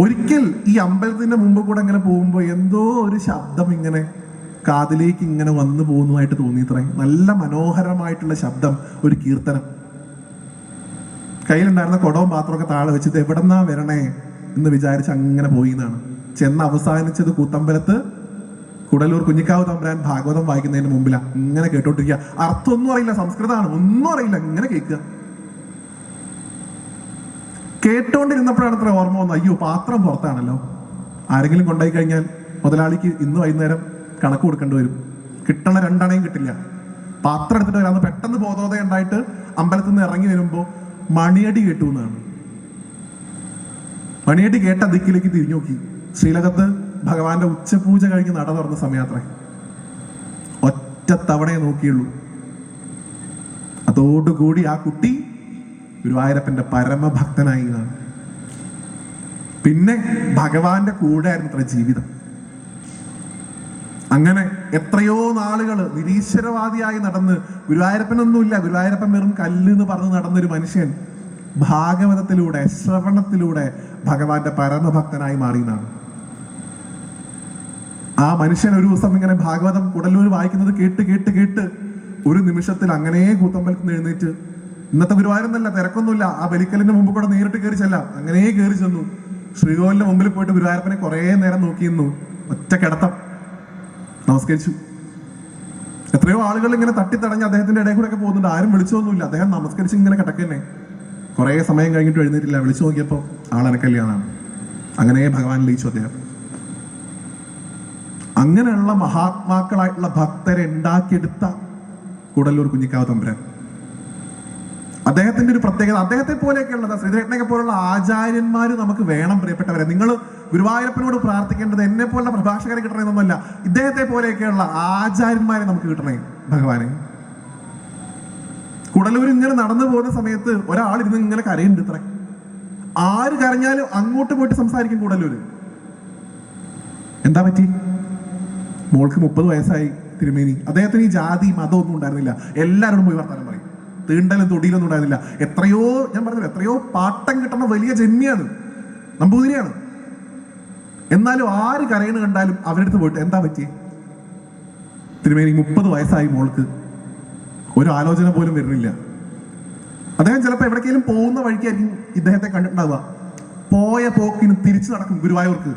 ഒരിക്കൽ ഈ അമ്പലത്തിന്റെ മുമ്പ് കൂടെ ഇങ്ങനെ പോകുമ്പോൾ എന്തോ ഒരു ശബ്ദം ഇങ്ങനെ കാതിലേക്ക് ഇങ്ങനെ വന്നു പോകുന്നതായിട്ട് തോന്നിയിത്രേ. നല്ല മനോഹരമായിട്ടുള്ള ശബ്ദം, ഒരു കീർത്തനം. കയ്യിലുണ്ടായിരുന്ന കുടവും പാത്രമൊക്കെ താഴെ വെച്ചിട്ട് എവിടെന്നാ വരണേ എന്ന് വിചാരിച്ച് അങ്ങനെ പോയി എന്നാണ്. ചെന്ന് അവസാനിച്ചത് കൂത്തമ്പലത്ത് കുടലൂർ കുഞ്ഞിക്കാവ് തമ്പുരാൻ ഭാഗവതം വായിക്കുന്നതിന് മുമ്പിലാണ്. ഇങ്ങനെ കേട്ടോണ്ടിരിക്കുക. അർത്ഥമൊന്നും അറിയില്ല, സംസ്കൃതമാണ്, ഒന്നും അറിയില്ല, ഇങ്ങനെ കേൾക്കുക. കേട്ടോണ്ടിരുന്നപ്പോഴാണ് അത്ര ഓർമ്മ വന്നത്, അയ്യോ പാത്രം പുറത്താണല്ലോ. ആരെങ്കിലും കൊണ്ടുപോയി കഴിഞ്ഞാൽ മുതലാളിക്ക് ഇന്ന് വൈകുന്നേരം കണക്ക് കൊടുക്കേണ്ടി വരും. കിട്ടണ 2 അണയും കിട്ടില്ല. പാത്രം എടുത്തിട്ട് വരാന്ന് പെട്ടെന്ന് ബോധോദയം ഉണ്ടായിട്ട് അമ്പലത്തിൽ നിന്ന് ഇറങ്ങി വരുമ്പോൾ മണിയടി കേട്ടു എന്നാണ്. മണിയടി കേട്ട ദിക്കിലേക്ക് തിരിഞ്ഞു നോക്കി. ശ്രീലകത്ത് ഭഗവാന്റെ ഉച്ചപൂജ കഴിഞ്ഞ് നട തുറന്ന സമയാത്രേ. ഒറ്റ തവണയെ നോക്കിയുള്ളൂ. അതോടുകൂടി ആ കുട്ടി ഗുരുവായൂരപ്പന്റെ പരമഭക്തനായി എന്നാണ്. പിന്നെ ഭഗവാന്റെ കൂടെ ആയിരുന്നു അത്ര ജീവിതം. അങ്ങനെ എത്രയോ നാളുകൾ നിരീശ്വരവാദിയായി നടന്ന്, ഗുരുവായൂരപ്പനൊന്നുമില്ല, ഗുരുവായൂരപ്പൻ വെറും കല്ല് എന്ന് പറഞ്ഞ് നടന്നൊരു മനുഷ്യൻ ഭാഗവതത്തിലൂടെ, ശ്രവണത്തിലൂടെ ഭഗവാന്റെ പരമഭക്തനായി മാറിയെന്നാണ്. ആ മനുഷ്യൻ ഒരു ദിവസം ഇങ്ങനെ ഭാഗവതം കുടലൂർ വായിക്കുന്നത് കേട്ട് കേട്ട് കേട്ട് ഒരു നിമിഷത്തിൽ അങ്ങനെ കൂത്തമ്പലത്തിൽ നിന്ന് എഴുന്നേറ്റ്, ഇന്നത്തെ ഗുരുവായൂരെന്നല്ല, തിരക്കൊന്നുമില്ല, ആ ബലിക്കലിന്റെ മുമ്പ് കൂടെ നേരിട്ട് കയറി ചെല്ലാം, അങ്ങനെ കയറി ചെന്നു. ശ്രീകോവിലിന്റെ മുമ്പിൽ പോയിട്ട് ഗുരുവായൂരപ്പനെ കുറെ നേരം നോക്കിയിരുന്നു. ഒറ്റ കിടത്തം നമസ്കരിച്ചു. എത്രയോ ആളുകൾ ഇങ്ങനെ തട്ടിത്തടഞ്ഞ് അദ്ദേഹത്തിന്റെ ഇടയിൽ കൂടെ ഒക്കെ പോകുന്നുണ്ട്. ആരും വിളിച്ചൊന്നുമില്ല. അദ്ദേഹം നമസ്കരിച്ച് ഇങ്ങനെ കിടക്കന്നെ. കുറെ സമയം കഴിഞ്ഞിട്ട് എഴുന്നേറ്റില്ല. വിളിച്ചു നോക്കിയപ്പോൾ ആളനക്കല്യാണാണ്. അങ്ങനെ ഭഗവാൻ ലയിച്ചു അദ്ദേഹം. അങ്ങനെയുള്ള മഹാത്മാക്കളായിട്ടുള്ള ഭക്തരെ ഉണ്ടാക്കിയെടുത്ത കുടലൂർ കുഞ്ഞിക്കാവ് തമ്പുരാൻ. അദ്ദേഹത്തിന്റെ ഒരു പ്രത്യേകത, അദ്ദേഹത്തെ പോലെയൊക്കെയുള്ളത്, ശ്രീധരേട്ടനെ പോലുള്ള ആചാര്യന്മാര് നമുക്ക് വേണം. പ്രിയപ്പെട്ടവരെ, നിങ്ങൾ ഗുരുവായൂരപ്പനോട് പ്രാർത്ഥിക്കേണ്ടത് എന്നെ പോലുള്ള പ്രഭാഷകരെ കിട്ടണമെന്നൊന്നുമല്ല, ഇദ്ദേഹത്തെ പോലെയൊക്കെയുള്ള ആചാര്യന്മാരെ നമുക്ക് കിട്ടണേ ഭഗവാനെ. കുടലൂർ ഇങ്ങനെ നടന്നു പോകുന്ന സമയത്ത് ഒരാളിരുന്ന് ഇങ്ങനെ കരയുണ്ട് ഇത്ര. ആര് കരഞ്ഞാലും അങ്ങോട്ട് പോയിട്ട് സംസാരിക്കും കുടലൂര്. എന്താ പറ്റി? മോൾക്ക് 30 വയസ്സായി തിരുമേനി. അദ്ദേഹത്തിന് ഈ ജാതി മതം ഒന്നും ഉണ്ടായിരുന്നില്ല. എല്ലാവരോടും പോയി വർത്താനം പറയും. തീണ്ടലും തൊടിയിലൊന്നും ഉണ്ടായിരുന്നില്ല. എത്രയോ, ഞാൻ പറഞ്ഞില്ല, എത്രയോ പാട്ടം കിട്ടുന്ന വലിയ ജന്മിയാണ്, നമ്പൂതിരിയാണ്. എന്നാലും ആര് കരയണ് കണ്ടാലും അവരുടെ അടുത്ത് പോയിട്ട് എന്താ പറ്റി? തിരുമേനി 30 വയസ്സായി മോൾക്ക്, ഒരു ആലോചന പോലും വരുന്നില്ല. അദ്ദേഹം ചിലപ്പോൾ എവിടേക്കെങ്കിലും പോകുന്ന വഴിക്കായിരിക്കും ഇദ്ദേഹത്തെ കണ്ടിട്ടുണ്ടാവുക. പോയ പോക്കിന് തിരിച്ചു നടക്കും ഗുരുവായൂർക്ക്.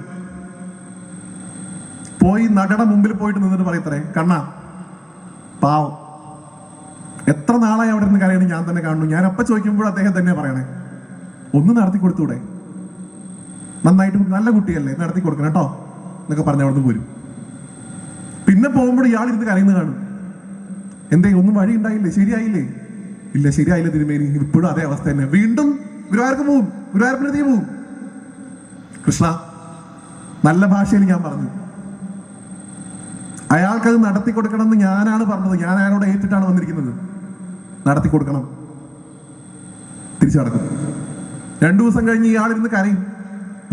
പോയി നടയുടെ മുമ്പിൽ പോയിട്ട് നിന്നിട്ട് പറയത്രേ, കണ്ണാ പാവം, എത്ര നാളായി അവിടെ നിന്ന് കരയണം, ഞാൻ തന്നെ കാണുന്നു. ഞാൻ അപ്പൊ ചോദിക്കുമ്പോൾ അദ്ദേഹം തന്നെ പറയണേ, ഒന്ന് നടത്തി കൊടുത്തൂടെ, നന്നായിട്ട്, നല്ല കുട്ടിയല്ലേ, നടത്തി കൊടുക്കണം കേട്ടോ എന്നൊക്കെ പറഞ്ഞ അവിടെ നിന്ന് പോരും. പിന്നെ പോകുമ്പോൾ ഇയാളിരുന്ന് കരയുന്നത് കാണും. എന്തേ, ഒന്നും വഴി ഉണ്ടായില്ലേ, ശരിയായില്ലേ? ഇല്ല, ശരിയായില്ല തിരുമേനി, ഇപ്പോഴും അതേ അവസ്ഥ തന്നെ. വീണ്ടും ഗുരുവായൂർക്ക് പോവും, ഗുരുവായൂരപ്പനടുത്ത് പോവും. കൃഷ്ണ, നല്ല ഭാഷയിൽ ഞാൻ പറഞ്ഞു, അയാൾക്കത് നടത്തി കൊടുക്കണം എന്ന് ഞാനാണ് പറഞ്ഞത്. ഞാൻ അയാളോട് ഏറ്റിട്ടാണ് വന്നിരിക്കുന്നത്. നടത്തി കൊടുക്കണം. തിരിച്ചു നടക്കും. 2 ദിവസം കഴിഞ്ഞ് ഇയാളിരുന്ന് കരയും.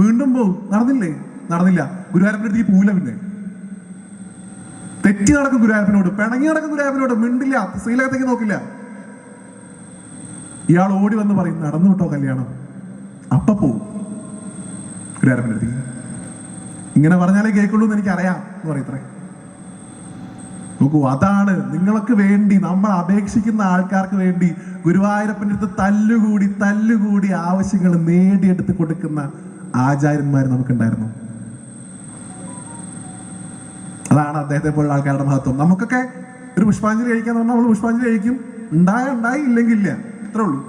വീണ്ടും പോവും. നടന്നില്ലേ? നടന്നില്ല. ഗുരുവായൂരപ്പൻ്റെ അടുത്ത് പോവില്ല. പിന്നെ തെറ്റി നടക്കും ഗുരുവായൂരപ്പനോട്, പിണങ്ങി നടക്കും ഗുരുവായൂരപ്പനോട്, മിണ്ടില്ല, ശ്രീലകത്തേക്ക് നോക്കില്ല. ഇയാൾ ഓടി വന്ന് പറയും, നടന്നു വിട്ടോ കല്യാണം. അപ്പ പോവും ഗുരുവായൂരപ്പൻ്റെ അടുത്തേക്ക്. ഇങ്ങനെ പറഞ്ഞാലേ കേൾക്കുള്ളൂ എന്ന് എനിക്കറിയാം എന്ന് പറയത്രേ. നോക്കൂ, അതാണ് നിങ്ങൾക്ക് വേണ്ടി, നമ്മൾ അപേക്ഷിക്കുന്ന ആൾക്കാർക്ക് വേണ്ടി ഗുരുവായൂരപ്പൻ്റെ അടുത്ത് തല്ലുകൂടി ആവശ്യങ്ങൾ നേടിയെടുത്ത് കൊടുക്കുന്ന ആചാര്യന്മാർ നമുക്കുണ്ടായിരുന്നു. അതാണ് അദ്ദേഹത്തെ പോലുള്ള ആൾക്കാരുടെ മഹത്വം. നമുക്കൊക്കെ ഒരു പുഷ്പാഞ്ജലി കഴിക്കാന്ന് പറഞ്ഞാൽ നമ്മൾ പുഷ്പാഞ്ജലി കഴിക്കും. ഉണ്ടായി ഇല്ലെങ്കിൽ ഇല്ല, അത്രേ ഉള്ളൂ.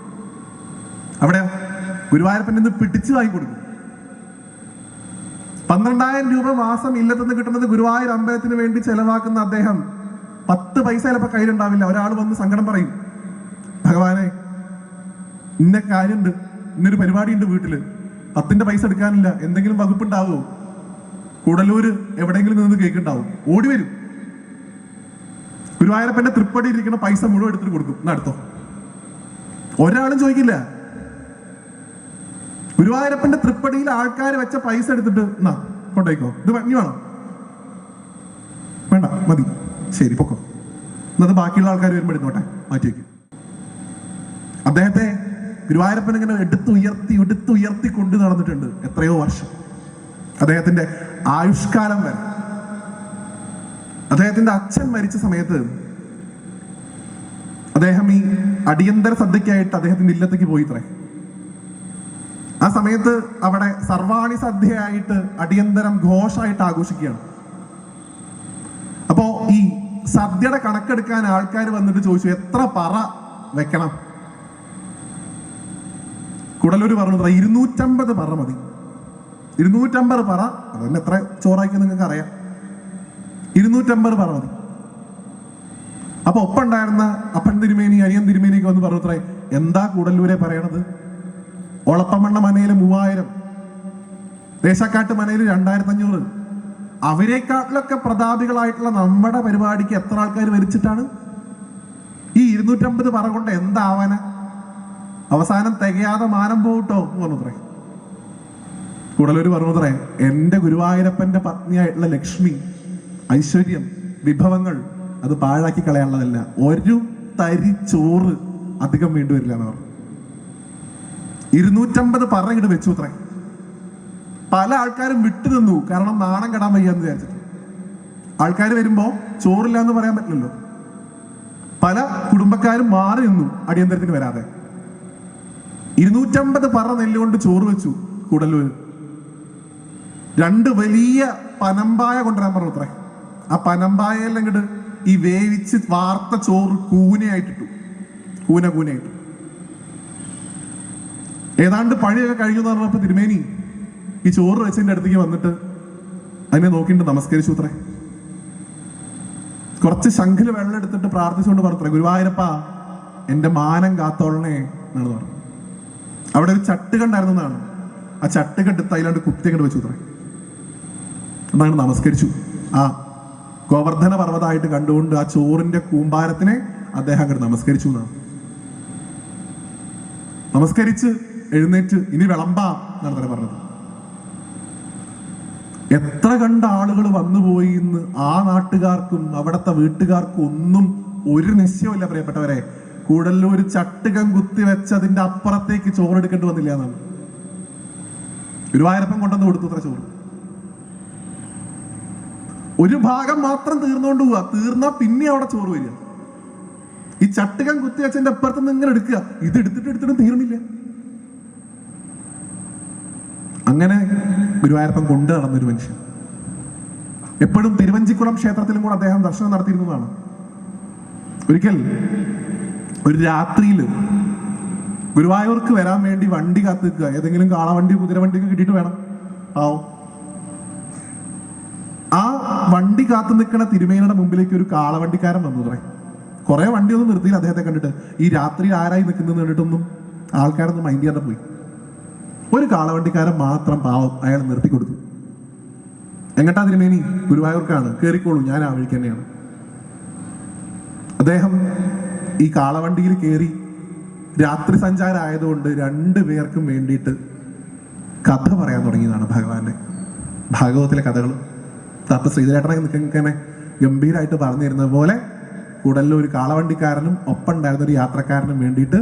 അവിടെ ഗുരുവായൂരപ്പൻ്റെ നിന്ന് പിടിച്ചു വാങ്ങി കൊടുക്കും. 12,000 രൂപ മാസം ഇല്ലത്തുനിന്ന് കിട്ടുന്നത് ഗുരുവായൂർ അമ്പലത്തിന് വേണ്ടി ചെലവാക്കുന്ന അദ്ദേഹം 10 പൈസ ചിലപ്പോൾ കയ്യിലുണ്ടാവില്ല. ഒരാൾ വന്ന് സങ്കടം പറയും, ഭഗവാനെ ഇന്ന കാര്യമുണ്ട്, ഇന്നൊരു പരിപാടിയുണ്ട് വീട്ടില്, 10ന്റെ പൈസ എടുക്കാനില്ല, എന്തെങ്കിലും വകുപ്പുണ്ടാവുമോ? കൂടലൂര് എവിടെയെങ്കിലും നിന്ന് കേൾക്കുണ്ടാവും. ഓടി വരും. ഗുരുവായൂരപ്പന്റെ തൃപ്പടി ഇരിക്കുന്ന പൈസ മുഴുവൻ എടുത്തിട്ട് കൊടുക്കും. നടത്തോ, ഒരാളും ചോദിക്കില്ല. ഗുരുവായൂരപ്പന്റെ തൃപ്പടിയിൽ ആൾക്കാർ വെച്ച പൈസ എടുത്തിട്ട് കൊണ്ടുപോയിക്കോ, ഇത് ഇനി വേണം, വേണ്ട, മതി, ശരി പൊക്കോ, എന്നത് ബാക്കിയുള്ള ആൾക്കാർ വരുമ്പോൾ എടുത്തോട്ടെ, മാറ്റി വയ്ക്കും. അദ്ദേഹത്തെ ഗുരുവായൂരപ്പൻ ഇങ്ങനെ എടുത്തുയർത്തി കൊണ്ടു നടന്നിട്ടുണ്ട് എത്രയോ വർഷം. അദ്ദേഹത്തിന്റെ ആയുഷ്കാലം വരെ. അദ്ദേഹത്തിന്റെ അച്ഛൻ മരിച്ച സമയത്ത് അദ്ദേഹം ഈ അടിയന്തര സദ്യക്കായിട്ട് അദ്ദേഹത്തിന്റെ ഇല്ലത്തേക്ക് പോയി ഇത്രേ. ആ സമയത്ത് അവിടെ സർവാണി സദ്യയായിട്ട് അടിയന്തരം ഘോഷായിട്ട് ആഘോഷിക്കുകയാണ്. അപ്പോ ഈ സദ്യയുടെ കണക്കെടുക്കാൻ ആൾക്കാർ വന്നിട്ട് ചോദിച്ചു, എത്ര പറ വെക്കണം? കുടലൂര് പറഞ്ഞു 250 പറ മതി. 250 പറ, അതന്നെ എത്ര ചോറാക്കി നിങ്ങൾക്ക് അറിയാം. 250 പറ മതി. അപ്പൊ ഒപ്പുണ്ടായിരുന്ന അപ്പൻ തിരുമേനി അനിയൻ തിരുമേനിക്ക് വന്ന് പറഞ്ഞു, അത്രേ എന്താ കൂടല്ലൂരെ പറയണത്? ഒളപ്പമണ്ണ മനയില് 3000, ദേശക്കാട്ട് മനയില് 2500. അവരെക്കാട്ടിലൊക്കെ പ്രതാപികളായിട്ടുള്ള നമ്മുടെ പരിപാടിക്ക് എത്ര ആൾക്കാർ വരിച്ചിട്ടാണ്? ഈ 250 പറ കൊണ്ട് എന്താവാന? അവസാനം തികയാതെ മാനം പോകട്ടോ എന്ന് പറഞ്ഞത്രേ. കൂടലൂര് പറഞ്ഞത്രേ, എന്റെ ഗുരുവായൂരപ്പന്റെ പത്നിയായിട്ടുള്ള ലക്ഷ്മി, ഐശ്വര്യം, വിഭവങ്ങൾ അത് പാഴാക്കി കളയാനുള്ളതല്ല. ഒരു തരി ചോറ് അധികം വേണ്ടിവരില്ല എന്ന് പറഞ്ഞു. 250 പറ ഇങ്ങോട്ട് വെച്ചു അത്രേ. പല ആൾക്കാരും വിട്ടുനിന്നു, കാരണം നാണം കെടാൻ വയ്യാന്ന് വിചാരിച്ചിട്ട്. ആൾക്കാർ വരുമ്പോ ചോറില്ല എന്ന് പറയാൻ പറ്റില്ലല്ലോ. പല കുടുംബക്കാരും മാറി നിന്നു അടിയന്തരത്തിന് വരാതെ. 250 പറ നെല്ലുകൊണ്ട് ചോറ് വെച്ചു കൂടല്ലൂര്. 2 വലിയ പനമ്പായ കൊണ്ടുവരാൻ പറഞ്ഞു അത്രേ. ആ പനമ്പായെല്ലാം ഇങ്ങോട്ട് ഈ വേവിച്ച് വാർത്ത ചോറ് കൂനയായിട്ടിട്ടു. കൂനയായിട്ടു. ഏതാണ്ട് പഴിയൊക്കെ കഴിഞ്ഞു എന്ന് പറഞ്ഞപ്പോ തിരുമേനി ഈ ചോറ് വെച്ചതിന്റെ അടുത്തേക്ക് വന്നിട്ട് അതിനെ നോക്കിയിട്ട് നമസ്കരിച്ചു അത്രേ. കുറച്ച് ശംഖില് വെള്ളം എടുത്തിട്ട് പ്രാർത്ഥിച്ചുകൊണ്ട് പറഞ്ഞത്രേ, ഗുരുവായൂരപ്പ എന്റെ മാനം കാത്തോളണേ എന്നാണ് പറഞ്ഞു. അവിടെ ഒരു ചട്ടുകണ്ടായിരുന്നതാണ്. ആ ചട്ടുകെടുത്ത് അതിലാണ്ട് കുത്തി അങ്ങോട്ട് വെച്ചു അത്രേ. എന്നാണ് നമസ്കരിച്ചു. ആ ഗോവർദ്ധന പർവ്വതമായിട്ട് കണ്ടുകൊണ്ട് ആ ചോറിന്റെ കൂമ്പാരത്തിനെ അദ്ദേഹം അങ്ങോട്ട് നമസ്കരിച്ചു എന്നാണ്. നമസ്കരിച്ച് എഴുന്നേറ്റ് ഇനി വിളമ്പാ എന്നാണ് തന്നെ പറഞ്ഞത്. എത്ര കണ്ട ആളുകൾ വന്നുപോയി എന്ന് ആ നാട്ടുകാർക്കും അവിടുത്തെ വീട്ടുകാർക്കും ഒന്നും ഒരു നിശ്ചയമില്ല പ്രിയപ്പെട്ടവരെ. കൂടല്ലൂര് ചട്ടുകം കുത്തിവെച്ചതിന്റെ അപ്പുറത്തേക്ക് ചോറെടുക്കേണ്ടി വന്നില്ല എന്നാണ്. ഗുരുവായൂരപ്പൻ കൊണ്ടുവന്ന് കൊടുത്തു അത്ര ചോറ്. ഒരു ഭാഗം മാത്രം തീർന്നുകൊണ്ട് പോവുക. തീർന്നാ പിന്നെ അവിടെ ചോറ് വരിക. ഈ ചട്ടുകം കുത്തിവെച്ചതിന്റെ അപ്പുറത്ത് നിന്ന് ഇങ്ങനെ എടുക്കുക. ഇത് എടുത്തിട്ടും തീർന്നില്ല. അങ്ങനെ ഗുരുവായൂരപ്പൻ കൊണ്ടു നടന്നൊരു മനുഷ്യൻ. എപ്പോഴും തിരുവഞ്ചിക്കുളം ക്ഷേത്രത്തിലും കൂടെ അദ്ദേഹം ദർശനം നടത്തിയിരുന്നതാണ്. ഒരിക്കൽ ഒരു രാത്രിയിൽ ഗുരുവായൂർക്ക് വരാൻ വേണ്ടി വണ്ടി കാത്തു നിൽക്കുക. ഏതെങ്കിലും കാളവണ്ടി കുതിരവണ്ടിയൊക്കെ കിട്ടിയിട്ട് വേണം. ആ വണ്ടി കാത്തു നിൽക്കുന്ന തിരുമേനിയുടെ മുമ്പിലേക്ക് ഒരു കാളവണ്ടിക്കാരൻ വന്നു തുടങ്ങി. കുറെ വണ്ടിയൊന്നും നിർത്തിയില്ല അദ്ദേഹത്തെ കണ്ടിട്ട്. ഈ രാത്രി ആരായി നിൽക്കുന്നത് കണ്ടിട്ടൊന്നും ആൾക്കാരൊന്നും മൈൻഡ് ചെയ്യാതെ പോയി. ഒരു കാളവണ്ടിക്കാരൻ മാത്രം പാവം അയാൾ നിർത്തി കൊടുത്തു. എങ്ങട്ടാ തിരുമേനി? ഗുരുവായൂർക്കാണ്, കയറിക്കോളൂ, ഞാൻ ആ വഴിക്ക് തന്നെയാണ്. അദ്ദേഹം ഈ കാളവണ്ടിയിൽ കയറി രാത്രി സഞ്ചാരം ആയതുകൊണ്ട് 2 പേർക്കും വേണ്ടിയിട്ട് കഥ പറയാൻ തുടങ്ങിയതാണ് ഭഗവാന്റെ. ഭാഗവത്തിലെ കഥകൾ തപ്പ ശ്രീധരേട്ടനെ നിൽക്കങ്ങനെ ഗംഭീരമായിട്ട് പറഞ്ഞു തരുന്നത് പോലെ കൂടല്ലൂർ കാളവണ്ടിക്കാരനും ഒപ്പം ഉണ്ടായിരുന്ന ഒരു യാത്രക്കാരനും വേണ്ടിയിട്ട്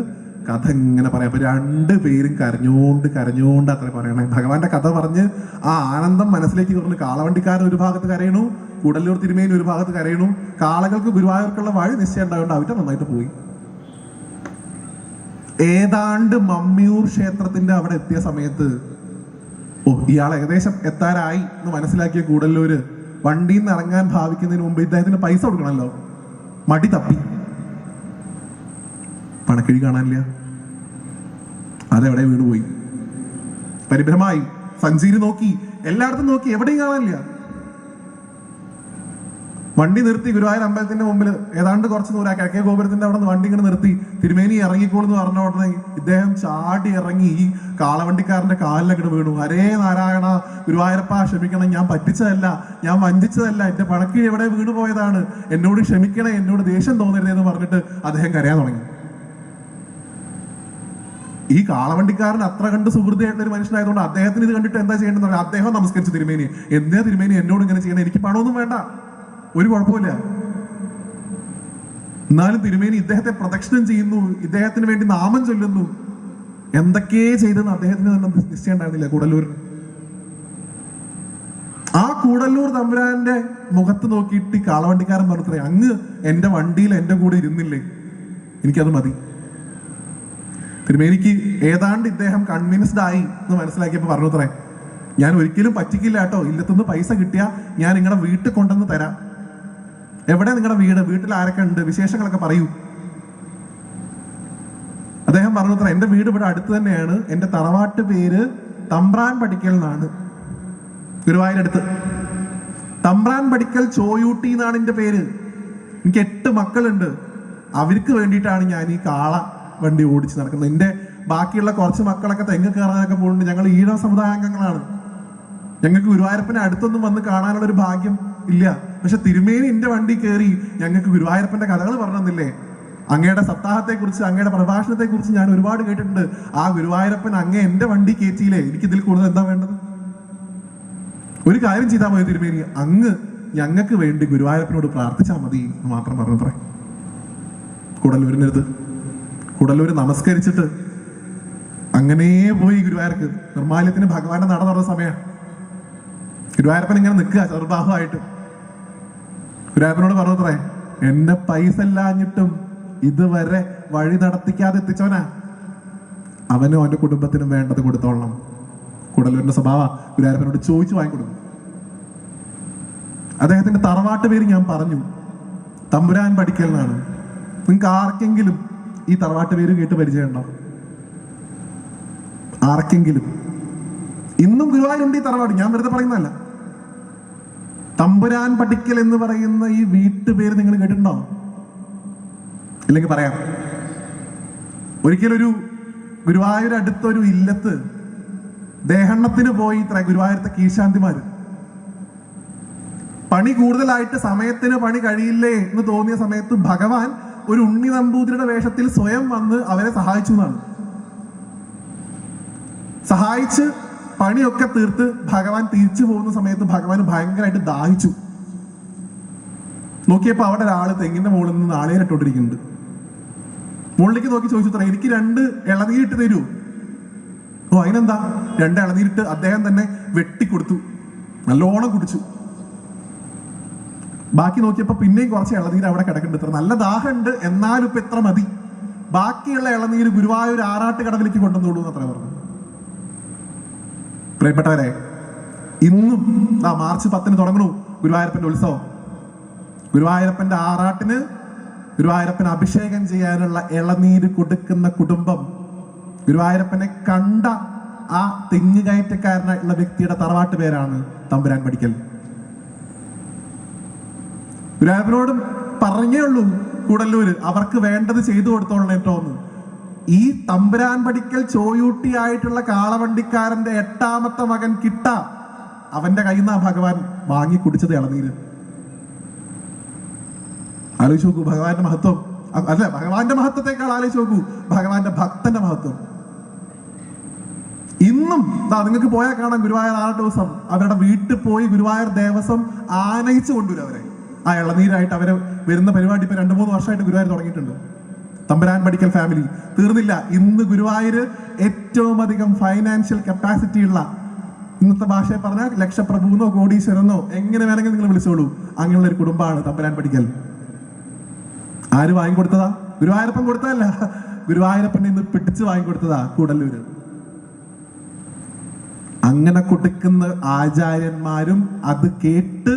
കഥ ഇങ്ങനെ പറയാം. അപ്പൊ 2 പേരും കരഞ്ഞോണ്ട് അത്ര പറയണേ. ഭഗവാന്റെ കഥ പറഞ്ഞ് ആ ആനന്ദം മനസ്സിലേക്ക് പറഞ്ഞ് കാളവണ്ടിക്കാരൻ ഒരു ഭാഗത്ത് കരയണു, കൂടല്ലൂർ തിരുമേനി ഒരു ഭാഗത്ത് കരയണു. കാളകൾക്ക് ഗുരുവായൂർക്കുള്ള വഴി നിശ്ചയം ഉണ്ടായതുകൊണ്ട് അവര് നന്നായിട്ട് പോയി. ഏതാണ്ട് മമ്മിയൂർ ക്ഷേത്രത്തിന്റെ അവിടെ എത്തിയ സമയത്ത് ഇയാൾ ഏകദേശം എത്താറായി എന്ന് മനസ്സിലാക്കിയ കൂടല്ലൂര് വണ്ടിയിൽ നിന്ന് ഇറങ്ങാൻ ഭാവിക്കുന്നതിന് മുമ്പ് ഇദ്ദേഹത്തിന് പൈസ കൊടുക്കണമല്ലോ. മടി തപ്പി, പണക്കിഴി കാണാനില്ല. അതെവിടെ വീണ് പോയി. പരിഭ്രമായി സഞ്ചിയിൽ നോക്കി, എല്ലായിടത്തും നോക്കി, എവിടെയും കാണാനില്ല. വണ്ടി നിർത്തി ഗുരുവായൂർ അമ്പലത്തിന്റെ മുമ്പിൽ ഏതാണ്ട് കുറച്ച് ദൂരം കിഴക്കേ ഗോപുരത്തിന്റെ അവിടെ നിന്ന് വണ്ടി ഇങ്ങനെ നിർത്തി. തിരുമേനി ഇറങ്ങിക്കോളെന്ന് പറഞ്ഞ ഉടനെ ഇദ്ദേഹം ചാടി ഇറങ്ങി ഈ കാളവണ്ടിക്കാരന്റെ കാലിലൊക്കെ വീണു. ഹരേ നാരായണ, ഗുരുവായൂരപ്പ ക്ഷമിക്കണം, ഞാൻ പറ്റിച്ചതല്ല, ഞാൻ വഞ്ചിച്ചതല്ല, എന്റെ പണക്കിഴി എവിടെ വീണു പോയതാണ്, എന്നോട് ക്ഷമിക്കണേ, എന്നോട് ദേഷ്യം തോന്നരുതെന്ന് പറഞ്ഞിട്ട് അദ്ദേഹം കരയാൻ തുടങ്ങി. ഈ കാളവണ്ടിക്കാരൻ അത്ര കണ്ട് സുഹൃത്തിയായിട്ടുള്ള ഒരു മനുഷ്യനായതുകൊണ്ട് അദ്ദേഹത്തിന് ഇത് കണ്ടിട്ട് എന്താ ചെയ്യേണ്ടതെന്ന് പറഞ്ഞാൽ അദ്ദേഹം നമസ്കരിച്ചു. തിരുമേനി, എന്തിനാ തിരുമേനി എന്നോട് ഇങ്ങനെ ചെയ്യണം? എനിക്ക് പണമൊന്നും വേണ്ട, ഒരു കുഴപ്പമില്ല, എന്നാലും തിരുമേനി ഇദ്ദേഹത്തെ പ്രദക്ഷിണം ചെയ്യുന്നു, ഇദ്ദേഹത്തിന് വേണ്ടി നാമം ചൊല്ലുന്നു, എന്തൊക്കെ ചെയ്തെന്ന് അദ്ദേഹത്തിന് തന്നെ നിശ്ചയം ഉണ്ടായിരുന്നില്ല കൂടല്ലൂരിന്. ആ കൂടല്ലൂർ തമ്പുരാന്റെ മുഖത്ത് നോക്കിയിട്ട് ഈ കാളവണ്ടിക്കാരൻ പറഞ്ഞത്രേ, അങ്ങ് എന്റെ വണ്ടിയിൽ എന്റെ കൂടെ ഇരുന്നില്ലേ, എനിക്കത് മതി. തിരുമേനിക്ക് ഏതാണ്ട് ഇദ്ദേഹം കൺവിൻസ്ഡ് ആയി എന്ന് മനസ്സിലാക്കിയപ്പോ പറഞ്ഞത്രേ, ഞാൻ ഒരിക്കലും പറ്റിക്കില്ല കേട്ടോ, ഇല്ലത്തുനിന്ന് പൈസ കിട്ടിയാ ഞാൻ നിങ്ങളുടെ വീട്ടിൽ കൊണ്ടുവന്ന് തരാം. എവിടെ നിങ്ങളുടെ വീട്, വീട്ടിൽ ആരൊക്കെ ഉണ്ട്, വിശേഷങ്ങളൊക്കെ പറയൂ. അദ്ദേഹം പറഞ്ഞത്ര, എന്റെ വീട് ഇവിടെ അടുത്ത് തന്നെയാണ്, എന്റെ തറവാട്ട് പേര് തമ്പ്രാൻ പടിക്കൽ എന്നാണ്, ഗുരുവായൂരടുത്ത്. തമ്പ്രാൻ പടിക്കൽ ചോയൂട്ടി എന്നാണ് എന്റെ പേര്. എനിക്ക് 8 മക്കളുണ്ട്. അവർക്ക് വേണ്ടിയിട്ടാണ് ഞാൻ ഈ കാള വണ്ടി ഓടിച്ച് നടക്കുന്നത്. എന്റെ ബാക്കിയുള്ള കുറച്ച് മക്കളൊക്കെ തെങ്ങ് കയറാനൊക്കെ പോകുന്നുണ്ട്. ഞങ്ങൾ ഈഴവ സമുദായാംഗങ്ങളാണ്. ഞങ്ങൾക്ക് ഗുരുവായൂരപ്പനെ അടുത്തൊന്നും വന്ന് കാണാനുള്ള ഒരു ഭാഗ്യം ഇല്ല. പക്ഷെ തിരുമേനി എന്റെ വണ്ടി കയറി ഞങ്ങൾക്ക് ഗുരുവായൂരപ്പന്റെ കഥകൾ പറഞ്ഞില്ലേ, അങ്ങയുടെ സപ്താഹത്തെ കുറിച്ച്, അങ്ങയുടെ പ്രഭാഷണത്തെ കുറിച്ച് ഞാൻ ഒരുപാട് കേട്ടിട്ടുണ്ട്. ആ ഗുരുവായൂരപ്പൻ അങ്ങേ എന്റെ വണ്ടി കയറ്റിയില്ലേ, എനിക്ക് ഇതിൽ കൂടുതൽ എന്താ വേണ്ടത്? ഒരു കാര്യം ചെയ്താൽ മതി തിരുമേനി, അങ്ങ് ഞങ്ങൾക്ക് വേണ്ടി ഗുരുവായൂരപ്പനോട് പ്രാർത്ഥിച്ചാൽ മതി എന്ന് മാത്രം പറഞ്ഞത്രേ. കൂടല്ലൂരിനടുത്ത് കൂടല്ലൂര് നമസ്കരിച്ചിട്ട് അങ്ങനെ പോയി ഗുരുവായൂർക്ക്. നിർമ്മാല്യത്തിന് ഭഗവാന്റെ നട തുറന്ന സമയം. ഗുരുവായൂരപ്പൻ ഇങ്ങനെ നിൽക്കുക ചെറുബാഹുവായിട്ട്. ഗുരുവായൂരപ്പനോട് പറഞ്ഞത്രേ, എന്നെ പൈസ ഇല്ലാഞ്ഞിട്ടും ഇതുവരെ വഴി നടത്തിക്കാതെ എത്തിച്ചവനാ, അവനും അവന്റെ കുടുംബത്തിനും വേണ്ടത് കൊടുത്തോളണം. കൂടല്ലൂരിന്റെ സ്വഭാവ ഗുരുവായൂരപ്പനോട് ചോദിച്ചു വാങ്ങിക്കൊടുക്കും. അദ്ദേഹത്തിന്റെ തറവാട്ട് പേര് ഞാൻ പറഞ്ഞു, തമ്പുരാൻ പടിക്കൽ എന്നാണ്. നിങ്ങൾക്ക് ആർക്കെങ്കിലും ഈ തറവാട്ട് പേര് കേട്ട് പരിചയമുണ്ടോ? ആർക്കെങ്കിലും? ഇന്നും ഗുരുവായൂരുണ്ട് ഈ തറവാട്, ഞാൻ വെറുതെ പറയുന്നതല്ല. തമ്പുരാൻ പടിക്കൽ എന്ന് പറയുന്ന ഈ വീട്ടുപേര് നിങ്ങൾ കേട്ടിട്ടുണ്ടോ? ഇല്ലെങ്കിൽ പറയാം. ഒരിക്കലൊരു ഗുരുവായൂർ അടുത്തൊരു ഇല്ലത്ത് ദേഹണ്ണത്തിന് പോയി ഇത്ര ഗുരുവായൂരത്തെ കീഴ്ശാന്തിമാര്. പണി കൂടുതലായിട്ട് സമയത്തിന് പണി കഴിയില്ലേ എന്ന് തോന്നിയ സമയത്ത് ഭഗവാൻ ഒരു ഉണ്ണി നമ്പൂതിരിയുടെ വേഷത്തിൽ സ്വയം വന്ന് അവരെ സഹായിച്ചു എന്നാണ്. സഹായിച്ച് പണിയൊക്കെ തീർത്ത് ഭഗവാൻ തിരിച്ചു പോകുന്ന സമയത്ത് ഭഗവാൻ ഭയങ്കരമായിട്ട് ദാഹിച്ചു. നോക്കിയപ്പോ അവിടെ ഒരാള് തെങ്ങിന്റെ മുകളിൽ നിന്ന് നാളികേരിട്ടോണ്ടിരിക്കുന്നുണ്ട്. മുകളിലേക്ക് നോക്കി ചോദിച്ചു, എനിക്ക് 2 ഇളനീരിട്ട് തരൂ. ഓ, അതിനെന്താ? 2 ഇളനീരിട്ട് അദ്ദേഹം തന്നെ വെട്ടിക്കൊടുത്തു. നല്ലോണം കുടിച്ചു. ബാക്കി നോക്കിയപ്പോ പിന്നെയും കുറച്ച് ഇളനീര് അവിടെ കിടക്കുന്നുണ്ട്. ഇത്ര നല്ല ദാഹമുണ്ട്, എന്നാലും ഇപ്പൊ എത്ര മതി, ബാക്കിയുള്ള ഇളനീര് ഗുരുവായൂർ ആറാട്ട് കടവിലേക്ക് കൊണ്ടുവന്നോളൂ എന്ന് അത്ര പറഞ്ഞു. പ്രിയപ്പെട്ടവരെ, ഇന്നും മാർച്ച് 10 തുടങ്ങണു ഗുരുവായൂരപ്പന്റെ ഉത്സവം. ഗുരുവായൂരപ്പന്റെ ആറാട്ടിന് ഗുരുവായൂരപ്പന് അഭിഷേകം ചെയ്യാനുള്ള ഇളനീര് കൊടുക്കുന്ന കുടുംബം, ഗുരുവായൂരപ്പനെ കണ്ട ആ തെങ്ങ് കയറ്റക്കാരനായിട്ടുള്ള വ്യക്തിയുടെ തറവാട്ട് പേരാണ് തമ്പുരാൻ പടിക്കൽ. ഗുരുവായൂരപ്പനോട് പറഞ്ഞേ ഉള്ളൂ കൂടല്ലൂര്, അവർക്ക് വേണ്ടത് ചെയ്തു കൊടുത്തോളണം കേട്ടോ എന്ന്. ഈ തമ്പുരാൻ പടിക്കൽ ചോയൂട്ടിയായിട്ടുള്ള കാളവണ്ടിക്കാരന്റെ 8ാമത്തെ മകൻ കിട്ട, അവന്റെ കയ്യിൽ നിന്നാ ഭഗവാൻ വാങ്ങി കുടിച്ചത് ഇളനീര്. ആലോചിച്ച് നോക്കൂ ഭഗവാന്റെ മഹത്വം. അല്ല, ഭഗവാന്റെ മഹത്വത്തെക്കാൾ ആലോചിച്ച് നോക്കൂ ഭഗവാന്റെ ഭക്തന്റെ മഹത്വം. ഇന്നും നിങ്ങൾക്ക് പോയാൽ കാണാം, ഗുരുവായൂർ 6 ദിവസം അവരുടെ വീട്ടിൽ പോയി ഗുരുവായൂർ ദേവസ്വം ആനയിച്ചു കൊണ്ടുവരും അവരെ. ആ ഇളനീരായിട്ട് അവരെ വരുന്ന പരിപാടി ഇപ്പൊ 2-3 വർഷമായിട്ട് ഗുരുവായൂർ തുടങ്ങിയിട്ടുണ്ട്. തമ്പുരാൻ പടിക്കൽ ഫാമിലി തീർന്നില്ല. ഇന്ന് ഗുരുവായൂര് ഏറ്റവും അധികം ഫൈനാൻഷ്യൽ കപ്പാസിറ്റി ഉള്ള, ഇന്നത്തെ ഭാഷയെ പറഞ്ഞാൽ ലക്ഷപ്രഭുവെന്നോ കോടീശ്വരനോ എങ്ങനെ വേണമെങ്കിൽ നിങ്ങൾ വിളിച്ചോളൂ, അങ്ങനെയുള്ള ഒരു കുടുംബമാണ് തമ്പുരാൻ പടിക്കൽ. ആര് വാങ്ങിക്കൊടുത്തതാ? ഗുരുവായൂരപ്പൻ കൊടുത്തതല്ല, ഗുരുവായൂരപ്പൻ ഇന്ന് പിടിച്ച് വാങ്ങിക്കൊടുത്തതാ കൂടല്ലൂര്. അങ്ങനെ കൊടുക്കുന്ന ആചാര്യന്മാരും അത് കേട്ട്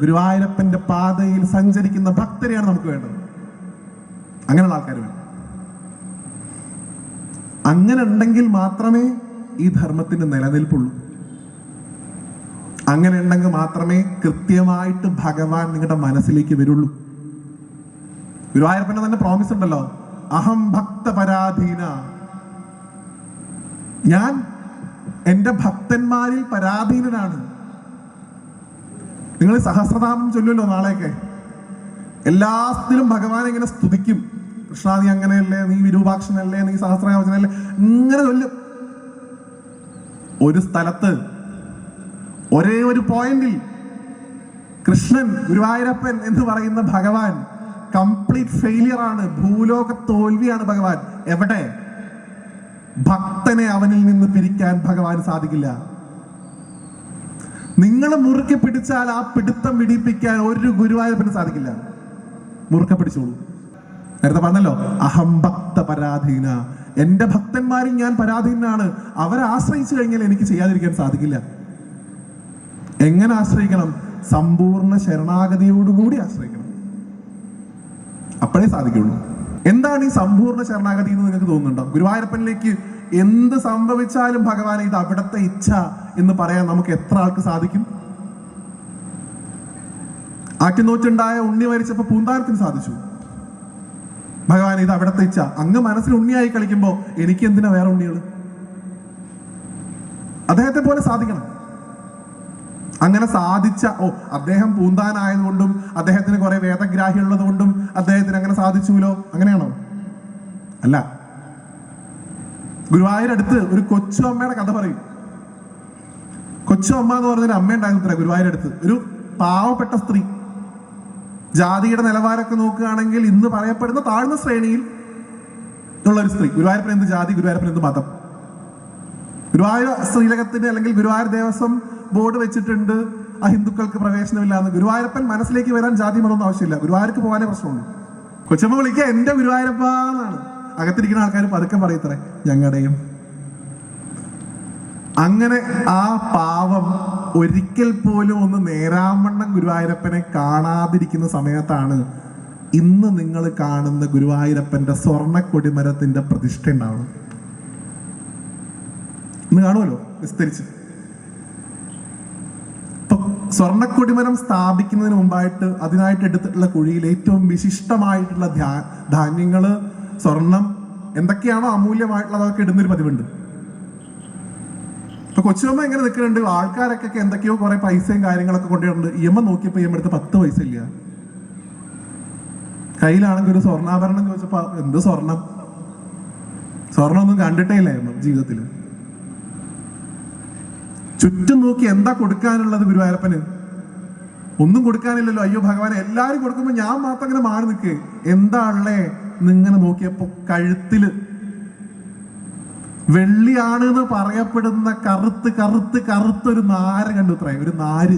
ഗുരുവായൂരപ്പന്റെ പാതയിൽ സഞ്ചരിക്കുന്ന ഭക്തരെയാണ് നമുക്ക് വേണ്ടത്. അങ്ങനെയുള്ള ആൾക്കാർ വേണം. അങ്ങനെ ഉണ്ടെങ്കിൽ മാത്രമേ ഈ ധർമ്മത്തിന് നിലനിൽപ്പുള്ളൂ. അങ്ങനെ ഉണ്ടെങ്കിൽ മാത്രമേ കൃത്യമായിട്ട് ഭഗവാൻ നിങ്ങളുടെ മനസ്സിലേക്ക് വരുള്ളൂ. ഗുരുവായൂരപ്പന്റെ തന്നെ പ്രോമിസ് ഉണ്ടല്ലോ, അഹം ഭക്ത പരാധീന, ഞാൻ എന്റെ ഭക്തന്മാരിൽ പരാധീനനാണ്. നിങ്ങൾ സഹസ്രനാമം ചൊല്ലുമല്ലോ നാളെയൊക്കെ, എല്ലാത്തിലും ഭഗവാൻ ഇങ്ങനെ സ്തുതിക്കും. കൃഷ്ണ നീ അങ്ങനെയല്ലേ, നീ വിരൂപാക്ഷനല്ലേ, നീ സഹസ്രനാമജനല്ലേ, ഇങ്ങനെ ചൊല്ലും. ഒരു സ്ഥലത്ത് ഒരേ ഒരു പോയിന്റിൽ കൃഷ്ണൻ, ഗുരുവായൂരപ്പൻ എന്ന് പറയുന്ന ഭഗവാൻ കംപ്ലീറ്റ് ഫെയിലിയർ ആണ്, ഭൂലോക തോൽവിയാണ് ഭഗവാൻ. എവിടെ? ഭക്തനെ അവനിൽ നിന്ന് പിരിക്കാൻ ഭഗവാൻ സാധിക്കില്ല. നിങ്ങൾ മുറുക്കെ പിടിച്ചാൽ ആ പിടുത്തം വിടിപ്പിക്കാൻ ഒരു ഗുരുവായൂരപ്പന് സാധിക്കില്ല. മുറുക്കെ പിടിച്ചോളൂ. നേരത്തെ പറഞ്ഞല്ലോ, അഹം ഭക്ത പരാധീന, എന്റെ ഭക്തന്മാരിൽ ഞാൻ പരാധീനാണ്. അവരെ ആശ്രയിച്ചു കഴിഞ്ഞാൽ എനിക്ക് ചെയ്യാതിരിക്കാൻ സാധിക്കില്ല. എങ്ങനെ ആശ്രയിക്കണം? സമ്പൂർണ്ണ ശരണാഗതിയോടുകൂടി ആശ്രയിക്കണം. അപ്പോഴേ സാധിക്കുള്ളൂ. എന്താണ് ഈ സമ്പൂർണ്ണ ശരണാഗതി എന്ന് നിങ്ങൾക്ക് തോന്നുന്നുണ്ടോ? ഗുരുവായൂരപ്പനിലേക്ക് എന്ത് സംഭവിച്ചാലും ഭഗവാനെ ഇത് അവിടുത്തെ ഇച്ഛ എന്ന് പറയാൻ നമുക്ക് എത്ര ആൾക്ക് സാധിക്കും? ആറ്റുനോറ്റുണ്ടായ ഉണ്ണി മരിച്ചപ്പോ പൂന്താനത്തിന് സാധിച്ചു. ഭഗവാൻ ഇത് അവിടുത്തെ ഇച്ഛ. അങ്ങ് മനസ്സിൽ ഉണ്ണിയായി കളിക്കുമ്പോ എനിക്ക് എന്തിനാ വേറെ ഉണ്ണികൾ? അദ്ദേഹത്തെ പോലെ സാധിക്കണം. അങ്ങനെ സാധിച്ച അദ്ദേഹം പൂന്താനായതുകൊണ്ടും അദ്ദേഹത്തിന് കുറെ വേദഗ്രാഹി ഉള്ളത് കൊണ്ടും അദ്ദേഹത്തിന് അങ്ങനെ സാധിച്ചുല്ലോ, അങ്ങനെയാണോ? അല്ല. ഗുരുവായൂരടുത്ത് ഒരു കൊച്ചു അമ്മയുടെ കഥ പറയും. കൊച്ചു അമ്മ എന്ന് പറഞ്ഞൊരു അമ്മ ഉണ്ടായിരുന്നു ഗുരുവായൂരടുത്ത്. ഒരു പാവപ്പെട്ട സ്ത്രീ. ജാതിയുടെ നിലവാരമൊക്കെ നോക്കുകയാണെങ്കിൽ ഇന്ന് പറയപ്പെടുന്ന താഴ്ന്ന ശ്രേണിയിൽ ഉള്ള ഒരു സ്ത്രീ. ഗുരുവായൂരപ്പൻ എന്ത് ജാതി, ഗുരുവായൂരപ്പൻ എന്ത് മതം? ഗുരുവായൂർ ശ്രീലകത്തിന്റെ അല്ലെങ്കിൽ ഗുരുവായൂർ ദേവസ്വം ബോർഡ് വെച്ചിട്ടുണ്ട് അഹിന്ദുക്കൾക്ക് പ്രവേശനമില്ലാന്ന്. ഗുരുവായൂരപ്പൻ മനസ്സിലേക്ക് വരാൻ ജാതി മതമൊന്നും ആവശ്യമില്ല. ഗുരുവായൂർക്ക് പോകാനേ പ്രശ്നമുള്ളൂ. കൊച്ചമ്മ വിളിക്കുക എന്റെ ഗുരുവായൂരപ്പ എന്നാണ്. അകത്തിരിക്കുന്ന ആൾക്കാർ പതുക്കെ പറയത്രേ ഞങ്ങളുടെയും. അങ്ങനെ ആ പാവം ഒരിക്കൽ പോലും ഒന്ന് നേരാവണ്ണം ഗുരുവായൂരപ്പനെ കാണാതിരിക്കുന്ന സമയത്താണ് ഇന്ന് നിങ്ങൾ കാണുന്ന ഗുരുവായൂരപ്പന്റെ സ്വർണ്ണ കൊടിമരത്തിന്റെ പ്രതിഷ്ഠ ഉണ്ടാവുന്നത്. ഇന്ന് കാണുമല്ലോ വിസ്തരിച്ച്. ഇപ്പൊ സ്വർണ്ണക്കൊടിമരം സ്ഥാപിക്കുന്നതിന് മുമ്പായിട്ട് അതിനായിട്ട് എടുത്തിട്ടുള്ള കുഴിയിൽ ഏറ്റവും വിശിഷ്ടമായിട്ടുള്ള ധാന്യങ്ങള്, സ്വർണം, എന്തൊക്കെയാണോ അമൂല്യമായിട്ടുള്ളത് അതൊക്കെ ഇടുന്നൊരു പതിവുണ്ട്. ഇപ്പൊ കൊച്ചുമ്മ എങ്ങനെ നിൽക്കുന്നുണ്ട്, ആൾക്കാരൊക്കെ എന്തൊക്കെയോ കുറെ പൈസയും കാര്യങ്ങളൊക്കെ കൊണ്ടുവരുന്നുണ്ട്. ഇയമ്മ നോക്കിയപ്പോ ഇയമ്മ എടുത്ത് 10 പൈസ ഇല്ല. കയ്യിലാണെങ്കിൽ ഒരു സ്വർണ്ണാഭരണം ചോദിച്ചപ്പോ എന്ത് സ്വർണം? സ്വർണ്ണമൊന്നും കണ്ടിട്ടേ ഇല്ലായിരുന്നു ജീവിതത്തില്. ചുറ്റും നോക്കി എന്താ കൊടുക്കാനുള്ളത് ഗുരുവായൂരപ്പന്? ഒന്നും കൊടുക്കാനില്ലല്ലോ. അയ്യോ ഭഗവാനെ, എല്ലാരും കൊടുക്കുമ്പോ ഞാൻ മാത്രം അങ്ങനെ മാറി നിൽക്കേ. എന്താ ഉള്ളേ? നിങ്ങനെ നോക്കിയപ്പോ കഴുത്തില് വെള്ളിയാണ് എന്ന് പറയപ്പെടുന്ന കറുത്ത് കറുത്ത് കറുത്തൊരു നാര് കണ്ടു. ഇത്ര ഒരു നാര്,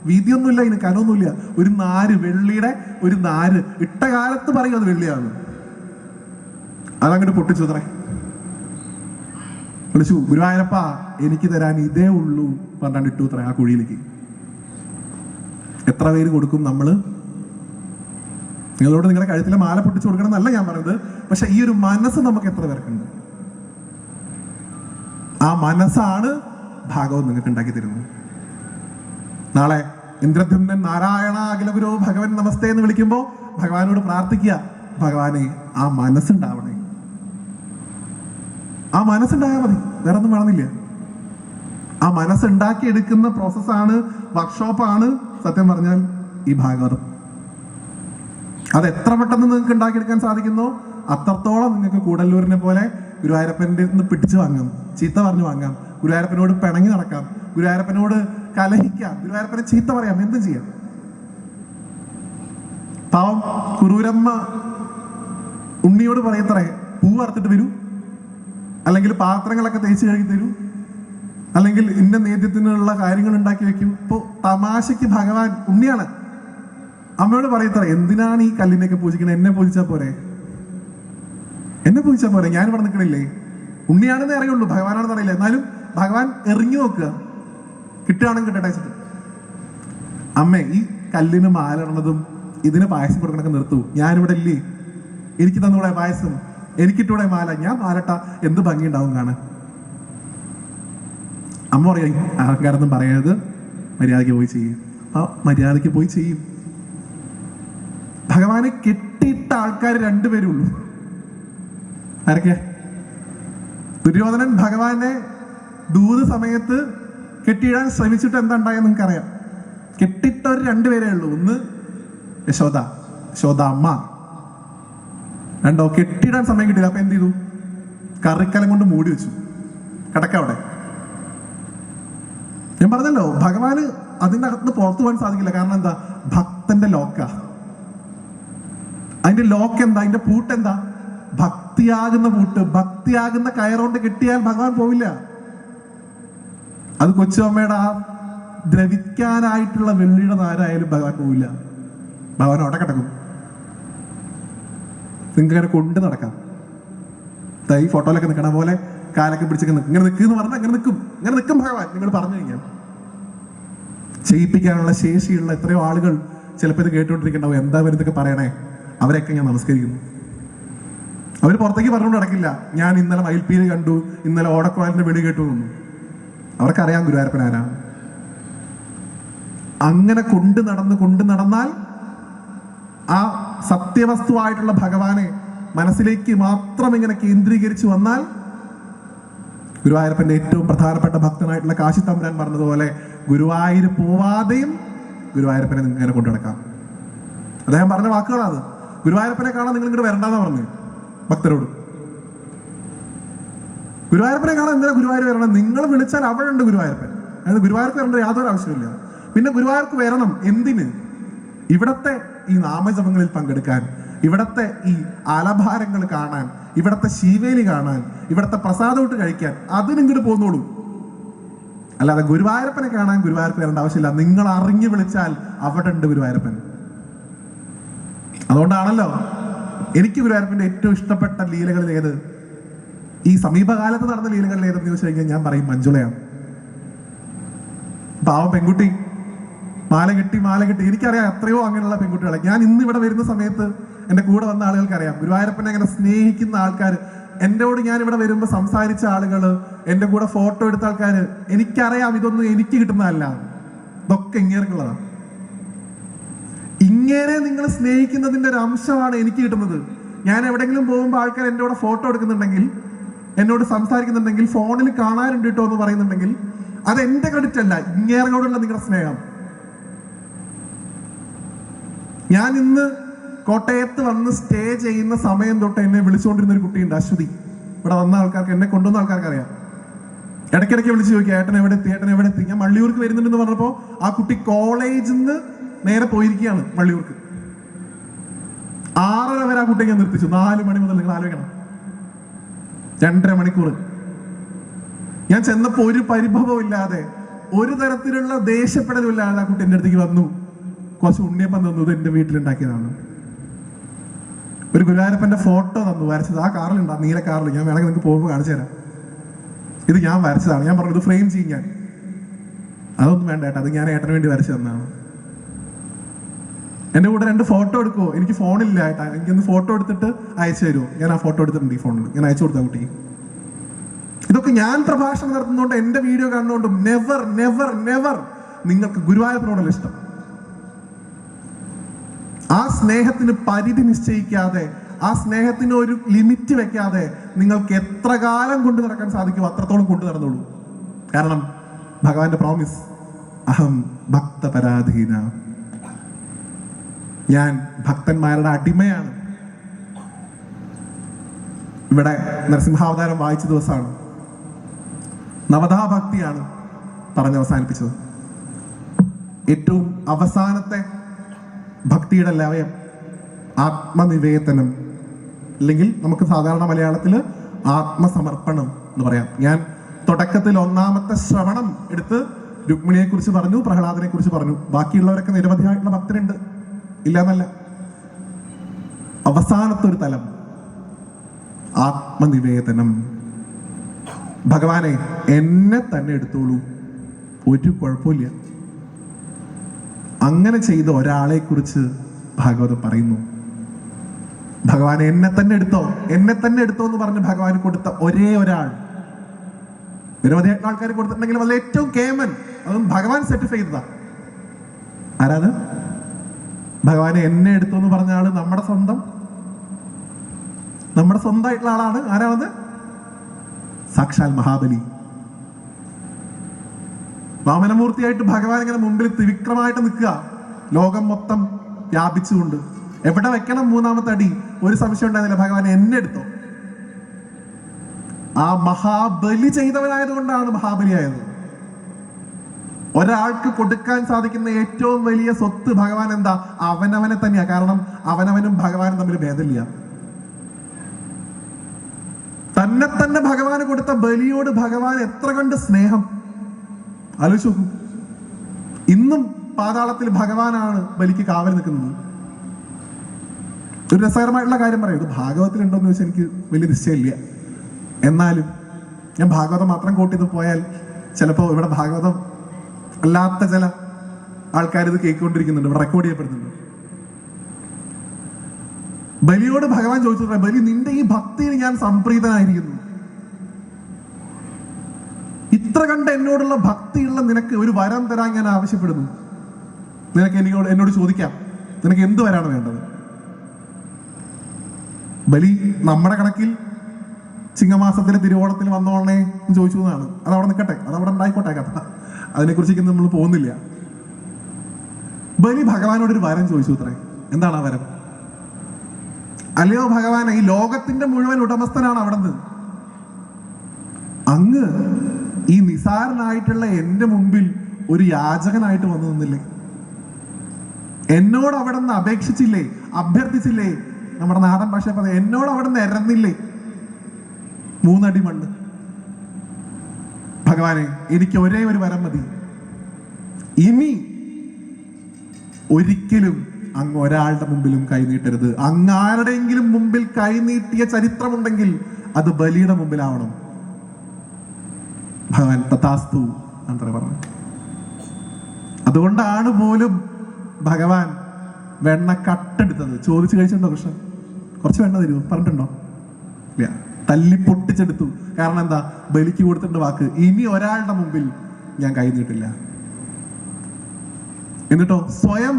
വീതിയൊന്നുമില്ല, ഇതിന് കനമൊന്നുമില്ല. ഒരു നാര്, വെള്ളിയുടെ ഒരു നാര്. ഇട്ട കാലത്ത് പറയും അത് വെള്ളിയാണ്. അതങ്ങോട്ട് പൊട്ടിച്ചു അത്രേ. വിളിച്ചു, ഗുരുവായൂരപ്പ എനിക്ക് തരാൻ ഇതേ ഉള്ളൂ പറഞ്ഞാണ്ട് ഇട്ടു അത്ര ആ കുഴിയിലേക്ക്. എത്ര പേര് കൊടുക്കും നമ്മള്? നിങ്ങളോട് നിങ്ങളുടെ കഴുത്തിലെ മാല പൊട്ടിച്ചു കൊടുക്കണം എന്നല്ല ഞാൻ പറയുന്നത്. പക്ഷെ ഈ ഒരു മനസ്സ് നമുക്ക് എത്ര പേർക്കുണ്ട്? ആ മനസ്സാണ് ഭാഗവത് നിങ്ങൾക്ക് ഉണ്ടാക്കി തരുന്നത്. നാളെ ഇന്ദ്രദ്യുമ്നൻ നാരായണ അഖില ഗുരു ഭഗവൻ നമസ്തേ എന്ന് വിളിക്കുമ്പോ ഭഗവാനോട് പ്രാർത്ഥിക്കുക, ഭഗവാനെ ആ മനസ്സുണ്ടാവണേ. ആ മനസ്സുണ്ടായാൽ മതി, വേറെ ഒന്നും വേണമെന്നില്ല. ആ മനസ്സുണ്ടാക്കി എടുക്കുന്ന പ്രോസസ്സാണ്, വർക്ക്ഷോപ്പാണ് സത്യം പറഞ്ഞാൽ ഈ ഭാഗവതം. അത് എത്ര പെട്ടെന്ന് നിങ്ങൾക്ക് ഉണ്ടാക്കിയെടുക്കാൻ സാധിക്കുന്നോ അത്രത്തോളം നിങ്ങൾക്ക് കൂടല്ലൂരിനെ പോലെ ഗുരുവായൂരപ്പൻ്റെ നിന്ന് പിടിച്ചു വാങ്ങാം, ചീത്ത പറഞ്ഞു വാങ്ങാം, ഗുരുവായൂരപ്പനോട് പിണങ്ങി നടക്കാം, ഗുരുവായൂരപ്പനോട് കലഹിക്കാം, ഗുരുവായൂരപ്പനെ ചീത്ത പറയാം, എന്തും ചെയ്യാം. പാവം കുറൂരമ്മ ഉണ്ണിയോട് പറയത്രേ, പൂ വറുത്തിട്ട് വരൂ, അല്ലെങ്കിൽ പാത്രങ്ങളൊക്കെ തേച്ച് കഴുകി തരൂ, അല്ലെങ്കിൽ ഇന്ന നേദ്യത്തിനുള്ള കാര്യങ്ങൾ ഉണ്ടാക്കി വെക്കൂ. ഇപ്പൊ തമാശയ്ക്ക് ഭഗവാൻ ഉണ്ണിയാണ് അമ്മയോട് പറയത്ര, എന്തിനാണ് ഈ കല്ലിനെയൊക്കെ പൂജിക്കണേ? എന്നെ പൂജിച്ചാ പോരെ, എന്നെ പൂജിച്ചാ പോരെ, ഞാൻ ഇവിടെ നിൽക്കണില്ലേ? ഉണ്ണിയാണെന്നേ അറിയുള്ളൂ, ഭഗവാനാണെന്ന് അറിയില്ല. എന്നാലും ഭഗവാൻ എറിഞ്ഞു നോക്കുക, കിട്ടുകയാണെങ്കിൽ കിട്ടട്ടെ വെച്ചിട്ട്. അമ്മേ, ഈ കല്ലിന് മാലിടുന്നതും ഇതിന് പായസം കൊടുക്കണൊക്കെ നിർത്തൂ, ഞാനിവിടെ ഇല്ലേ, എനിക്ക് തന്നൂടെ പായസം, എനിക്കിട്ടൂടെ മാല, ഞാൻ മാലട്ട, എന്ത് ഭംഗി ഉണ്ടാവും കാണാൻ. അമ്മ പറയും, അഹങ്കാരൊന്നും പറയരുത്, മര്യാദയ്ക്ക് പോയി ചെയ്യും. ആ മര്യാദയ്ക്ക് പോയി ചെയ്യും. ഭഗവാനെ കെട്ടിയിട്ട ആൾക്കാർ രണ്ടുപേരേ ഉള്ളൂ. ആരൊക്കെ? ദുര്യോധനൻ ഭഗവാനെ ദൂത് സമയത്ത് കെട്ടിയിടാൻ ശ്രമിച്ചിട്ട് എന്താ ഉണ്ടായെന്ന് നിങ്ങൾക്കറിയാം. കെട്ടിയിട്ടവർ രണ്ടുപേരേ ഉള്ളൂ. ഒന്ന് യശോദ അമ്മ. രണ്ടോ കെട്ടിയിടാൻ സമയം കിട്ടില്ല. അപ്പൊ എന്ത് ചെയ്തു? കറിക്കലം കൊണ്ട് മൂടി വെച്ചു, കിടക്കവിടെ. ഞാൻ പറഞ്ഞല്ലോ, ഭഗവാന് അതിൻ്റെ അകത്ത് പുറത്തു പോകാൻ സാധിക്കില്ല. കാരണം എന്താ? ഭക്തന്റെ ലോക്ക. അതിന്റെ ലോക്ക് എന്താ? അതിന്റെ പൂട്ട് എന്താ? ഭക്തിയാകുന്ന പൂട്ട്, ഭക്തിയാകുന്ന കയറുകൊണ്ട് കെട്ടിയാൽ ഭഗവാൻ പോവില്ല. അത് കൊച്ചുമ്മയുടെ ആ ദ്രവിക്കാനായിട്ടുള്ള വെള്ളിയുടെ നാരായാലും ഭഗവാൻ പോവില്ല. ഭഗവാൻ അവിടെ കിടക്കും. നിങ്ങൾക്ക് അങ്ങനെ കൊണ്ട് നടക്കാം. ഈ ഫോട്ടോയിലൊക്കെ നിൽക്കണ പോലെ കാലൊക്കെ പിടിച്ചൊക്കെ നിൽക്കും. ഇങ്ങനെ നിൽക്കുന്ന പറഞ്ഞാൽ അങ്ങനെ നിൽക്കും. ഇങ്ങനെ നിൽക്കും ഭഗവാൻ. നിങ്ങൾ പറഞ്ഞു കഴിഞ്ഞാൽ ചെയ്യിപ്പിക്കാനുള്ള ശേഷിയുള്ള എത്രയോ ആളുകൾ ചിലപ്പോൾ ഇത് കേട്ടുകൊണ്ടിരിക്കണ്ടാവും. എന്താ വരുന്നതൊക്കെ പറയണേ? അവരെയൊക്കെ ഞാൻ നമസ്കരിക്കുന്നു. അവർ പുറത്തേക്ക് പറഞ്ഞുകൊണ്ട് നടക്കില്ല, ഞാൻ ഇന്നലെ മയിൽപ്പീര് കണ്ടു, ഇന്നലെ ഓടക്കുഴലിന്റെ വിളി കേട്ടു എന്നു. അവർക്കറിയാം ഗുരുവായൂരപ്പൻ ആരാണ്. അങ്ങനെ കൊണ്ട് നടന്നാൽ ആ സത്യവസ്തുവായിട്ടുള്ള ഭഗവാനെ മനസ്സിലേക്ക് മാത്രം ഇങ്ങനെ കേന്ദ്രീകരിച്ചു വന്നാൽ ഗുരുവായൂരപ്പന്റെ ഏറ്റവും പ്രധാനപ്പെട്ട ഭക്തനായിട്ടുള്ള കാശി തമ്പുരാൻ പറഞ്ഞതുപോലെ ഗുരുവായൂർ പോവാതെയും ഗുരുവായൂരപ്പനെ നിങ്ങൾക്ക് ഇങ്ങനെ കൊണ്ടു നടക്കാം. അദ്ദേഹം പറഞ്ഞ വാക്കുകളാണ്. ഗുരുവായൂരപ്പനെ കാണാൻ നിങ്ങൾ ഇങ്ങോട്ട് വരണ്ടെന്ന് പറഞ്ഞു ഭക്തരോട്. ഗുരുവായൂരപ്പനെ കാണാൻ എന്തിനാ ഗുരുവായൂർ വരണം? നിങ്ങൾ വിളിച്ചാൽ അവിടെ ഉണ്ട് ഗുരുവായൂരപ്പൻ. അതായത് ഗുരുവായൂർക്ക് വരേണ്ട യാതൊരു ആവശ്യമില്ല. പിന്നെ ഗുരുവായൂർക്ക് വരണം എന്തിന്? ഇവിടത്തെ ഈ നാമജപങ്ങളിൽ പങ്കെടുക്കാൻ, ഇവിടത്തെ ഈ ആലഭാരങ്ങൾ കാണാൻ, ഇവിടത്തെ ശീവേലി കാണാൻ, ഇവിടത്തെ പ്രസാദോട്ട് കഴിക്കാൻ, അതിന് ഇങ്ങോട്ട് പോന്നോളൂ. അല്ലാതെ ഗുരുവായൂരപ്പനെ കാണാൻ ഗുരുവായൂർക്ക് വരേണ്ട ആവശ്യമില്ല. നിങ്ങൾ അറിഞ്ഞു വിളിച്ചാൽ അവിടെ ഉണ്ട് ഗുരുവായൂരപ്പൻ. അതുകൊണ്ടാണല്ലോ എനിക്ക് ഗുരുവായൂരപ്പന്റെ ഏറ്റവും ഇഷ്ടപ്പെട്ട ലീലകളിൽ ഏത്, ഈ സമീപകാലത്ത് നടന്ന ലീലകളിൽ ഏതെന്ന് ചോദിച്ചു കഴിഞ്ഞാൽ ഞാൻ പറയും മഞ്ജുളയാണ്. പാവം പെൺകുട്ടി മാല കെട്ടി. എനിക്കറിയാം എത്രയോ അങ്ങനെയുള്ള പെൺകുട്ടികളെ. ഞാൻ ഇന്ന് ഇവിടെ വരുന്ന സമയത്ത് എൻ്റെ കൂടെ വന്ന ആളുകൾക്കറിയാം ഗുരുവായൂരപ്പനെ അങ്ങനെ സ്നേഹിക്കുന്ന ആൾക്കാർ. എന്നോട് ഞാൻ ഇവിടെ വരുമ്പോൾ സംസാരിച്ച ആളുകൾ, എൻ്റെ കൂടെ ഫോട്ടോ എടുത്ത ആൾക്കാർ, എനിക്കറിയാം ഇതൊന്നും എനിക്ക് കിട്ടുന്നതല്ല, ഇതൊക്കെ ഇങ്ങേർക്കുള്ളതാണ്. ഇങ്ങനെ നിങ്ങൾ സ്നേഹിക്കുന്നതിന്റെ ഒരു അംശമാണ് എനിക്ക് കിട്ടുന്നത്. ഞാൻ എവിടെയെങ്കിലും പോകുമ്പോൾ ആൾക്കാർ എൻ്റെ കൂടെ ഫോട്ടോ എടുക്കുന്നുണ്ടെങ്കിൽ, എന്നോട് സംസാരിക്കുന്നുണ്ടെങ്കിൽ, ഫോണിൽ കാണാറുണ്ട് കേട്ടോ എന്ന് പറയുന്നുണ്ടെങ്കിൽ അത് എന്റെ ക്രെഡിറ്റ് അല്ല, ഇങ്ങേറോടുള്ള നിങ്ങളുടെ സ്നേഹം. ഞാൻ ഇന്ന് കോട്ടയത്ത് വന്ന് സ്റ്റേ ചെയ്യുന്ന സമയം തൊട്ട് എന്നെ വിളിച്ചുകൊണ്ടിരുന്ന ഒരു കുട്ടിയുണ്ട്, അശ്വതി. ഇവിടെ വന്ന ആൾക്കാർക്ക്, എന്നെ കൊണ്ടുവന്ന ആൾക്കാർക്ക് അറിയാം. ഇടയ്ക്കിടയ്ക്ക് വിളിച്ച് ചോദിക്കുക, ഏട്ടൻ എവിടെ എത്തി. ഞാൻ വള്ളിയൂർക്ക് വരുന്നുണ്ടെന്ന് പറഞ്ഞപ്പോൾ ആ കുട്ടി കോളേജിൽ നിന്ന് നേരെ പോയിരിക്കുകയാണ് വള്ളിയൂർക്ക്. 6:30 വരെ ആ കുട്ടിയെ ഞാൻ നിർത്തിച്ചു. 4 മണി മുതൽ നിങ്ങൾ ആലോചിക്കണം, 2.5 മണിക്കൂർ. ഞാൻ ചെന്നപ്പോ ഒരു പരിഭവം ഇല്ലാതെ, ഒരു തരത്തിലുള്ള ദേഷ്യപ്പെടലും ഇല്ലാതെ ആ കുട്ടി എൻ്റെ അടുത്തേക്ക് വന്നു. കുറച്ച് ഉണ്ണിയപ്പം തന്നു, ഇത് എൻ്റെ വീട്ടിലുണ്ടാക്കിയതാണ്. ഒരു ഗുരുവായൂരപ്പന്റെ ഫോട്ടോ തന്നു, വരച്ചത്. ആ കാറിലുണ്ട്, ആ നീല കാറിൽ. ഞാൻ വേണമെങ്കിൽ നിങ്ങൾക്ക് പോകുമ്പോൾ കാണിച്ചു തരാം. ഇത് ഞാൻ വരച്ചതാണ്. ഞാൻ പറഞ്ഞു ഇത് ഫ്രെയിം ചെയ്യും ഞാൻ. അതൊന്നും വേണ്ട ഏട്ടാ, അത് ഞാൻ ഏട്ടന് വേണ്ടി വരച്ചു തന്നാണ്. എൻ്റെ കൂടെ 2 ഫോട്ടോ എടുക്കുമോ? എനിക്ക് ഫോണില്ല ഏട്ടാ, എനിക്കൊന്ന് ഫോട്ടോ എടുത്തിട്ട് അയച്ചു തരുമോ? ഞാൻ ആ ഫോട്ടോ എടുത്തിട്ടുണ്ട് ഈ ഫോണിൽ, ഞാൻ അയച്ചു കൊടുത്ത കുട്ടിക്ക്. ഇതൊക്കെ ഞാൻ പ്രഭാഷണം നടത്തുന്നതുകൊണ്ട്, എൻ്റെ വീഡിയോ കാണുന്നതുകൊണ്ടും നെവർ നെവർ നെവർ നിങ്ങൾക്ക് ഗുരുവായൂരപ്പനോടുള്ള ഇഷ്ടം, ആ സ്നേഹത്തിന് പരിധി നിശ്ചയിക്കാതെ, ആ സ്നേഹത്തിന് ഒരു ലിമിറ്റ് വെക്കാതെ നിങ്ങൾക്ക് എത്ര കാലം കൊണ്ടു നടക്കാൻ സാധിക്കുമോ അത്രത്തോളം കൊണ്ടു നടന്നോളൂ. കാരണം ഭഗവാന്റെ പ്രോമിസ്, അഹം ഭക്തപരാധീന, ഞാൻ ഭക്തന്മാരുടെ അടിമയാണ്. ഇവിടെ നരസിംഹാവതാരം വായിച്ച ദിവസമാണ്, നവതാഭക്തിയാണ് പറഞ്ഞ് അവസാനിപ്പിച്ചത്. ഏറ്റവും അവസാനത്തെ ഭക്തിയുടെ ലവയം ആത്മനിവേദനം, അല്ലെങ്കിൽ നമുക്ക് സാധാരണ മലയാളത്തിൽ ആത്മസമർപ്പണം എന്ന് പറയാം. ഞാൻ തുടക്കത്തിൽ 1ാമത്തെ ശ്രവണം എടുത്ത് രുക്മിണിയെ കുറിച്ച് പറഞ്ഞു, പ്രഹ്ലാദനെ കുറിച്ച് പറഞ്ഞു. ബാക്കിയുള്ളവരൊക്കെ നിരവധിയായിട്ടുള്ള ഭക്തരുണ്ട്, ഇല്ലാന്നല്ല. അവസാനത്തെ ഒരു തലം ആത്മനിവേദനം. ഭഗവാനെ എന്നെ തന്നെ എടുത്തോളൂ, ഒരു കുഴപ്പമില്ല. അങ്ങനെ ചെയ്ത ഒരാളെ കുറിച്ച് ഭാഗവതം പറയുന്നു. ഭഗവാൻ എന്നെ തന്നെ എടുത്തോ എന്ന് പറഞ്ഞ് ഭഗവാൻ കൊടുത്ത ഒരേ ഒരാൾ. നിരവധി ആൾക്കാർ കൊടുത്തിട്ടുണ്ടെങ്കിലും അതിൽ ഏറ്റവും കേമൻ, അതും ഭഗവാൻ സർട്ടിഫൈ ചെയ്തതാ. ആരാത്? ഭഗവാനെ എന്നെ എടുത്തു എന്ന് പറഞ്ഞ ആള് നമ്മുടെ സ്വന്തമായിട്ടുള്ള ആളാണ്. ആരാണത്? സാക്ഷാൽ മഹാബലി. വാമനമൂർത്തിയായിട്ട് ഭഗവാൻ ഇങ്ങനെ മുമ്പിൽ ത്രിവിക്രമായിട്ട് നിൽക്കുക, ലോകം മൊത്തം വ്യാപിച്ചുകൊണ്ട്. എവിടെ വെക്കണം 3ാമത്തെ അടി? ഒരു സംശയം ഉണ്ടായിരുന്നില്ല, ഭഗവാൻ എന്നെ എടുത്തോ. ആ മഹാബലി ചെയ്തവനായത് കൊണ്ടാണ് മഹാബലിയായത്. ഒരാൾക്ക് കൊടുക്കാൻ സാധിക്കുന്ന ഏറ്റവും വലിയ സ്വത്ത് ഭഗവാൻ എന്താ? അവനവനെ തന്നെയാ. കാരണം അവനവനും ഭഗവാനും തമ്മിൽ ഭേദമില്ല. തന്നെ ഭഗവാന് കൊടുത്ത ബലിയോട് ഭഗവാൻ എത്ര കണ്ട് സ്നേഹം ആലോചിച്ചു നോക്കൂ. ഇന്നും പാതാളത്തിൽ ഭഗവാനാണ് ബലിക്ക് കാവൽ നിൽക്കുന്നത്. ഒരു രസകരമായിട്ടുള്ള കാര്യം പറയാം. ഇത് ഭാഗവതത്തിൽ ഉണ്ടോന്ന് ചോദിച്ചാൽ എനിക്ക് വലിയ നിശ്ചയമില്ല. എന്നാലും ഞാൻ ഭാഗവതം മാത്രം കൂട്ടിയത് പോയാൽ ചിലപ്പോൾ ഇവിടെ ഭാഗവതം അല്ലാത്ത ചില ആൾക്കാർ ഇത് കേൾക്കൊണ്ടിരിക്കുന്നുണ്ട്, ഇവിടെ റെക്കോർഡ് ചെയ്യപ്പെടുന്നുണ്ട്. ബലിയോട് ഭഗവാൻ ചോദിച്ചത്, ബലി നിന്റെ ഈ ഭക്തിയിൽ ഞാൻ സംപ്രീതനായിരിക്കുന്നു. ഇത്ര കണ്ട് എന്നോടുള്ള ഭക്തിയുള്ള നിനക്ക് ഒരു വരം തരാൻ ഞാൻ ആവശ്യപ്പെടുന്നു. നിനക്ക് എന്നോട് ചോദിക്കാം, നിനക്ക് എന്ത് വരാണ് വേണ്ടത്? ബലി നമ്മുടെ കണക്കിൽ ചിങ്ങമാസത്തിലെ തിരുവോണത്തിൽ വന്നോളണേ എന്ന് ചോദിച്ചു എന്നാണ്. അതവിടെ നിൽക്കട്ടെ, അതവിടെ ഉണ്ടായിക്കോട്ടെ കഥ, അതിനെക്കുറിച്ചൊക്കെ നമ്മൾ പോകുന്നില്ല. ബലി ഭഗവാനോടൊരു വരം ചോദിച്ചു അത്രേ. എന്താണ് ആ വരം? അല്ലയോ ഭഗവാനെ, ഈ ലോകത്തിന്റെ മുഴുവൻ ഉടമസ്ഥനാണ് അവിടെ നിന്ന്. അങ്ങ് ഈ നിസാരനായിട്ടുള്ള എന്റെ മുമ്പിൽ ഒരു യാചകനായിട്ട് വന്നു നിന്നില്ലേ? എന്നോട് അവിടെ നിന്ന് അപേക്ഷിച്ചില്ലേ, അഭ്യർത്ഥിച്ചില്ലേ? നമ്മുടെ നാടൻ ഭാഷ പറഞ്ഞ എന്നോട് അവിടെ നിന്ന് എരന്നില്ലേ? 3 അടി മണ്ണ്. ഭഗവാനെ, എനിക്ക് ഒരേ ഒരു വരം മതി. ഇനി ഒരിക്കലും അങ്ങ് ഒരാളുടെ മുമ്പിലും കൈനീട്ടരുത്. അങ്ങ് ആരുടെയെങ്കിലും മുമ്പിൽ കൈനീട്ടിയ ചരിത്രമുണ്ടെങ്കിൽ അത് ബലിയുടെ മുമ്പിലാവണം. ഭഗവാൻ തഥാസ്തു അത്ര പറഞ്ഞു. അതുകൊണ്ടാണ് പോലും ഭഗവാൻ വെണ്ണ കട്ടെടുത്തത്. ചോദിച്ചു കഴിച്ചിട്ടുണ്ടോ കൃഷ്ണൻ? കുറച്ച് വെണ്ണ തരുമോ പറഞ്ഞിട്ടുണ്ടോ? ഇല്ല, തല്ലി പൊട്ടിച്ചെടുത്തു. കാരണം എന്താ? ബലിക്ക് കൊടുത്തിട്ടുണ്ട് വാക്ക്, ഇനി ഒരാളുടെ മുമ്പിൽ ഞാൻ കൈനീട്ടില്ല. എന്നിട്ടോ സ്വയം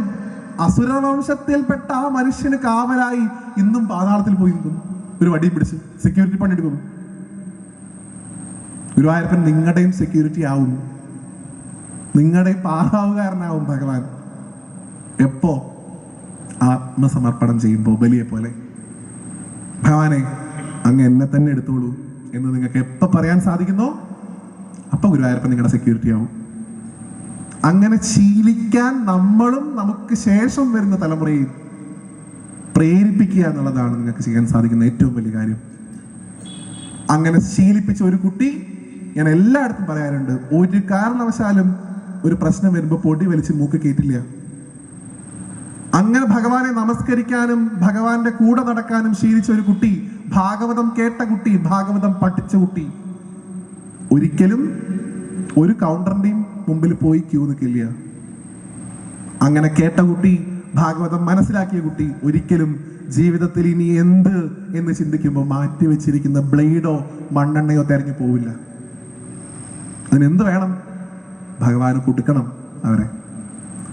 അസുരവംശത്തിൽപ്പെട്ട ആ മനുഷ്യന് കാവലായി ഇന്നും പാതാളത്തിൽ പോയി നിൽക്കും. ഒരു വടി പിടിച്ച് സെക്യൂരിറ്റി പണിയെടുക്കുന്നു. ഗുരുവായൂരപ്പൻ നിങ്ങളുടെയും സെക്യൂരിറ്റി ആവും, നിങ്ങളുടെയും പാതാവുകാരനാവും ഭഗവാൻ. എപ്പോ? ആത്മസമർപ്പണം ചെയ്യുമ്പോൾ. ബലിയെ പോലെ ഭഗവാനെ, അങ്ങ് എന്നെ തന്നെ എടുത്തോളൂ എന്ന് നിങ്ങൾക്ക് എപ്പോ പറയാൻ സാധിക്കുന്നോ അപ്പൊ ഗുരുവായൂരപ്പൻ നിങ്ങളുടെ സെക്യൂരിറ്റി ആവും. അങ്ങനെ ശീലിക്കാൻ നമ്മളും നമുക്ക് ശേഷം വരുന്ന തലമുറയും പ്രേരിപ്പിക്കുക എന്നുള്ളതാണ് നിങ്ങൾക്ക് ചെയ്യാൻ സാധിക്കുന്ന ഏറ്റവും വലിയ കാര്യം. അങ്ങനെ ശീലിപ്പിച്ച ഒരു കുട്ടി, ഞാൻ എല്ലായിടത്തും പറയാറുണ്ട്, ഒരു കാരണവശാലും ഒരു പ്രശ്നം വരുമ്പോൾ പൊടി വലിച്ച് മൂക്ക് കയറ്റില്ല. അങ്ങനെ ഭഗവാനെ നമസ്കരിക്കാനും ഭഗവാന്റെ കൂടെ നടക്കാനും ശീലിച്ച ഒരു കുട്ടി, ഭാഗവതം കേട്ട കുട്ടി, ഭാഗവതം പഠിച്ച കുട്ടി, ഒരിക്കലും ഒരു കൗണ്ടറിന്റെയും മുമ്പിൽ പോയി ക്യൂ നിൽക്കില്ല. അങ്ങനെ കേട്ട കുട്ടി, ഭാഗവതം മനസ്സിലാക്കിയ കുട്ടി ഒരിക്കലും ജീവിതത്തിൽ ഇനി എന്ത് എന്ന് ചിന്തിക്കുമ്പോൾ മാറ്റി വെച്ചിരിക്കുന്ന ബ്ലേഡോ മണ്ണെണ്ണയോ തെരഞ്ഞു പോവില്ല. അതിനെന്ത് വേണം? ഭഗവാന് കൊടുക്കണം അവരെ.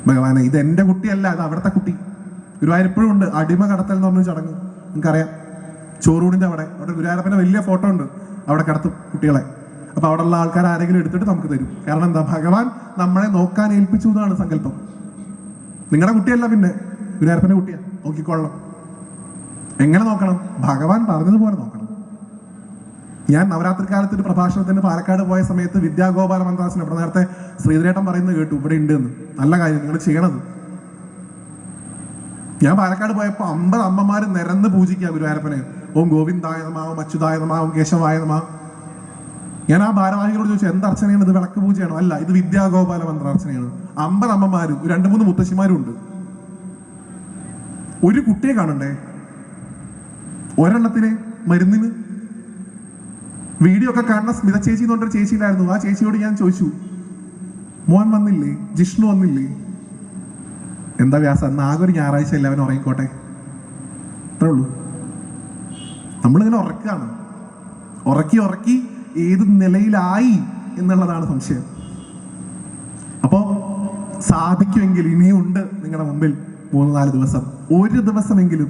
ഭഗവാനെ, ഇത് എൻ്റെ കുട്ടിയല്ല, അത് അവിടുത്തെ കുട്ടി. ഗുരുവായൂർ എപ്പോഴും ഉണ്ട് അടിമ കടത്തൽ എന്ന് പറഞ്ഞൊരു ചടങ്ങ്, നിങ്ങൾക്കറിയാം. ചോറൂടിൻ്റെ അവിടെ ഗുരുവായൂരപ്പൻ്റെ വലിയ ഫോട്ടോ ഉണ്ട്. അവിടെ കടത്തും കുട്ടികളെ. അപ്പൊ അവിടെ ഉള്ള ആൾക്കാർ ആരെങ്കിലും എടുത്തിട്ട് നമുക്ക് തരും. കാരണം എന്താ? ഭഗവാൻ നമ്മളെ നോക്കാൻ ഏൽപ്പിച്ചു എന്നാണ് സങ്കല്പം. നിങ്ങളുടെ കുട്ടിയല്ല, പിന്നെ ഗുരുവായൂരപ്പൻ്റെ കുട്ടിയാ, നോക്കിക്കൊള്ളണം. എങ്ങനെ നോക്കണം? ഭഗവാൻ പറഞ്ഞതുപോലെ നോക്കണം. ഞാൻ നവരാത്രി കാലത്ത് ഒരു പ്രഭാഷണത്തിന് പാലക്കാട് പോയ സമയത്ത് വിദ്യാഗോപാല മന്ത്രാസനം, ഇവിടെ നേരത്തെ ശ്രീധരേട്ടൻ പറയുന്നത് കേട്ടു, ഇവിടെ ഉണ്ട് എന്ന്. നല്ല കാര്യം, നിങ്ങൾ ചെയ്യണത്. ഞാൻ പാലക്കാട് പോയപ്പോൾ 50 അമ്മമാര് നിരന്ന് പൂജിക്കുക ഗുരുവായൂരപ്പനെ. ഓം ഗോവിന്ദായ നമഃ, ഓം അച്യുതായ നമഃ, ഓം കേശവായ നമഃ. ഞാൻ ആ ഭാരവാഹികളോട് ചോദിച്ചു, എന്ത് അർച്ചനയാണ് ഇത്? വിളക്ക് പൂജയാണോ? അല്ല, ഇത് വിദ്യാഗോപാല മന്ത്രാർച്ചനയാണ്. 50 അമ്മമാരും 2-3 മുത്തശ്ശിമാരും ഉണ്ട്. ഒരു കുട്ടിയെ കാണണ്ടേ? ഒരെണ്ണത്തിന് മരുന്നിന്. വീഡിയോ ഒക്കെ കാണുന്ന സ്മിത ചേച്ചി എന്ന് പറഞ്ഞൊരു ചേച്ചിയിലായിരുന്നു. ആ ചേച്ചിയോട് ഞാൻ ചോദിച്ചു, മോൻ വന്നില്ലേ? ജിഷ്ണു വന്നില്ലേ? എന്താ വ്യാസം, അന്ന് ആകെ ഒരു ഞായറാഴ്ച എല്ലാവരും ഉറങ്ങിക്കോട്ടെ, അത്രേ ഉള്ളൂ. നമ്മളിങ്ങനെ ഉറക്കാണ്. ഉറക്കി ഏത് നിലയിലായി എന്നുള്ളതാണ് സംശയം. അപ്പോ സാധിക്കുമെങ്കിൽ ഇനിയും ഉണ്ട് നിങ്ങളുടെ മുമ്പിൽ 3-4 ദിവസം. ഒരു ദിവസമെങ്കിലും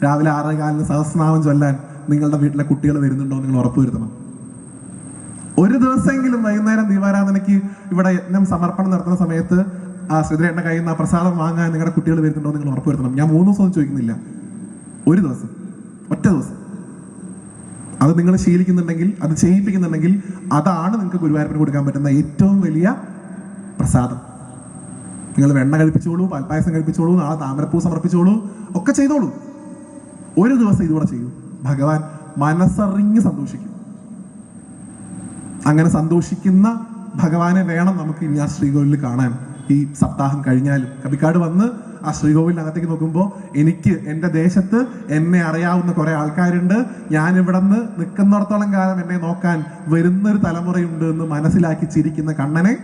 രാവിലെ 6:15 സഹസ്രനാമം ചൊല്ലാൻ നിങ്ങളുടെ വീട്ടിലെ കുട്ടികൾ വരുന്നുണ്ടോ നിങ്ങൾ ഉറപ്പുവരുത്തണം. ഒരു ദിവസമെങ്കിലും വൈകുന്നേരം ദീപാരാധനയ്ക്ക് ഇവിടെ യജ്ഞം സമർപ്പണം നടത്തുന്ന സമയത്ത് ആ ശ്രീധരേട്ടൻ്റെ കയ്യിൽ നിന്ന് ആ പ്രസാദം വാങ്ങാൻ നിങ്ങളുടെ കുട്ടികൾ വരുന്നുണ്ടോ നിങ്ങൾ ഉറപ്പുവരുത്തണം. ഞാൻ 3 ദിവസം ചോദിക്കുന്നില്ല, ഒരു ദിവസം, ഒറ്റ ദിവസം. അത് നിങ്ങൾ ശീലിക്കുന്നുണ്ടെങ്കിൽ, അത് ചെയ്യിപ്പിക്കുന്നുണ്ടെങ്കിൽ, അതാണ് നിങ്ങൾക്ക് ഗുരുവായൂരപ്പന് കൊടുക്കാൻ പറ്റുന്ന ഏറ്റവും വലിയ പ്രസാദം. നിങ്ങൾ വെണ്ണ കഴിപ്പിച്ചോളൂ, പാൽപ്പായസം കഴിപ്പിച്ചോളൂ, നാളെ താമരപ്പൂ സമർപ്പിച്ചോളൂ, ഒക്കെ ചെയ്തോളൂ. ഒരു ദിവസം ഇതുകൂടെ ചെയ്യൂ. ഭഗവാൻ മനസ്സറിഞ്ഞ് സന്തോഷിക്കും. അങ്ങനെ സന്തോഷിക്കുന്ന ഭഗവാനെ വേണം നമുക്ക് ഇനി ആ ശ്രീകോവിലിൽ കാണാൻ. ഈ സപ്താഹം കഴിഞ്ഞാലും കബിക്കാട് വന്ന് ആ ശ്രീകോവിലിനകത്തേക്ക് നോക്കുമ്പോൾ എനിക്ക് എൻ്റെ ദേശത്ത് എന്നെ അറിയാവുന്ന കുറെ ആൾക്കാരുണ്ട്, ഞാൻ ഇവിടെ നിന്ന് നിൽക്കുന്നിടത്തോളം കാലം എന്നെ നോക്കാൻ വരുന്നൊരു തലമുറയുണ്ട് എന്ന് മനസ്സിലാക്കി ചിരിക്കുന്ന കണ്ണനെ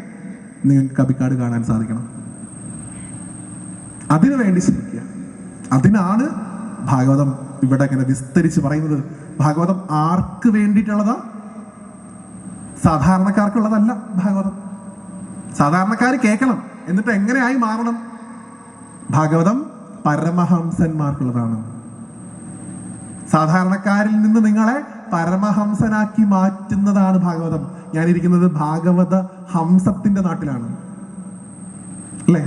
നിങ്ങൾക്ക് കബിക്കാട് കാണാൻ സാധിക്കണം. അതിനു വേണ്ടി ശ്രമിക്കുക. അതിനാണ് ഭാഗവതം ഇവിടെ ഇങ്ങനെ വിസ്തരിച്ച് പറയുന്നത്. ഭാഗവതം ആർക്ക് വേണ്ടിയിട്ടുള്ളതാ? സാധാരണക്കാർക്കുള്ളതല്ല ഭാഗവതം. സാധാരണക്കാർ കേൾക്കണം, എന്നിട്ട് എങ്ങനെയായി മാറണം? ഭാഗവതം പരമഹംസന്മാർക്കുള്ളതാണ്. സാധാരണക്കാരിൽ നിന്ന് നിങ്ങളെ പരമഹംസനാക്കി മാറ്റുന്നതാണ് ഭാഗവതം. ഞാനിരിക്കുന്നത് ഭാഗവത ഹംസത്തിന്റെ നാട്ടിലാണ്, അല്ലേ?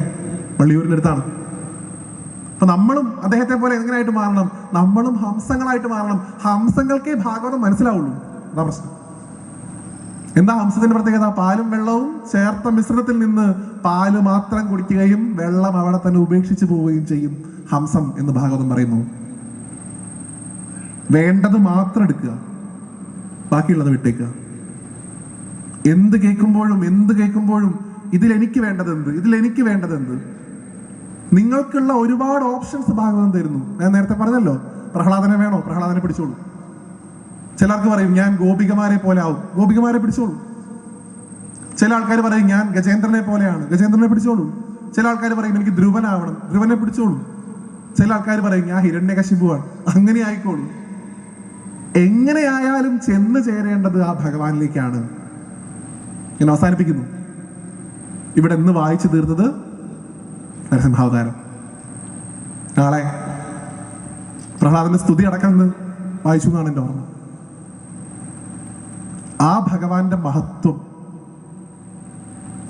വള്ളിയൂരിനടുത്താണ്. അപ്പൊ നമ്മളും അദ്ദേഹത്തെ പോലെ എങ്ങനെയായിട്ട് മാറണം? നമ്മളും ഹംസങ്ങളായിട്ട് മാറണം. ഹംസങ്ങൾക്കേ ഭാഗവതം മനസ്സിലാവുള്ളൂ. അതാ പ്രശ്നം. എന്താ ഹംസത്തിന്റെ പ്രത്യേകത? പാലും വെള്ളവും ചേർത്ത മിശ്രിതത്തിൽ നിന്ന് പാല് മാത്രം കുടിക്കുകയും വെള്ളം അവിടെ തന്നെ ഉപേക്ഷിച്ചു പോവുകയും ചെയ്യും ഹംസം എന്ന് ഭാഗവതം പറയുന്നു. വേണ്ടത് മാത്രം എടുക്കുക, ബാക്കിയുള്ളത് വിട്ടേക്കുക. എന്ത് കേൾക്കുമ്പോഴും ഇതിലെനിക്ക് വേണ്ടതെന്ത്. നിങ്ങൾക്കുള്ള ഒരുപാട് ഓപ്ഷൻസ് ഭാഗവതം തരുന്നു. ഞാൻ നേരത്തെ പറഞ്ഞല്ലോ, പ്രഹ്ലാദനെ വേണോ? പ്രഹ്ലാദനെ പിടിച്ചോളൂ. ചിലർക്ക് പറയും ഞാൻ ഗോപികമാരെ പോലെ ആവും, ഗോപികമാരെ പിടിച്ചോളൂ. ചില ആൾക്കാർ പറയും ഞാൻ ഗജേന്ദ്രനെ പോലെയാണ്, ഗജേന്ദ്രനെ പിടിച്ചോളൂ. ചില ആൾക്കാർ പറയും എനിക്ക് ധ്രുവനാവണം, ധ്രുവനെ പിടിച്ചോളൂ. ചില ആൾക്കാർ പറയും ഞാൻ ഹിരണ്യകശിപുവാണ്, അങ്ങനെ ആയിക്കോളൂ. എങ്ങനെയായാലും ചെന്ന് ചേരേണ്ടത് ആ ഭഗവാനിലേക്കാണ്. ഞാൻ അവസാനിപ്പിക്കുന്നു. ഇവിടെ ഇന്ന് വായിച്ചു തീർത്തത് നരസിംഹാവതാരം. നാളെ പ്രഹ്ലാദന്റെ സ്തുതി അടക്കം ഇന്ന് വായിച്ചു എന്നാണ് എൻ്റെ ഓർമ്മ. ആ ഭഗവാന്റെ മഹത്വം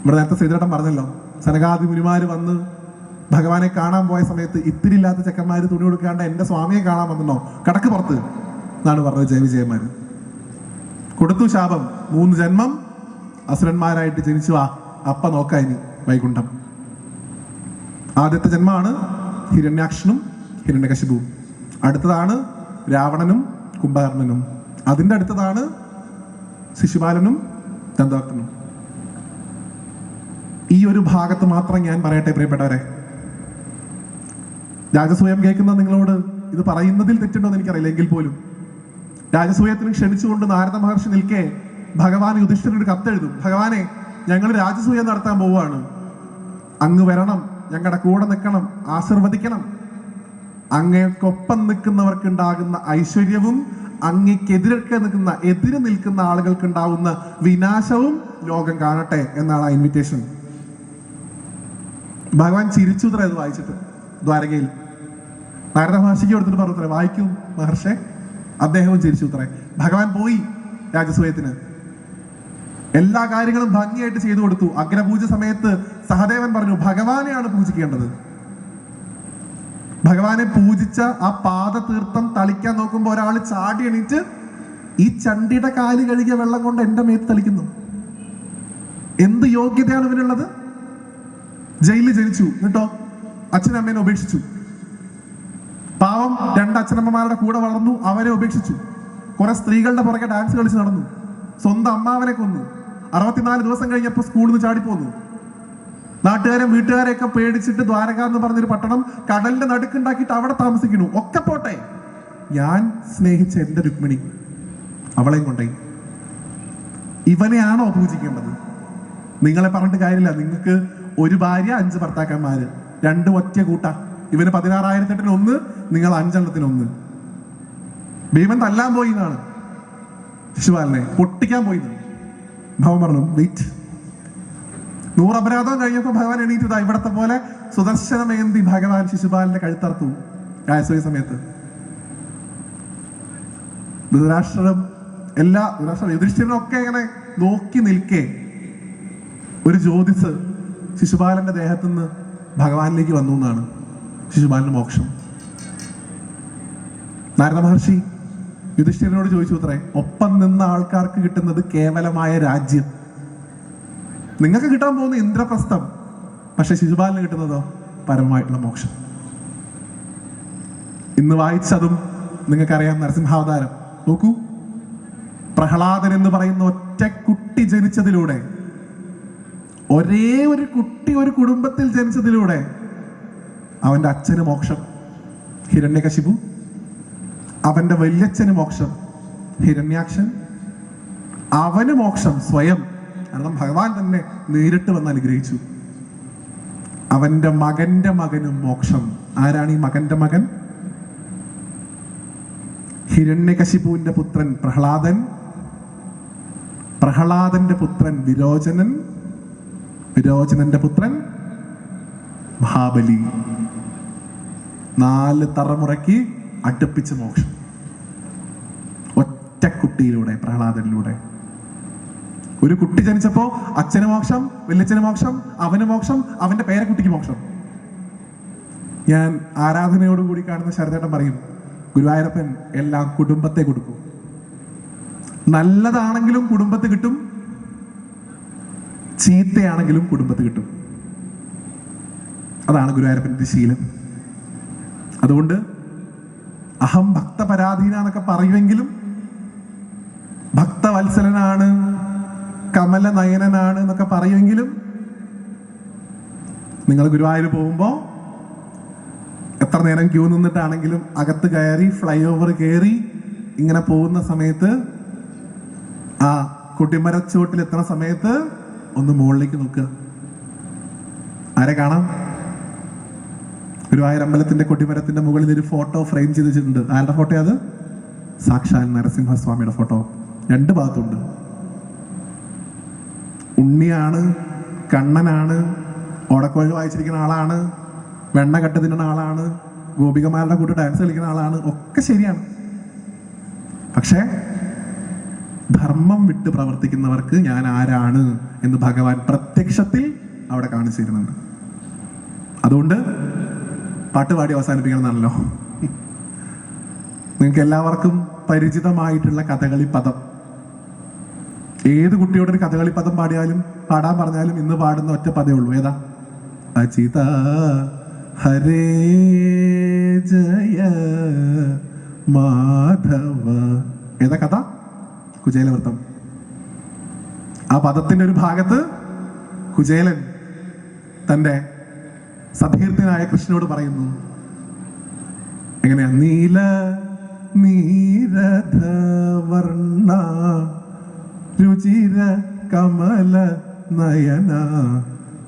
ഇവിടെ നേരത്തെ ശ്രീധരേട്ടൻ പറഞ്ഞല്ലോ, സനകാദി മുനിമാര് വന്ന് ഭഗവാനെ കാണാൻ പോയ സമയത്ത് ഇത്തിരി ഇല്ലാത്ത ചെക്കന്മാര് തുണി കൊടുക്കാണ്ട് എൻ്റെ സ്വാമിയെ കാണാൻ വന്നോ, കടക്ക് പുറത്ത് എന്നാണ് പറഞ്ഞത് ജയവിജയന്മാര്. കൊടുത്തു ശാപം, 3 ജന്മം അസുരന്മാരായിട്ട് ജനിച്ചു വാ, അപ്പ നോക്കാ ഇനി വൈകുണ്ഠം. ആദ്യത്തെ ജന്മമാണ് ഹിരണ്യാക്ഷനും ഹിരണ്യകശിപുവും. അടുത്തതാണ് രാവണനും കുംഭകർണനും. അതിൻ്റെ അടുത്തതാണ് ശിശുപാലനും ദന്തവക്തനും. ഈ ഒരു ഭാഗത്ത് മാത്രം ഞാൻ പറയട്ടെ പ്രിയപ്പെട്ടവരെ. രാജസൂയം കേൾക്കുന്ന നിങ്ങളോട് ഇത് പറയുന്നതിൽ തെറ്റുണ്ടോ എന്ന് എനിക്കറിയില്ല. എങ്കിൽ പോലും രാജസൂയത്തിന് ക്ഷണിച്ചുകൊണ്ട് നാരദ മഹർഷി നിൽക്കെ ഭഗവാൻ യുധിഷ്ഠിരനൊരു കത്തെഴുതും. ഭഗവാനെ, ഞങ്ങൾ രാജസൂയം നടത്താൻ പോവുകയാണ്, അങ്ങ് വരണം, ഞങ്ങളുടെ കൂടെ നിൽക്കണം, ആശീർവദിക്കണം. അങ്ങേക്കൊപ്പം നിൽക്കുന്നവർക്ക് ഉണ്ടാകുന്ന ഐശ്വര്യവും എതിര് നിൽക്കുന്ന ആളുകൾക്ക് ഉണ്ടാവുന്ന വിനാശവും ലോകം കാണട്ടെ എന്നാണ് ആ ഇൻവിറ്റേഷൻ. ഭഗവാൻ ചിരിച്ചു ഇത്ര ഇത് വായിച്ചിട്ട് ദ്വാരകയിൽ നാരദ മഹർഷിക്ക് കൊടുത്തിട്ട് പറഞ്ഞു, വായിക്കൂ മഹർഷേ. അദ്ദേഹവും ചിരിച്ചു ഇത്രേ. ഭഗവാൻ പോയി രാജസൂയത്തിന്. എല്ലാ കാര്യങ്ങളും ഭംഗിയായിട്ട് ചെയ്തു കൊടുത്തു. അഗ്രപൂജ സമയത്ത് സഹദേവൻ പറഞ്ഞു ഭഗവാനെയാണ് പൂജിക്കേണ്ടത്. ഭഗവാനെ പൂജിച്ച ആ പാദതീർത്ഥം തളിക്കാൻ നോക്കുമ്പോൾ ഒരാൾ ചാടി എണീറ്റ് ഈ ചണ്ടിയുടെ കാല് കഴുകിയ വെള്ളം കൊണ്ട് എന്റെ മേത്ത് തളിക്കുന്നു. എന്ത് യോഗ്യതയാണ് ഇവനുള്ളത്? ജയിലിൽ ജനിച്ചു, കേട്ടോ, അച്ഛനമ്മേനെ ഉപേക്ഷിച്ചു. പാവം 2 അച്ഛനമ്മമാരുടെ കൂടെ വളർന്നു, അവരെ ഉപേക്ഷിച്ചു. കുറെ സ്ത്രീകളുടെ പുറകെ ഡാൻസ് കളിച്ച് നടന്നു. സ്വന്തം അമ്മാവനെ കൊന്നു. 64 ദിവസം കഴിഞ്ഞപ്പോൾ സ്കൂളിൽ നിന്ന് ചാടിപ്പോന്നു. നാട്ടുകാരെ വീട്ടുകാരെയൊക്കെ പേടിച്ചിട്ട് ദ്വാരക എന്ന് പറഞ്ഞൊരു പട്ടണം കടലിന്റെ നടുക്കുണ്ടാക്കിയിട്ട് അവിടെ താമസിക്കുന്നു. ഒക്കെ പോട്ടെ, ഞാൻ സ്നേഹിച്ച എന്റെ രുക്മിണി, അവളെയും കൊണ്ടേ. ഇവനെയാണോ പൂജിക്കേണ്ടത്? നിങ്ങളെ പറഞ്ഞിട്ട് കാര്യമില്ല. നിങ്ങൾക്ക് 1 ഭാര്യ 5 ഭർത്താക്കന്മാര്, 2 ഒറ്റ കൂട്ട. ഇവന് 16,008-1, നിങ്ങൾ 5 എണ്ണത്തിന് 1. ഭീമൻ തല്ലാൻ പോയി എന്നാണ് ശിശുപാലനെ, പൊട്ടിക്കാൻ പോയി. ഭവൻ പറഞ്ഞു വെയിറ്റ്. 100 അപരാധം കഴിഞ്ഞപ്പോൾ ഭഗവാൻ എണീറ്റതാ ഇവിടത്തെ പോലെ സുദർശനമേന്തി ഭഗവാൻ ശിശുപാലന്റെ കഴുത്തർത്തു രാജസൂയ സമയത്ത്. യുധിഷ്ഠിരനൊക്കെ ഇങ്ങനെ നോക്കി നിൽക്കേ ഒരു ജ്യോതിസ് ശിശുപാലന്റെ ദേഹത്തു നിന്ന് ഭഗവാനിലേക്ക് വന്നു എന്നാണ് ശിശുപാലന്റെ മോക്ഷം. നാരദ മഹർഷി യുധിഷ്ഠിരനോട് ചോദിച്ചു അത്രേ, ഒപ്പം നിന്ന ആൾക്കാർക്ക് കിട്ടുന്നത് കേവലമായ രാജ്യം, നിങ്ങൾക്ക് കിട്ടാൻ പോകുന്ന ഇന്ദ്രപ്രസ്ഥം, പക്ഷെ ശിശുപാലന് കിട്ടുന്നതോ പരമമായിട്ടുള്ള മോക്ഷം. ഇന്ന് വായിച്ചതും നിങ്ങൾക്കറിയാം, നരസിംഹാവതാരം. നോക്കൂ, പ്രഹ്ലാദൻ എന്ന് പറയുന്ന ഒറ്റ കുട്ടി ജനിച്ചതിലൂടെ, ഒരേ ഒരു കുട്ടി ഒരു കുടുംബത്തിൽ ജനിച്ചതിലൂടെ അവന്റെ അച്ഛന് മോക്ഷം ഹിരണ്യകശിപു, അവന്റെ വല്യച്ഛന് മോക്ഷം ഹിരണ്യാക്ഷൻ, അവന് മോക്ഷം സ്വയം. കാരണം ഭഗവാൻ തന്നെ നേരിട്ട് വന്ന് അനുഗ്രഹിച്ചു. അവന്റെ മകന്റെ മകനും മോക്ഷം. ആരാണ് ഈ മകന്റെ മകൻ? ഹിരണ്യകശിപുവിന്റെ പുത്രൻ പ്രഹ്ലാദൻ, പ്രഹ്ലാദന്റെ പുത്രൻ വിരോചനൻ, വിരോചനന്റെ പുത്രൻ മഹാബലി. 4 തലമുറയ്ക്ക് അടുപ്പിച്ച് മോക്ഷം ഒറ്റ കുട്ടിയിലൂടെ, പ്രഹ്ലാദനിലൂടെ. ഒരു കുട്ടി ജനിച്ചപ്പോ അച്ഛന് മോക്ഷം, വല്യച്ഛന് മോക്ഷം, അവന് മോക്ഷം, അവന്റെ പേരക്കുട്ടിക്ക് മോക്ഷം. ഞാൻ ആരാധനയോടുകൂടി കാണുന്ന ശരദേട്ടൻ പറയും, ഗുരുവായൂരപ്പൻ എല്ലാം കുടുംബത്തെ കൊടുക്കും. നല്ലതാണെങ്കിലും കുടുംബത്ത് കിട്ടും, ചീത്തയാണെങ്കിലും കുടുംബത്ത് കിട്ടും. അതാണ് ഗുരുവായൂരപ്പൻ്റെ ശീലം. അതുകൊണ്ട് അഹം ഭക്തപരാധീന എന്നൊക്കെ പറയുമെങ്കിലും ഭക്തവത്സലനാണ്, കമല നയനനാണ് എന്നൊക്കെ പറയുമെങ്കിലും നിങ്ങൾ ഗുരുവായൂർ പോകുമ്പോൾ എത്ര നേരം ക്യൂ നിന്നിട്ടാണെങ്കിലും അകത്ത് കയറി ഫ്ലൈ ഓവർ കയറി ഇങ്ങനെ പോകുന്ന സമയത്ത്, ആ കൊടിമരച്ചുവട്ടിൽ എത്തുന്ന സമയത്ത് ഒന്ന് മുകളിലേക്ക് നോക്കുക. ആരെ കാണാം? ഗുരുവായൂർ അമ്പലത്തിന്റെ കൊടിമരത്തിന്റെ മുകളിൽ ഒരു ഫോട്ടോ ഫ്രെയിം ചെയ്ത് വെച്ചിട്ടുണ്ട്. ആരുടെ ഫോട്ടോ അത്? സാക്ഷാൽ നരസിംഹസ്വാമിയുടെ ഫോട്ടോ. 2 ഭാഗത്തുണ്ട്. ഉണ്ണിയാണ്, കണ്ണനാണ്, ഓടക്കോഴ് വായിച്ചിരിക്കുന്ന ആളാണ്, വെണ്ണ കട്ട് തിന്നുന്ന ആളാണ്, ഗോപികമാരുടെ കൂട്ട് ഡാൻസ് കളിക്കുന്ന ആളാണ്. ഒക്കെ ശരിയാണ്. പക്ഷേ ധർമ്മം വിട്ട് പ്രവർത്തിക്കുന്നവർക്ക് ഞാൻ ആരാണ് എന്ന് ഭഗവാൻ പ്രത്യക്ഷത്തിൽ അവിടെ കാണിച്ചു തരുന്നുണ്ട്. അതുകൊണ്ട് പാട്ടുപാടി അവസാനിപ്പിക്കണമെന്നാണല്ലോ. നിങ്ങൾക്ക് എല്ലാവർക്കും പരിചിതമായിട്ടുള്ള കഥകളി പദം. ഏത് കുട്ടിയോടൊരു കഥകളി പദം പാടാൻ പറഞ്ഞാലും ഇന്ന് പാടുന്ന ഒറ്റ പദേ ഉള്ളൂ. ഏതാ? അചിത ഹരേ ജയ മാധവ. ഏതാ കഥ? കുചേലവൃത്തം. ആ പദത്തിന്റെ ഒരു ഭാഗത്ത് കുചേലൻ തന്റെ സതീർത്ഥനായ കൃഷ്ണനോട് പറയുന്നു, എങ്ങനെയാ? നീല നീരധ വർണ്ണ രുചിര കമല നയന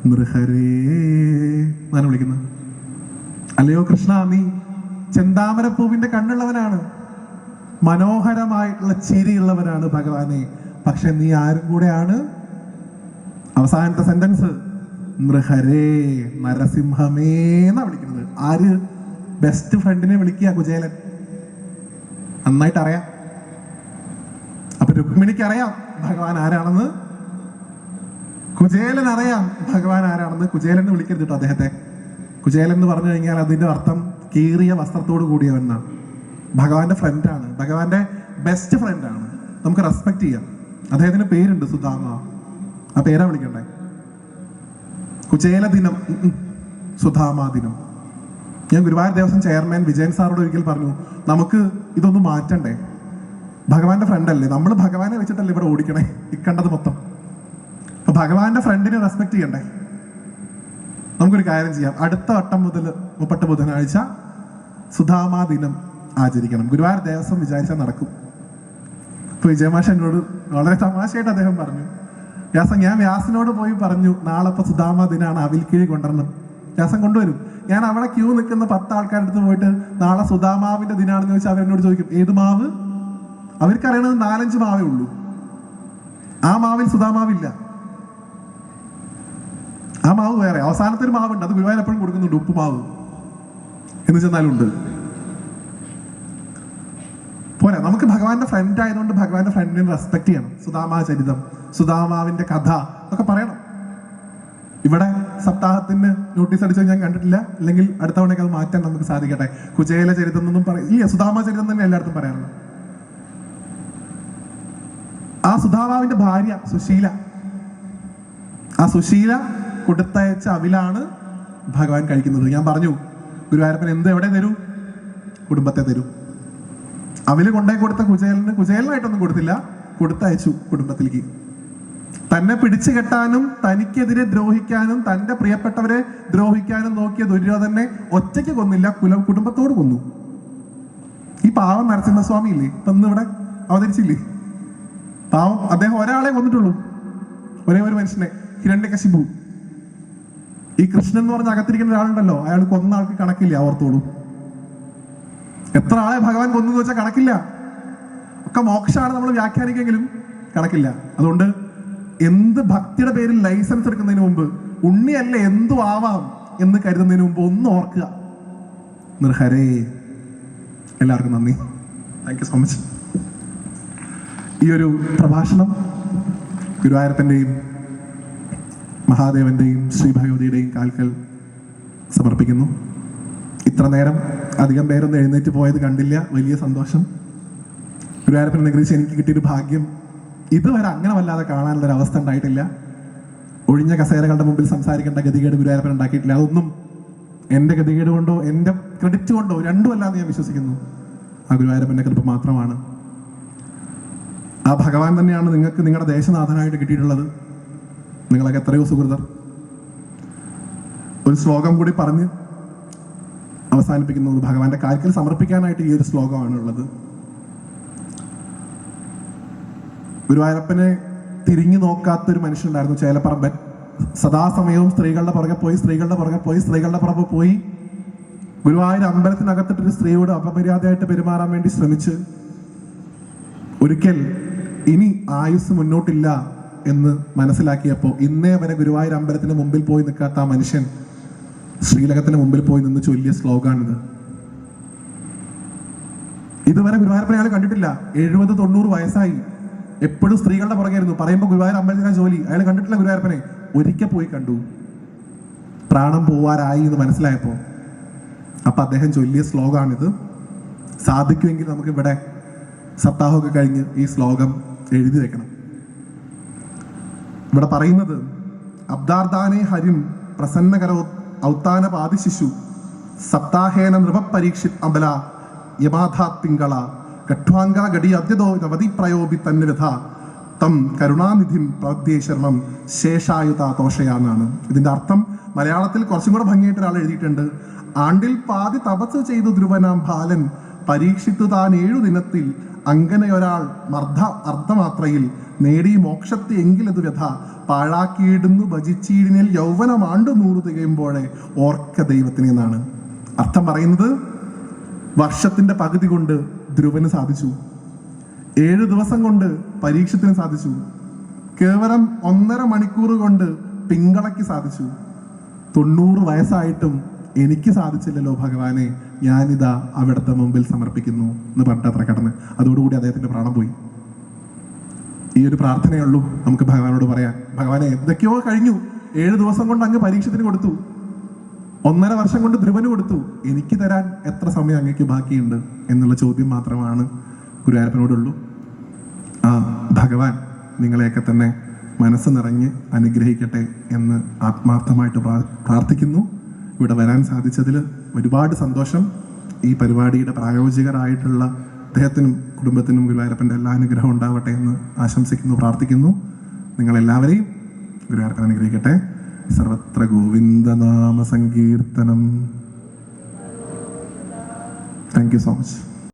നൃഹരേ എന്നാണ് വിളിക്കുന്നത്. അല്ലയോ കൃഷ്ണ, നീ ചെന്താമരപ്പൂവിന്റെ കണ്ണുള്ളവനാണ്, മനോഹരമായിട്ടുള്ള ചിരിയുള്ളവനാണ് ഭഗവാനെ. പക്ഷെ നീ ആരും കൂടെയാണ്? അവസാനത്തെ സെന്റൻസ് നൃഹരേ, നരസിംഹമേ എന്നാ വിളിക്കുന്നത്. ആര്? ബെസ്റ്റ് ഫ്രണ്ടിനെ വിളിക്കുക കുചേലൻ. നന്നായിട്ട് അറിയാം. അപ്പൊ രുക്മിണിക്ക് അറിയാം ഭഗവാൻ ആരാണെന്ന്, കുചേലൻ അറിയാം ഭഗവാൻ ആരാണെന്ന്. കുചേലൻ വിളിക്കരുത് കേട്ടോ അദ്ദേഹത്തെ. കുചേലൻ എന്ന് പറഞ്ഞു കഴിഞ്ഞാൽ അതിന്റെ അർത്ഥം കീറിയ വസ്ത്രത്തോട് കൂടിയവനാണ്. ഭഗവാന്റെ ഫ്രണ്ടാണ്, ഭഗവാന്റെ ബെസ്റ്റ് ഫ്രണ്ടാണ്. നമുക്ക് റെസ്പെക്ട് ചെയ്യാം. അദ്ദേഹത്തിന് പേരുണ്ട്, സുധാമ. ആ പേരാ വിളിക്കണ്ടേ? കുചേല ദിനം, സുധാമാ ദിനം. ഞാൻ ഗുരുവായൂർ ദേവസ്വം ചെയർമാൻ വിജയൻ സാറോട് ഒരിക്കൽ പറഞ്ഞു, നമുക്ക് ഇതൊന്നും മാറ്റണ്ടേ? ഭഗവാന്റെ ഫ്രണ്ടല്ലേ, നമ്മൾ ഭഗവാനെ വെച്ചിട്ടല്ലേ ഇവിടെ ഓടിക്കണേ ഇക്കണ്ടത് മൊത്തം. അപ്പൊ ഭഗവാന്റെ ഫ്രണ്ടിനെ റെസ്പെക്ട് ചെയ്യണ്ടേ? നമുക്കൊരു കാര്യം ചെയ്യാം, അടുത്ത വട്ടം മുതൽ 30 ബുധനാഴ്ച സുധാമാ ദിനം ആചരിക്കണം. ഗുരുവായൂർ ദേവസ്വം വിചാരിച്ചാൽ നടക്കും. ഇപ്പൊ വിജയമാഷ എന്നോട് വളരെ തമാശയായിട്ട് അദ്ദേഹം പറഞ്ഞു, വ്യാസം, ഞാൻ വ്യാസനോട് പോയി പറഞ്ഞു നാളെ ഇപ്പൊ സുധാമാ ദിനാണ്, അവിൽക്കിഴി കൊണ്ടുവരണം. വ്യാസം കൊണ്ടുവരും. ഞാൻ അവിടെ ക്യൂ നിൽക്കുന്ന 10 ആൾക്കാരുടെ അടുത്ത് പോയിട്ട് നാളെ സുധാമാവിന്റെ ദിനാണെന്ന് ചോദിച്ചാൽ അവരെന്നോട് ചോദിക്കും, ഏത് മാവ്? അവർക്കറിയണത് 4-5 മാവേ ഉള്ളൂ. ആ മാവിൽ സുധാമാവില്ല. ആ മാവ് വേറെ, അവസാനത്തെ ഒരു മാവുണ്ട്, അത് ഗുരുവായൂർ എപ്പോഴും കൊടുക്കുന്നുണ്ട്, ഉപ്പുമാവ് എന്ന് ചെന്നാലുണ്ട്. പോരാ, നമുക്ക് ഭഗവാന്റെ ഫ്രണ്ട് ആയതുകൊണ്ട് ഭഗവാന്റെ ഫ്രണ്ടിനെ റെസ്പെക്ട് ചെയ്യണം. സുധാമാ ചരിതം, സുധാമാവിന്റെ കഥ ഒക്കെ പറയണം. ഇവിടെ സപ്താഹത്തിന് നോട്ടീസ് അടിച്ചത് ഞാൻ കണ്ടിട്ടില്ല. അല്ലെങ്കിൽ അടുത്ത തവണയൊക്കെ അത് മാറ്റാൻ നമുക്ക് സാധിക്കട്ടെ. കുചേല ചരിതം എന്നൊന്നും ഇല്ല, സുധാമാ ചരിതം തന്നെ എല്ലായിടത്തും പറയാറുണ്ട്. ആ സുധാമാവിന്റെ ഭാര്യ സുശീല, ആ ആ സുശീല കൊടുത്തയച്ച അവിലാണ് ഭഗവാൻ കഴിക്കുന്നത്. ഞാൻ പറഞ്ഞു, ഗുരുവായൂരപ്പൻ എന്ത് എവിടെ തരൂ? കുടുംബത്തെ തരൂ. അവില് കൊണ്ടേ കൊടുത്ത കുചേലനായിട്ടൊന്നും കൊടുത്തില്ല, കൊടുത്തയച്ചു കുടുംബത്തിലേക്ക്. തന്നെ പിടിച്ചു കെട്ടാനും തനിക്കെതിരെ ദ്രോഹിക്കാനും തന്റെ പ്രിയപ്പെട്ടവരെ ദ്രോഹിക്കാനും നോക്കിയ ദുര്യോധനെ ഒറ്റയ്ക്ക് കൊന്നില്ല, കുടുംബത്തോട് കൊന്നു. ഈ പാവം നരസിംഹസ്വാമി ഇല്ലേ, ഇപ്പൊ ഇന്ന് ഇവിടെ അവതരിച്ചില്ലേ, പാവം അദ്ദേഹം ഒരാളെ കൊന്നിട്ടുള്ളൂ, ഒരേ ഒരു മനുഷ്യനെ, ഹിരണ്യകശിപു. ഈ കൃഷ്ണൻ എന്ന് പറഞ്ഞ അകത്തിരിക്കുന്ന ഒരാളുണ്ടല്ലോ, അയാൾ കൊന്ന ആൾക്ക് കണക്കില്ല, ഓർത്തോളൂ. എത്ര ആളെ ഭഗവാൻ കൊന്നു എന്ന് വെച്ചാൽ കണക്കില്ല. ഒക്കെ മോക്ഷമാണ് നമ്മൾ വ്യാഖ്യാനിക്കെങ്കിലും കണക്കില്ല. അതുകൊണ്ട് എന്ത് ഭക്തിയുടെ പേരിൽ ലൈസൻസ് എടുക്കുന്നതിന് മുമ്പ്, ഉണ്ണിയല്ലേ എന്തു ആവാം എന്ന് കരുതുന്നതിന് മുമ്പ് ഒന്ന് ഓർക്കുക, നിർഹരേ. എല്ലാവർക്കും നന്ദി. Thank you so much. ഈ ഒരു പ്രഭാഷണം ഗുരുവായൂരപ്പൻ്റെയും മഹാദേവന്റെയും ശ്രീ ഭഗവതിയുടെയും കാൽക്കൽ സമർപ്പിക്കുന്നു. ഇത്ര നേരം അധികം പേരൊന്നും എഴുന്നേറ്റ് പോയത് കണ്ടില്ല, വലിയ സന്തോഷം. ഗുരുവായൂരപ്പനെ അനുഗ്രഹിച്ച് എനിക്ക് കിട്ടിയൊരു ഭാഗ്യം ഇതുവരെ അങ്ങനെ വല്ലാതെ കാണാനുള്ള ഒരു അവസ്ഥ ഉണ്ടായിട്ടില്ല. ഒഴിഞ്ഞ കസേരകളുടെ മുമ്പിൽ സംസാരിക്കേണ്ട ഗതികേട് ഗുരുവായൂരപ്പൻ ഉണ്ടാക്കിയിട്ടില്ല. അതൊന്നും എൻ്റെ ഗതികേട് കൊണ്ടോ എൻ്റെ ക്രെഡിറ്റ് കൊണ്ടോ രണ്ടുമല്ലാന്ന് ഞാൻ വിശ്വസിക്കുന്നു. ആ ഗുരുവായൂരപ്പൻ്റെ കൃപ മാത്രമാണ്. ആ ഭഗവാൻ തന്നെയാണ് നിങ്ങൾക്ക് നിങ്ങളുടെ ദേശനാഥനായിട്ട് കിട്ടിയിട്ടുള്ളത്. നിങ്ങളൊക്കെ എത്രയോ സുഹൃതർ. ഒരു ശ്ലോകം കൂടി പറഞ്ഞ് അവസാനിപ്പിക്കുന്നത് ഭഗവാന്റെ കാൽക്കൽ സമർപ്പിക്കാനായിട്ട് ഈ ഒരു ശ്ലോകമാണുള്ളത്. ഗുരുവായൂരപ്പനെ തിരിഞ്ഞു നോക്കാത്തൊരു മനുഷ്യനുണ്ടായിരുന്നു, ചേലപ്പറമ്പൻ. സദാസമയവും സ്ത്രീകളുടെ പുറകെ പോയി ഗുരുവായൂർ അമ്പലത്തിനകത്തിട്ടൊരു സ്ത്രീയോട് അപമര്യാദയായിട്ട് പെരുമാറാൻ വേണ്ടി ശ്രമിച്ച് ഒരിക്കൽ ഇനി ആയുസ് മുന്നോട്ടില്ല എന്ന് മനസ്സിലാക്കിയപ്പോൾ ഇന്നേ വരെ ഗുരുവായൂർ അമ്പലത്തിന് മുമ്പിൽ പോയി നിൽക്കാത്ത ആ മനുഷ്യൻ ശ്രീലകത്തിന് മുമ്പിൽ പോയി നിന്ന് ചൊല്ലിയ ശ്ലോകാണിത്. ഇതുവരെ ഗുരുവായൂരപ്പനെ അയാൾ കണ്ടിട്ടില്ല. 70-90 വയസ്സായി, എപ്പോഴും സ്ത്രീകളുടെ പുറകെയായിരുന്നു. പറയുമ്പോൾ ഗുരുവായൂർ അമ്പലത്തിനാ ജോലി. അയാൾ കണ്ടിട്ടില്ല ഗുരുവായൂരപ്പനെ. ഒരിക്കൽ പോയി കണ്ടു, പ്രാണം പോവാറായി എന്ന് മനസ്സിലായപ്പോൾ അപ്പൊ അദ്ദേഹം ചൊല്ലിയ ശ്ലോകാണിത്. സാധിക്കുമെങ്കിൽ നമുക്ക് ഇവിടെ സപ്താഹമൊക്കെ കഴിഞ്ഞ് ഈ ശ്ലോകം എഴുതി വെക്കണം. ഇവിടെ പറയുന്നത്, അബ്ദാർദാനേ ഹരിം പ്രസന്നകരോ ഔത്താന പാതി ശിശു സപ്താഹേന നൃപ പരീക്ഷിത് അബല യമാധാ തിങ്കള ഗഠ്വാങ്ക ഗടി അദ്യതോ നവതി പ്രയോപി തന്നിരഥ തം കരുണാനിധിം പ്രദ്യേ ശർമ്മം ശേഷായുത തോഷയാന്നാണ് ഇതിന്റെ അർത്ഥം. മലയാളത്തിൽ കുറച്ചും കൂടെ ഭംഗിയായിട്ട് ഒരാൾ എഴുതിയിട്ടുണ്ട്. ആണ്ടിൽ പാതി തപസ് ചെയ്തു ധ്രുവനാം ബാലൻ പരീക്ഷിത്തു താൻ 7 ദിനത്തിൽ അങ്ങനെയൊരാൾ അർദ്ധമാത്രയിൽ നേടി മോക്ഷത്തെ എങ്കിലത് വ്യഥ പാഴാക്കിയിടുന്നു ഭജിച്ചീടിനിൽ യൗവനമാണ്ടു 100 തികയുമ്പോഴെ ഓർക്ക ദൈവത്തിനെ എന്നാണ് അർത്ഥം. പറയുന്നത്, വർഷത്തിന്റെ പകുതി കൊണ്ട് ധ്രുവന് സാധിച്ചു, 7 ദിവസം കൊണ്ട് പരീക്ഷത്തിന് സാധിച്ചു, കേവലം 1.5 മണിക്കൂർ കൊണ്ട് പിങ്കളയ്ക്ക് സാധിച്ചു, 90 വയസ്സായിട്ടും എനിക്ക് സാധിച്ചില്ലല്ലോ ഭഗവാനെ, ഞാനിതാ അവിടുത്തെ മുമ്പിൽ സമർപ്പിക്കുന്നു എന്ന് പറഞ്ഞിട്ട് അത്ര കടന്ന് അതോടുകൂടി അദ്ദേഹത്തിന്റെ പ്രാണം പോയി. ഈ ഒരു പ്രാർത്ഥനയുള്ളൂ നമുക്ക് ഭഗവാനോട് പറയാൻ. ഭഗവാനെ, എന്തൊക്കെയോ കഴിഞ്ഞു, 7 ദിവസം കൊണ്ട് അങ്ങ് പരീക്ഷത്തിന് കൊടുത്തു, 1.5 വർഷം കൊണ്ട് ധ്രുവന് കൊടുത്തു, എനിക്ക് തരാൻ എത്ര സമയം അങ്ങേക്ക് ബാക്കിയുണ്ട് എന്നുള്ള ചോദ്യം മാത്രമാണ് ഗുരുവായൂരപ്പനോടുള്ളൂ. ആ ഭഗവാൻ നിങ്ങളെയൊക്കെ തന്നെ മനസ്സ് നിറഞ്ഞ് അനുഗ്രഹിക്കട്ടെ എന്ന് ആത്മാർത്ഥമായിട്ട് പ്രാർത്ഥിക്കുന്നു. ഇവിടെ വരാൻ സാധിച്ചതിൽ ഒരുപാട് സന്തോഷം. ഈ പരിപാടിയുടെ പ്രായോജകരായിട്ടുള്ള അദ്ദേഹത്തിനും കുടുംബത്തിനും ഗുരുവായൂരപ്പൻ്റെ എല്ലാ അനുഗ്രഹവും ഉണ്ടാവട്ടെ എന്ന് ആശംസിക്കുന്നു, പ്രാർത്ഥിക്കുന്നു. നിങ്ങളെല്ലാവരെയും ഗുരുവായൂരപ്പൻ അനുഗ്രഹിക്കട്ടെ. സർവത്ര ഗോവിന്ദനാമ സങ്കീർത്തനം. Thank you so much.